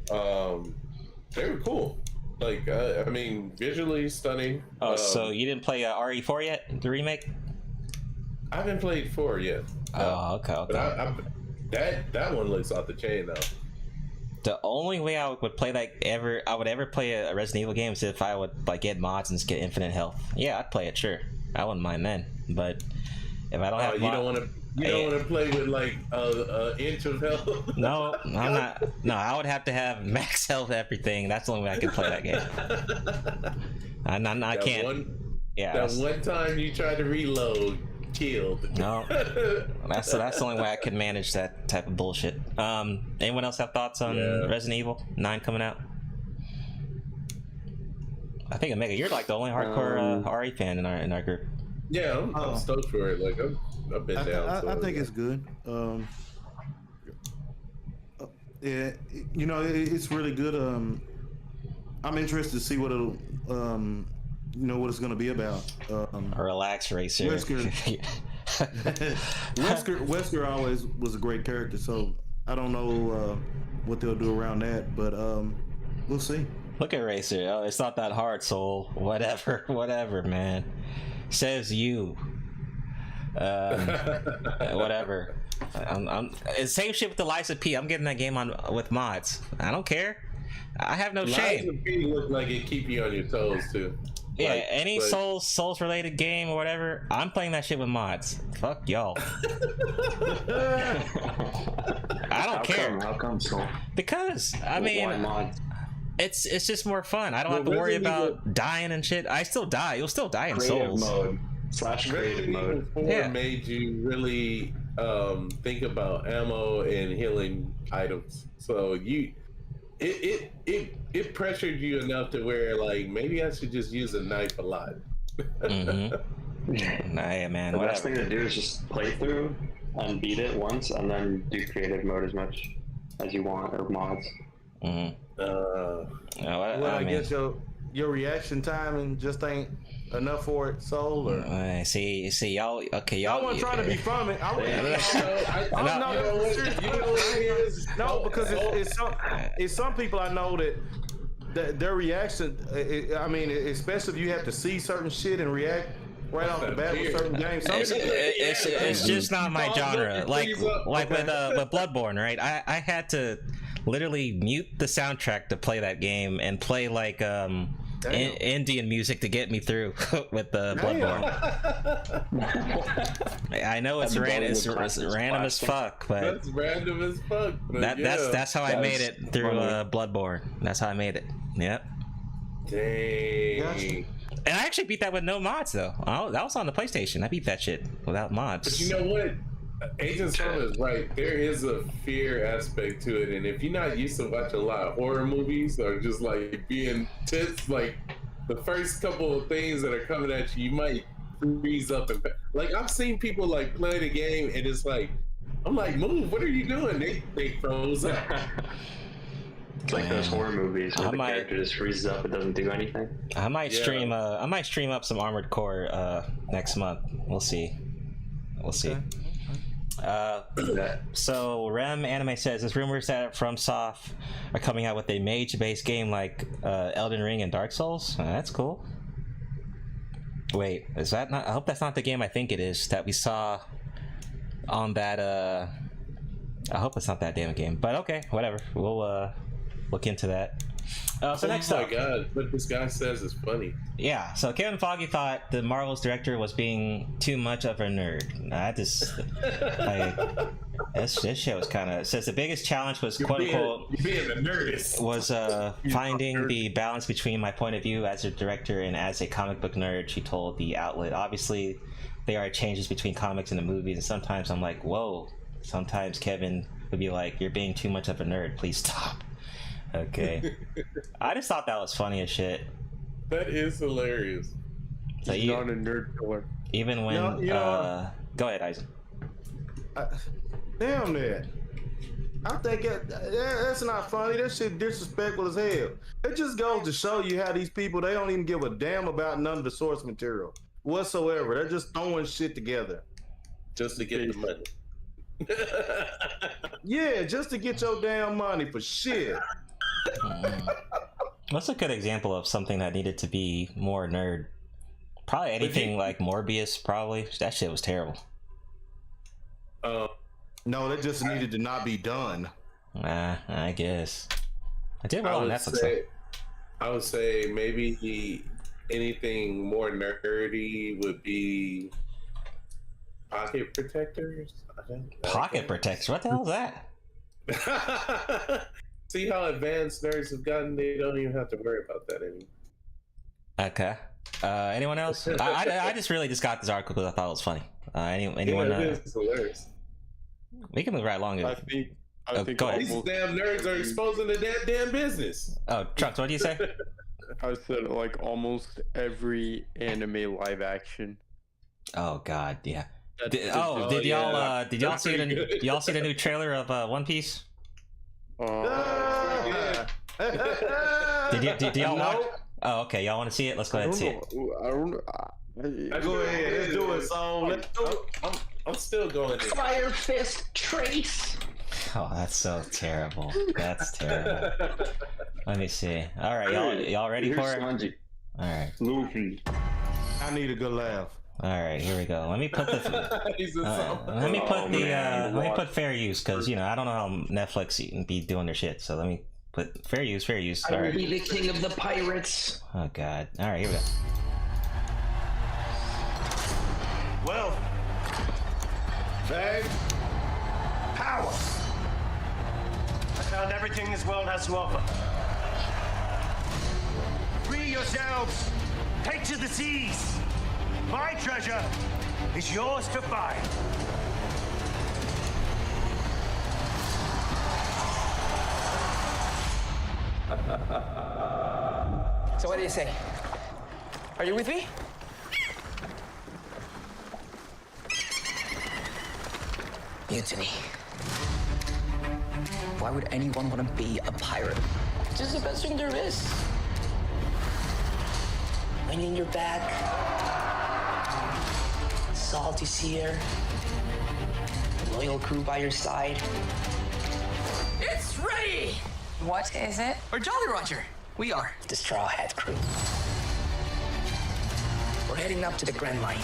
were cool. Like I mean, visually stunning. Oh, so you didn't play RE4 yet, the remake? I haven't played 4 yet. Oh, okay. But that one looks off the chain though. The only way I would play I would ever play a Resident Evil game is if I would like get mods and just get infinite health. Yeah, I'd play it, sure. I wouldn't mind then. But If I don't have, you don't want to play with like inch of health. No, I'm not. No, I would have to have max health, everything. That's the only way I can play that game. I can't. That one time you tried to reload, killed. No, that's the only way I can manage that type of bullshit. Anyone else have thoughts on Resident Evil 9 coming out? I think Omega, you're like the only hardcore RE fan in our group. Yeah, I'm stoked for it. Like I've been down. I think it's good. Yeah, you know, it's really good. I'm interested to see what it'll, you know, what it's going to be about. A relaxed racer. Wesker always was a great character, so I don't know what they'll do around that, but we'll see. Look at Racer. Oh, it's not that hard, Soul. Whatever, man. Says you. Whatever. It's same shit with the Liza P. I'm getting that game on with mods. I don't care. I have no shame. Liza P look like it keep you on your toes too. Yeah, any Souls related game or whatever, I'm playing that shit with mods. Fuck y'all. I don't care. How come, Soul? Because I mean, why mods? It's just more fun. I don't have to worry about dying and shit. I still die. You'll still die in Souls. Creative mode. 4 made you really think about ammo and healing items. So it pressured you enough to where like maybe I should just use a knife a lot. Nah, man. The best thing to do is just play through and beat it once, and then do creative mode as much as you want, or mods. I guess your reaction time and just ain't enough for it, Soul. Or see y'all. Okay, y'all wasn't trying to be from it. No, because it's some people I know that their reaction. I mean, especially if you have to see certain shit and react right off the bat with certain games. It's just not my genre. Like with Bloodborne, right? I had to literally mute the soundtrack to play that game and play like Indian music to get me through with the Bloodborne. I know it's random as fuck, but that's random as fuck. That's how I made it through Bloodborne. That's how I made it. Yep. Dang. And I actually beat that with no mods though. That was on the PlayStation. I beat that shit without mods. But you know what? Agent Summer is right. There is a fear aspect to it, and if you're not used to watching a lot of horror movies or just like being tense, like the first couple of things that are coming at you, you might freeze up. And like I've seen people like play the game, and it's like, I'm like, move! What are you doing? They froze up. It's like those horror movies where the character just freezes up and doesn't do anything. I might stream. I might stream up some Armored Core next month. We'll see. Okay. So Rem Anime says there's rumors that FromSoft are coming out with a mage-based game like Elden Ring and Dark Souls. That's cool. Wait, is that not? I hope that's not the game I think it is that we saw on that. I hope it's not that damn game. But okay, whatever. We'll look into that. So next up, God, what this guy says is funny. Yeah, so Kevin Foggy thought the Marvel's director was being too much of a nerd. I just this shit was kind of says the biggest challenge was quote unquote being a nerdist was finding the balance between my point of view as a director and as a comic book nerd. She told the outlet. Obviously, there are changes between comics and the movies, and sometimes I'm like, whoa. Sometimes Kevin would be like, "You're being too much of a nerd. Please stop." Okay. I just thought that was funny as shit. That is hilarious. So he's not a nerd killer. Even when go ahead, Eisen. Damn that. I think that's not funny. That shit disrespectful as hell. It just goes to show you how these people, they don't even give a damn about none of the source material whatsoever. They're just throwing shit together. Just to get the money. Yeah, just to get your damn money for shit. What's a good example of something that needed to be more nerd? Probably anything like Morbius, probably. That shit was terrible. No, that just needed to not be done. I guess. I did well on Netflix. I would say maybe anything more nerdy would be Pocket protectors? Pocket protectors? What the hell is that? See how advanced nerds have gotten? They don't even have to worry about that anymore. Okay. Anyone else? I just really just got this article because I thought it was funny. Anyone? Yeah, it is hilarious. We can move right along. I think go ahead. These damn nerds are exposing the damn business. Oh, Trunks, what do you say? I said like almost every anime live action. Oh God, yeah. Did y'all see y'all see the new trailer of One Piece? Did y'all watch? Oh, okay. Y'all want to see it? Let's go ahead and see it. I don't know. Go ahead, let's do it. So I'm still going. Fire Fist Trace. Oh, that's so terrible. That's terrible. Let me see. All right, y'all ready for it? All right. Luffy. I need a good laugh. All right, here we go. Let me put the let me put fair use, because I don't know how Netflix be doing their shit. So let me put fair use. All I will be the king of the pirates. Oh God. All right, here we go. Well, fame, power. I found everything this world has to offer. Free yourselves. Take to the seas. My treasure is yours to find. So what do you say? Are you with me? Mutiny. Why would anyone want to be a pirate? It's just the best thing there is. Wind in your back. Salty seer. Loyal crew by your side. It's ready! What is it? Or Jolly Roger. We are. The Straw Hat crew. We're heading up to the Grand Line.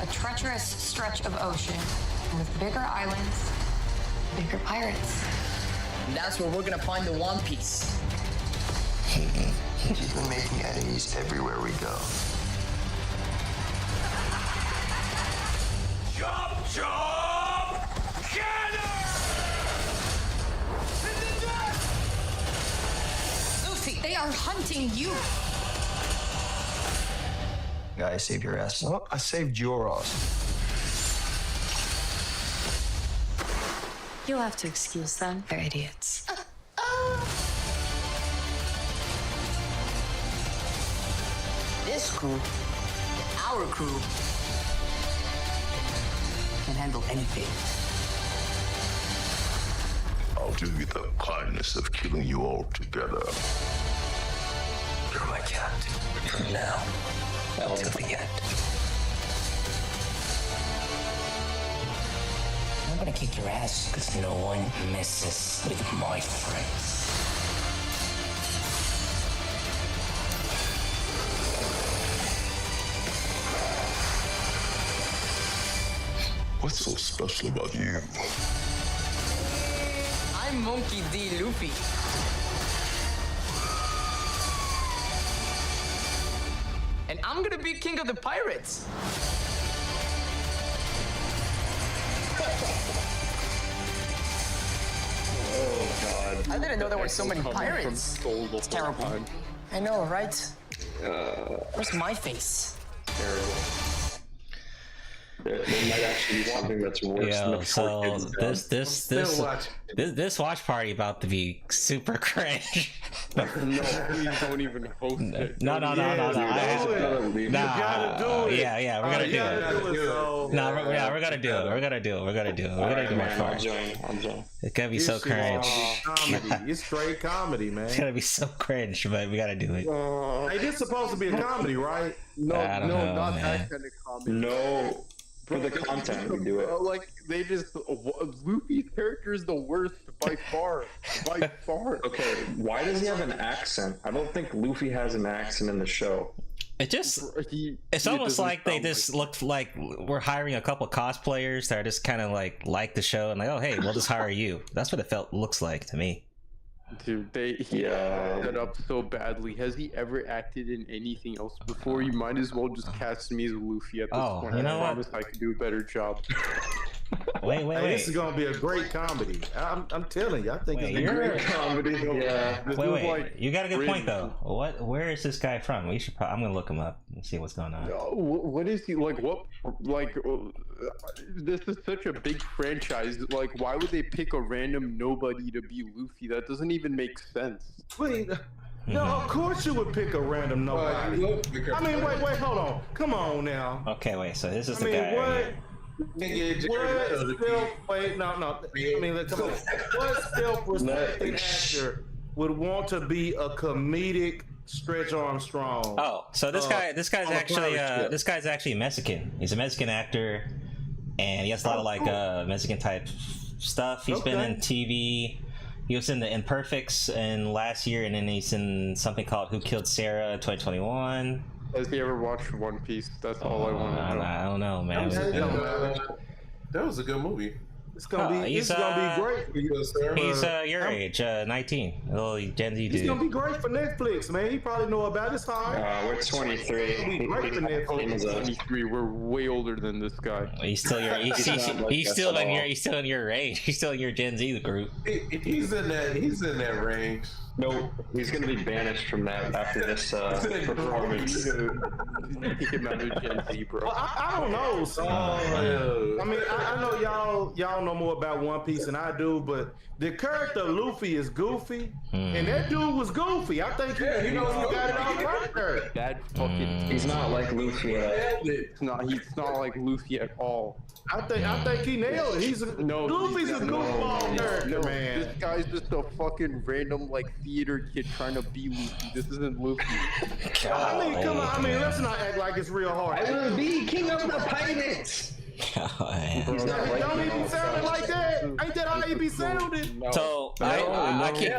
A treacherous stretch of ocean with bigger islands, bigger pirates. And that's where we're gonna find the One Piece. She's been making enemies everywhere we go. Chop, chop! Get her! Lucy, they are hunting you. Guy, I saved your ass. Well, I saved your ass. You'll have to excuse them. They're idiots. This crew, our crew, can handle anything. I'll do you the kindness of killing you all together. You're my captain from now until the end. I'm gonna kick your ass because no one messes with my friends. What's so special about you? I'm Monkey D. Luffy. And I'm gonna be king of the pirates. Oh God! I didn't know there were so many pirates. It's terrible. I know, right? Where's my face? Terrible. There might actually be something that's worse than the so this watch party about to be super cringe. No, please don't even host it. No. You gotta do it. Yeah, we're gonna do it. No, we're gonna do it. We're gonna do it. I'm John. It's gonna be so cringe. Comedy. It's straight comedy, man. It's gonna be so cringe, but we gotta do it. Hey, this is supposed to be a comedy, right? No, I don't know, not man. that kind of comedy. No. For the content, we do it. Like, they just... Luffy's character is the worst by far. By far. Okay, why does he have an accent? I don't think Luffy has an accent in the show. It just... It's almost like they just looked like we're hiring a couple cosplayers that are just kind of like the show and like, oh, hey, we'll just hire you. That's what it looks like to me. Dude, he set up so badly. Has he ever acted in anything else before? You might as well just cast me as Luffy at this point. You know I promise I can do a better job. Wait. This is gonna be a great comedy. I'm telling you, I think it's a great comedy. Yeah. Wait. Like, you got a good point though. Where is this guy from? We should. I'm gonna look him up and see what's going on. What is he like? What like? This is such a big franchise. Like, why would they pick a random nobody to be Luffy? That doesn't even make sense. Wait. No, of course you would pick a random nobody. I mean, wait, hold on. Come on now. Okay, wait. So this is the guy. What? Wait, no. I mean, come on. What self-respecting actor would want to be a comedic Stretch Armstrong? Oh, so this guy's actually Mexican. He's a Mexican actor, and he has a lot of like Mexican type stuff. He's been in TV. He was in the Imperfects in last year, and then he's in something called Who Killed Sarah 2021. Has he ever watched One Piece? That's all I want to know. I don't know, man. That was a good movie. It's gonna be great for you, sir. He's your age, 19. Little Gen Z dude. He's gonna be great for Netflix, man. He probably know about his time. We're 23. He's gonna be great for Netflix. 23. We're way older than this guy. He's still your. He's still in your range. He's still in your Gen Z group. He's in that range. Nope, he's gonna be banished from that after this performance. Kick him out of Gen Z, bro. Well, I don't know. So, I mean, I know y'all know more about One Piece than I do, but the character Luffy is goofy, and that dude was goofy. I think he got it all right there. That fucking. He's not like Luffy. He's not like Luffy at all. I think he nailed it. Luffy's a goofball character, man. This guy's just a fucking random like theater kid trying to be Luffy. This isn't Luffy. I mean, come on. I mean, let's not act like it's real hard. I will be king of the pirates. Don't even sound like that. Ain't that how he be sounding? So I keep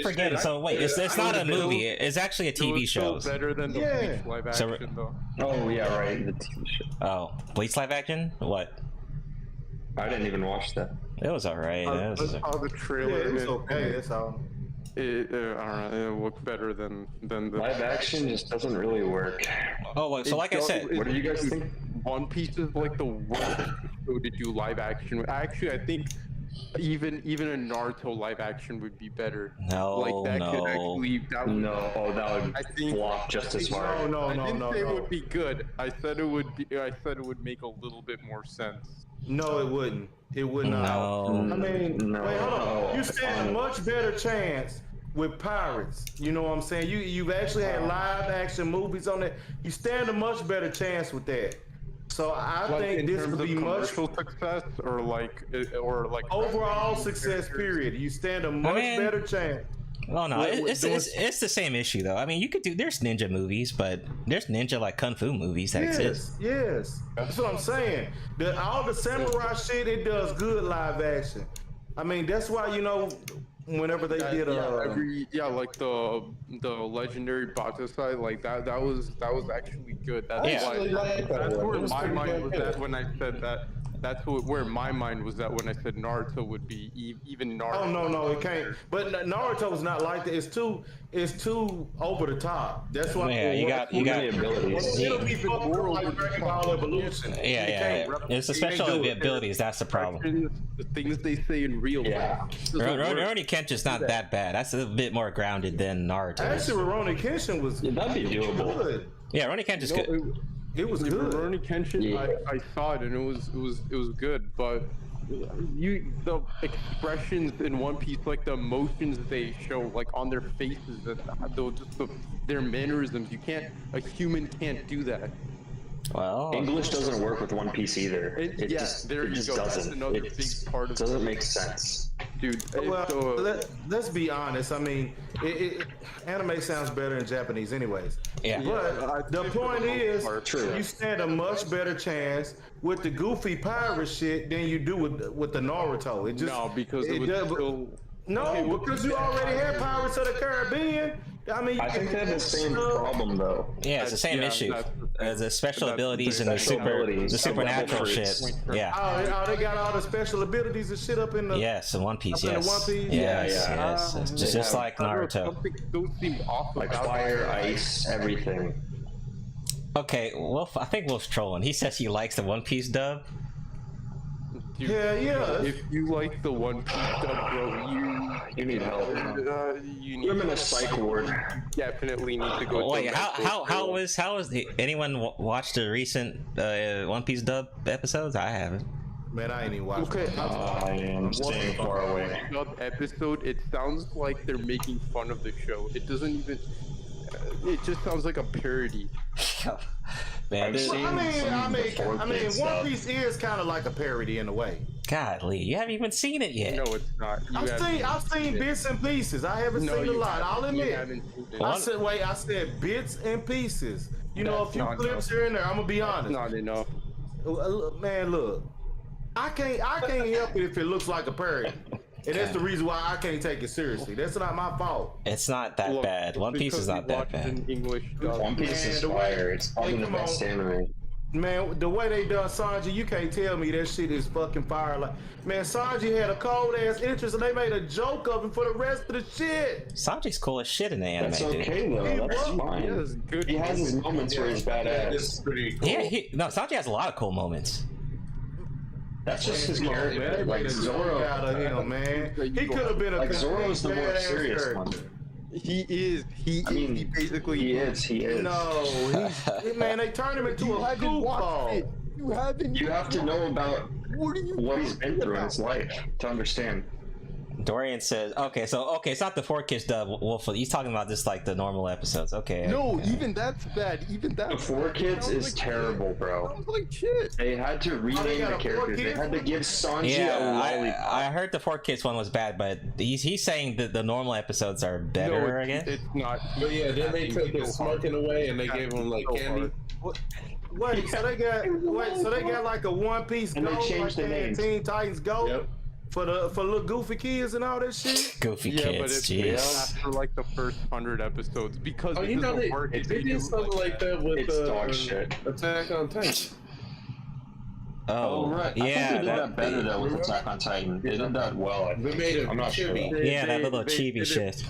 forgetting. So wait, it's not a movie. It's actually a TV show. Better than the Bleach live action, though. Oh yeah, right. The TV show. Oh, Bleach live action? What? I didn't even watch that. It was alright. I saw the trailer. Yeah, it was okay. That's all. I don't know, it looked better than the live action. Just doesn't really work. Oh, well, so like I said, what do you guys think? One Piece is like the worst show to do live action. Actually, I think even a Naruto live action would be better. No, like that could actually that would flop just as hard. No. I didn't say it would be good. I said it would be. I said it would make a little bit more sense. No, it wouldn't. It would not. No. I mean, wait, hold on. You stand a much better chance with pirates. You know what I'm saying? You've actually had live action movies on it. You stand a much better chance with that. So I think this would be much success or like overall success. Period. You stand a much better chance. Well, no, it's the same issue though. I mean, you could do. There's ninja movies, but there's ninja like kung fu movies that exist. Yes, that's what I'm saying. All the samurai shit, it does good live action. I mean, that's why whenever they did like the legendary Batusai, like that was actually good. That's where my mind was at when I said that. That's where my mind was at when I said Naruto would be even Naruto. Oh no, it can't. But Naruto is not like that. It's too over the top. That's why. Yeah, you got abilities. It'll be more like Dragon Ball Evolution. Yeah. It's the special abilities. That's the problem. The things they say in real life. Rurouni Kenshin's not that bad. That's a bit more grounded than Naruto. Actually, Rurouni Kenshin was that'd be doable. Good. Yeah, Rurouni Kenshin's good. It was good. Rurouni Kenshin, I saw it and it was good, but the expressions in One Piece, like the emotions they show, like on their faces, their mannerisms, a human can't do that. Well, English doesn't work with One Piece either. It just doesn't. That's another big part of it. Doesn't make sense. Dude, let's be honest. I mean, anime sounds better in Japanese anyways. Yeah. But the point is, you stand a much better chance with the goofy pirate shit than you do with the Naruto. It just because you already had Pirates of the Caribbean. I mean, I think they have the same problem though. Yeah, it's the same issue. the special abilities and the supernatural shit. Yeah. Oh, they got all the special abilities and shit up in the. Yes, in One Piece. Up Yes. In the One Piece? Yes. It's just like Naruto. Something still seemed off Like about fire, that. ice, everything. Okay, Wolf. I think Wolf's trolling. He says he likes the One Piece dub. Yeah. If you like the One Piece dub, bro, you need help. You need. I'm in a psych ward. Definitely need to go. Wait, how was anyone watched the recent One Piece dub episodes? I haven't. Man, I ain't even watching. Okay, I am staying far away. Dub episode. It sounds like they're making fun of the show. It doesn't even. It just sounds like a parody. Man, I mean, One Piece is kind of like a parody in a way. Godly, you haven't even seen it yet. No, it's not. I've seen bits and pieces. I haven't seen a lot. I'll admit. I said bits and pieces. You know, a few clips here and there. I'm gonna be honest. Not enough. Man, look, I can't help it if it looks like a parody. And that's the reason why I can't take it seriously. That's not my fault. It's not that bad. One Piece is not that bad. One Piece is fire. It's probably the best anime. Man, the way they done Sanji, you can't tell me that shit is fucking fire. Like, man, Sanji had a cold ass interest and they made a joke of him for the rest of the shit. Sanji's cool as shit in the anime, That's okay though. That's fine. He has his moments where he's badass. It's pretty cool. Yeah, Sanji has a lot of cool moments. That's just his character. Man, like Zoro, man. He could have been a like Zoro's the more serious one. He is. He basically. He is. No, man, they turned him into a goofball. You have to know about what he's been through in his life to understand. Dorian says, it's not the 4Kids dub, Wolf. He's talking about just like the normal episodes. Okay. No, even that's bad. Even that. The 4Kids is terrible, bro. Sounds like shit. They had to rename the characters. They had to give Sanji a lollipop. I heard the 4Kids one was bad, but he's saying that the normal episodes are better again. It's not. But yeah, then they took his smoking away and they gave him like candy. Wait, so they got like a One Piece and Go, they changed the name. Teen Titans Go. Yep. For little goofy kids and all that shit. Goofy kids, but it's after like the first 100 episodes because you know they did something like that with dog shit. Attack on Titan. Oh, right. Yeah, I think they did that better though with Attack on Titan. They did that well. I think. They made it. I'm not sure. Yeah, that little chibi shit.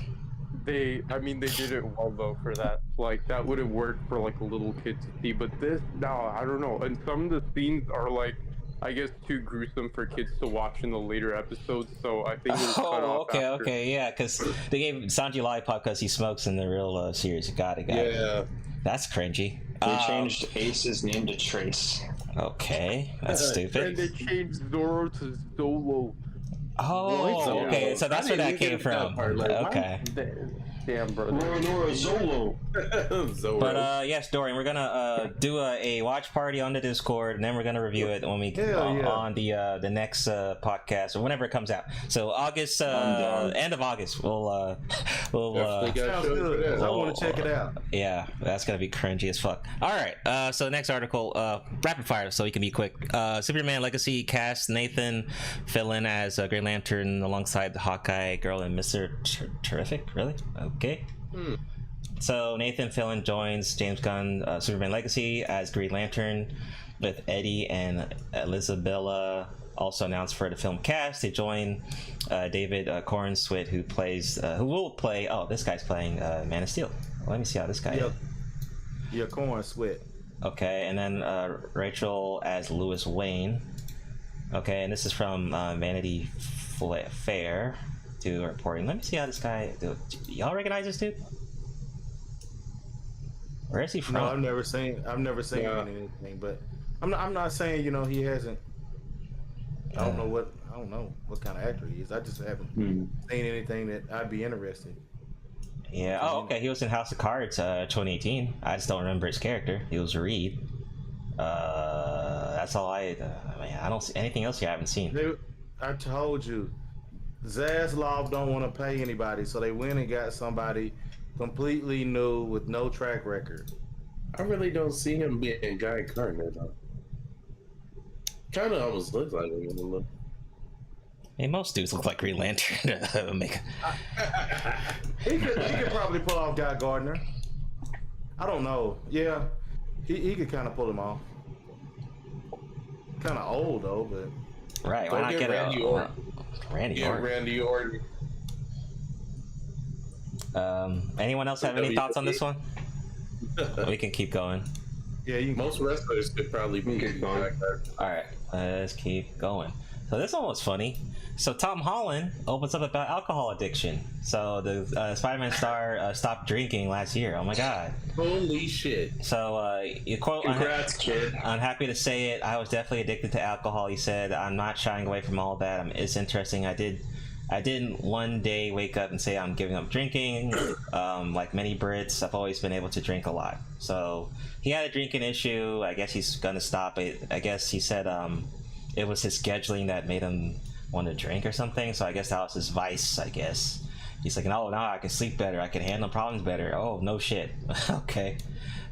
They did it well though for that. Like that would have worked for like a little kid to see, but this, no, I don't know. And some of the scenes are like, I guess, too gruesome for kids to watch in the later episodes, so I think it was cut off after. Yeah, because they gave Sanji lollipop because he smokes in the real series. Got it. Yeah. That's cringy. They changed Ace's name to Trace. Okay, that's stupid. And they changed Zoro to Zolo. Oh, okay, so that's where that came from. Okay. Damn, bro. Zolo. But yes, Dorian, we're gonna do a watch party on the Discord, and then we're gonna review it when we on the next podcast or whenever it comes out. So August, end of August, we'll sounds good. I want to check it out. Yeah, that's gonna be cringy as fuck. All right, so next article, rapid fire, so we can be quick. Superman Legacy cast Nathan Fillion as Green Lantern alongside the Hawkeye girl and Mr. Terrific. Really? Okay. So Nathan Fillion joins James Gunn Superman Legacy as Green Lantern with Eddie and Elizabella also announced for the film cast. They join David Cornswit who will play, this guy's playing Man of Steel. Let me see how this guy is. Yeah, Cornswit. Okay, and then Rachel as Louis Wayne. Okay, and this is from Vanity Fair reporting. Let me see how this guy. Y'all recognize this dude? Where is he from? No, I've never seen him in anything, but I'm not saying he hasn't. I don't know what kind of actor he is. I just haven't seen anything that I'd be interested. Yeah. Oh, okay. He was in House of Cards 2018. I just don't remember his character. He was Reed. That's all I don't see anything else here I haven't seen. I told you. Zaslav don't want to pay anybody, so they went and got somebody completely new with no track record. I really don't see him being Guy Gardner though. Kind of almost looks like him a little. Hey, most dudes look like Green Lantern. He could probably pull off Guy Gardner. I don't know. Yeah. He could kind of pull him off. Kind of old though, but right. Why not get Randy Orton? Randy Orton. Anyone else have any thoughts on this one? We can keep going. Yeah, most wrestlers could probably be going. All right, let's keep going. So this one was funny. So Tom Holland opens up about alcohol addiction. So the Spider-Man star stopped drinking last year. Oh my god! Holy shit! So you quote, "Congrats, kid. I'm happy to say it. I was definitely addicted to alcohol." He said, "I'm not shying away from all that. It's interesting. I didn't one day wake up and say I'm giving up drinking. Like many Brits, I've always been able to drink a lot. So he had a drinking issue. I guess he's gonna stop it. I guess he said it was his scheduling that made him want to drink or something. So I guess that was his vice. I guess he's like, oh, now I can sleep better. I can handle problems better. Oh, no shit. Okay.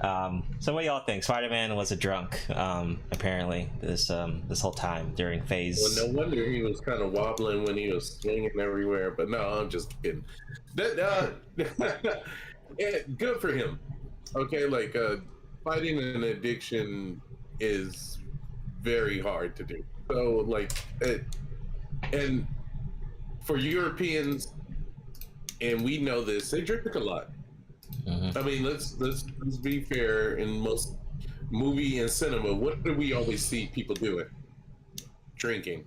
So what do y'all think? Spider-Man was a drunk, apparently, this whole time during phase. Well, no wonder he was kind of wobbling when he was swinging everywhere. But no, I'm just kidding. That good for him. Okay, like fighting an addiction is very hard to do. So like, and for Europeans, and we know this, they drink a lot. I mean, let's be fair. In most movie and cinema, what do we always see people doing? Drinking.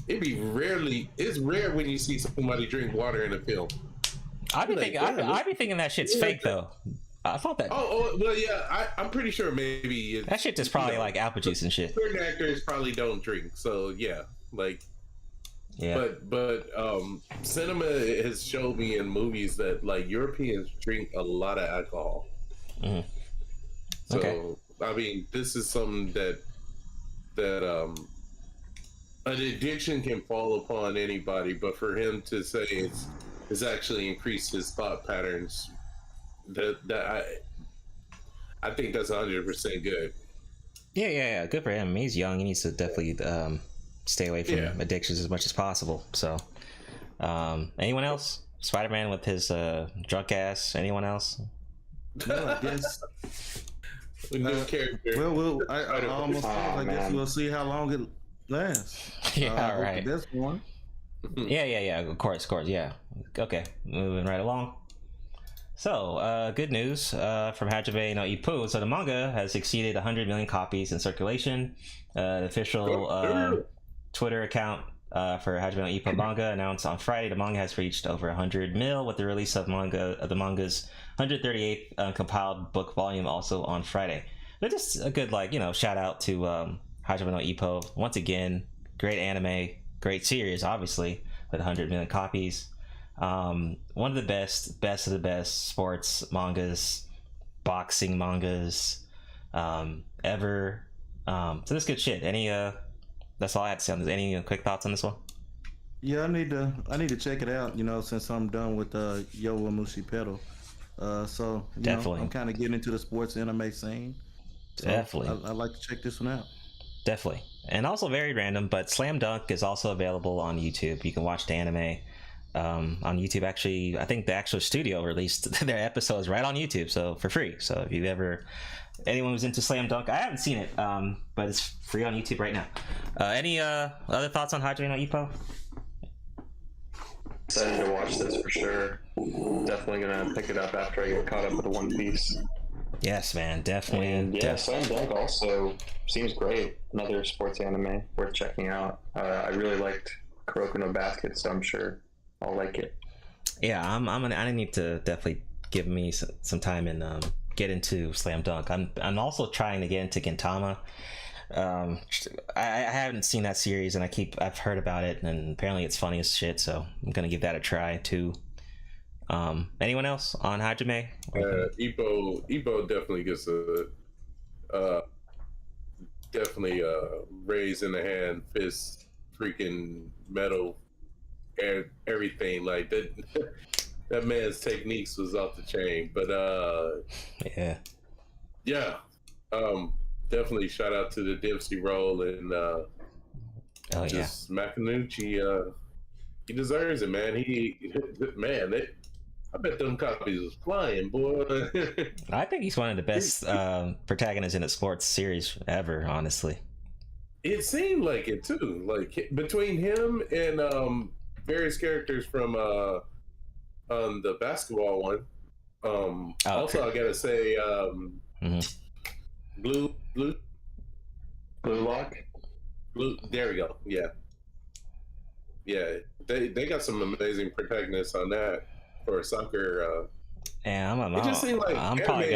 It's rare when you see somebody drink water in a film. I'd be thinking that shit's fake though. I thought that. Oh well, yeah. I'm pretty sure maybe that shit just probably like apple juice and shit. Certain actors probably don't drink, so yeah, like. Yeah. But cinema has showed me in movies that like Europeans drink a lot of alcohol. So okay. I mean, this is something that an addiction can fall upon anybody, but for him to say it's actually increased his thought patterns, that I think that's 100% good. Yeah. Good for him. He's young. He needs to definitely stay away from addictions as much as possible. So anyone else? Spider-Man with his drunk ass. Anyone else? Well, I guess new character. Well, I almost I guess we'll see how long it lasts. Yeah, right. This one. Yeah. Of course. Yeah. Okay. Moving right along. So, good news from Hajime no Ippo. So the manga has exceeded 100 million copies in circulation. The official Twitter account for Hajime no Ippo manga announced on Friday the manga has reached over 100 mil, with the release of the manga's 138th compiled book volume also on Friday. But just a good shout out to Hajime no Ippo once again. Great anime, great series, obviously, with 100 million copies. One of the best of the best sports mangas, boxing mangas ever. So this good shit. That's all I have to say on this. Any quick thoughts on this one? Yeah, I need to check it out, since I'm done with Yowamushi Pedal. So definitely I'm kind of getting into the sports anime scene. So definitely I'd like to check this one out. Definitely. And also very random, but Slam Dunk is also available on YouTube. You can watch the anime on YouTube. Actually, I think the actual studio released their episodes right on YouTube, so for free. So if anyone who's into Slam Dunk, I haven't seen it, but it's free on YouTube right now. Any other thoughts on Hajime no Ippo? Excited to watch this for sure. Definitely gonna pick it up after I get caught up with the One Piece. Yes, man, definitely. And yeah, Slam Dunk also seems great. Another sports anime worth checking out. I really liked Kuroko no Basket, so I'm sure I'll like it. Yeah, I need to definitely give me some time and get into Slam Dunk. I'm also trying to get into Gintama. I haven't seen that series, and I've heard about it, and apparently it's funny as shit. So I'm gonna give that a try too. Anyone else on Hajime? Ippo definitely gets raise in the hand, fist, freaking metal, and everything like that. That man's techniques was off the chain. But definitely shout out to the Dempsey role and Macanucci. He deserves it, man. I bet them copies was flying, boy. I think he's one of the best protagonists in a sports series ever, honestly. It seemed like it too. Like between him and various characters from the basketball one. Also, I gotta say, Blue Lock. There we go. Yeah. They got some amazing protagonists on that for soccer. Yeah, it just seemed like I'm probably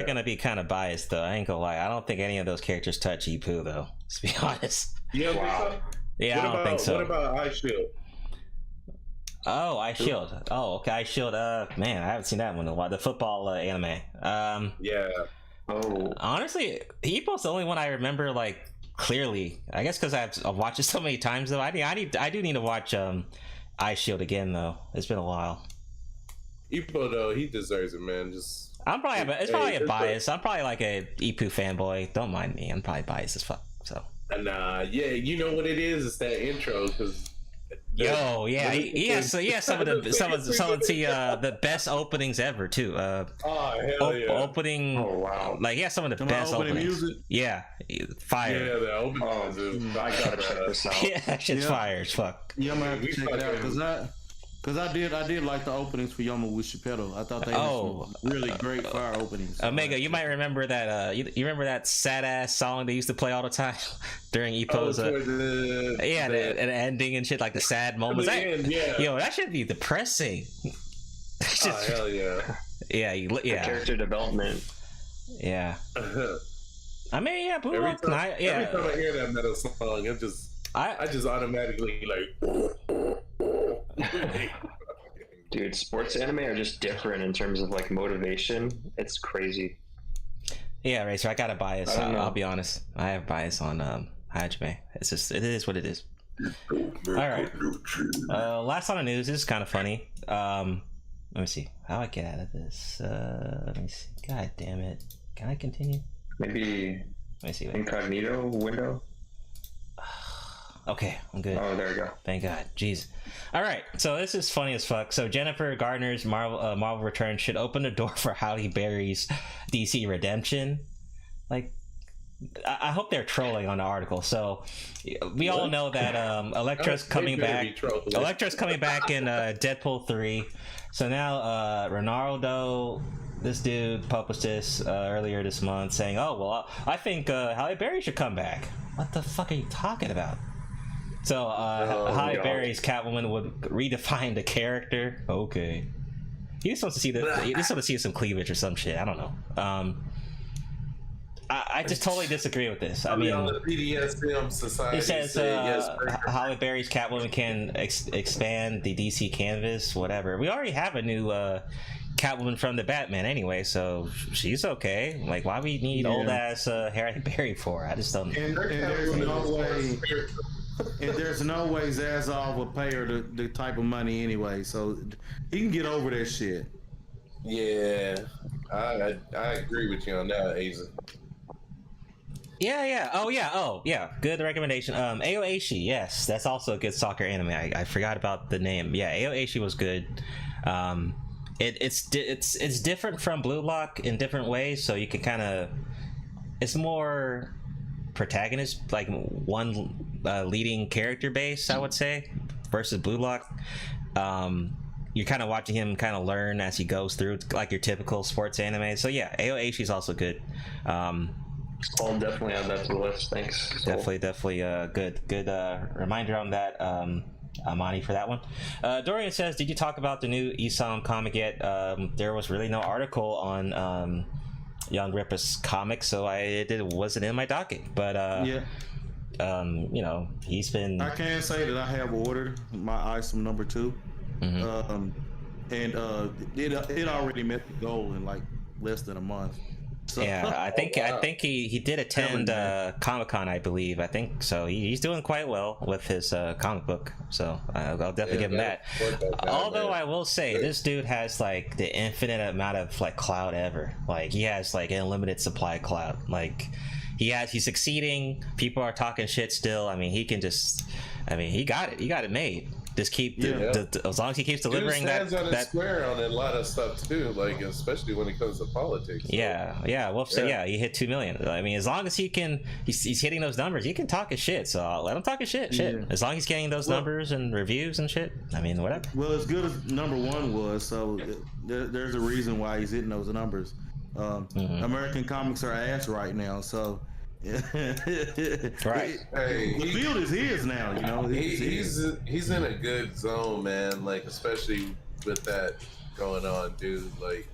gonna be kind of biased though. I ain't gonna lie. I don't think any of those characters touch Ippo though. To be honest. You don't think so? Yeah, I don't think so. What about Ice Shield? Oh, Ice Shield. Oh, okay, Ice Shield. Man, I haven't seen that one in a while. The football anime. Yeah. Oh. Honestly, Ippo's the only one I remember like clearly. I guess because I've watched it so many times though. I do need to watch Ice Shield again though. It's been a while. Ippo though, he deserves it, man. I'm probably a bias. I'm probably like a Ippo fanboy. Don't mind me. I'm probably biased as fuck. So. Nah, yeah, you know what it is? It's that intro because. Yo, yeah, he has some of the best openings ever too. Hell yeah! Opening, like he has some of the best openings. Music? Yeah, fire. Yeah, the opening. I gotta check this out. Yeah, that shit's fire as fuck. Yeah, I'm gonna have to check it out because I did like the openings for Yama with Shipetto. I thought they had some really great fire openings. Omega, you might remember that. You remember that sad ass song they used to play all the time during Ippo's. The ending and shit, like the sad moments. Yo, that should be depressing. Hell yeah. Yeah. Character development. Yeah. I mean, yeah, Blue Lock. Every time I hear that metal song, I just automatically like. Dude, sports anime are just different in terms of like motivation. It's crazy. Yeah, Racer, I got a bias. I'll be honest. I have bias on Hajime. It is what it is. All right. Last on the news. This is kind of funny. Let me see how I get out of this. Let me see. God damn it! Can I continue? Maybe. Let me see. Incognito window. Okay, I'm good. Oh, there we go. Thank God. Jeez. All right, so this is funny as fuck. So Jennifer Gardner's Marvel Return should open the door for Halle Berry's DC Redemption. Like, I hope they're trolling on the article. So we all know that Elektra's coming back. Elektra's coming back in Deadpool 3. So now Ronaldo, this dude published this earlier this month saying, "Oh well, I think Halle Berry should come back." What the fuck are you talking about? So Halle Berry's Catwoman would redefine the character. Okay, he just wants to see he just wants to see some cleavage or some shit. I don't know. I just totally disagree with this. I mean, on the BDSM Society, it says Halle Berry's Catwoman can expand the DC canvas. Whatever. We already have a new Catwoman from the Batman anyway, so she's okay. Like, why we need old ass Halle Berry for? I just don't. And there's no way. And there's no way Zazov would pay her the type of money anyway, so he can get over that shit. Yeah, I agree with you on that, Aza. Yeah. Oh yeah. Good recommendation. Aoishi, yes, that's also a good soccer anime. I forgot about the name. Yeah, Aoishi was good. It's different from Blue Lock in different ways, so you can kind of. It's more protagonist, like one leading character base, I would say, versus Blue Lock. You're kind of watching him kind of learn as he goes through, like your typical sports anime. So yeah, Aoishi is also good. I'll definitely add that to the list. Thanks. Definitely good reminder on that, Amani, for that one. Dorian says, did you talk about the new Isam comic yet? There was really no article on Young Ripper's comic, so it wasn't in my docket. But you know, he's been. I can say that I have ordered my Isam number 2, and it already met the goal in like less than a month. So, yeah, I think he did attend Comic-Con, I believe. I think so. He's doing quite well with his comic book, so I'll definitely give him that. Although I will say, this dude has like the infinite amount of like clout ever. Like he has like an unlimited supply of clout. Like he's succeeding. People are talking shit still. I mean, he can just. I mean, he got it. He got it made. Just keep as long as he keeps Dude delivering stands on his that square on a lot of stuff too, like especially when it comes to politics. So. Yeah. Wolf said, he hit 2 million. I mean, as long as he's hitting those numbers, he can talk his shit. So I'll let him talk his shit. Yeah. As long as he's getting those numbers and reviews and shit. I mean, whatever. Well, as good as #1 was, so there's a reason why he's hitting those numbers. American comics are ass right now, so. Right. Hey, the field is his now, you know. He's in a good zone, man. Like especially with that going on, dude. Like,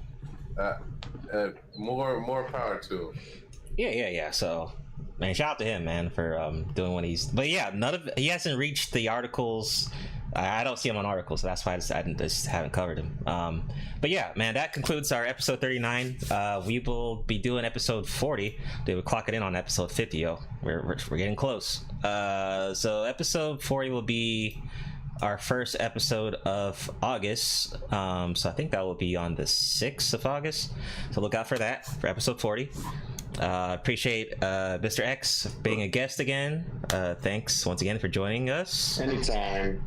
more power to him. Yeah. So, man, shout out to him, man, for doing what he's. But yeah, he hasn't reached the articles. I don't see him on articles, so that's why I just haven't covered him. But yeah, man, that concludes our episode 39. We will be doing episode 40. They will clock it in on episode 50, yo. We're getting close. So episode 40 will be our first episode of August. So I think that will be on the 6th of August. So look out for that, for episode 40. Appreciate Mr. X being a guest again. Thanks once again for joining us. Anytime.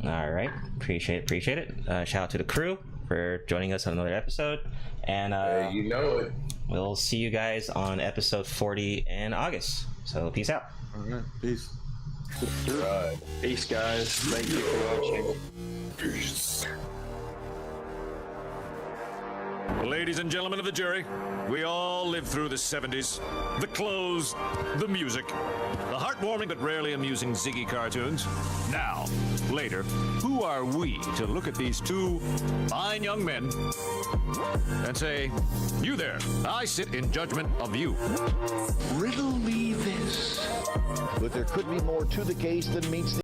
All right, appreciate it. Shout out to the crew for joining us on another episode, and you know it. We'll see you guys on episode 40 in August. So peace out. All right, peace. Peace, guys. Thank you for watching. Peace. Ladies and gentlemen of the jury, we all lived through the 70s. The clothes, the music, the heartwarming but rarely amusing Ziggy cartoons. Now, later, who are we to look at these two fine young men and say, you there, I sit in judgment of you. Riddle me this. But there could be more to the case than meets the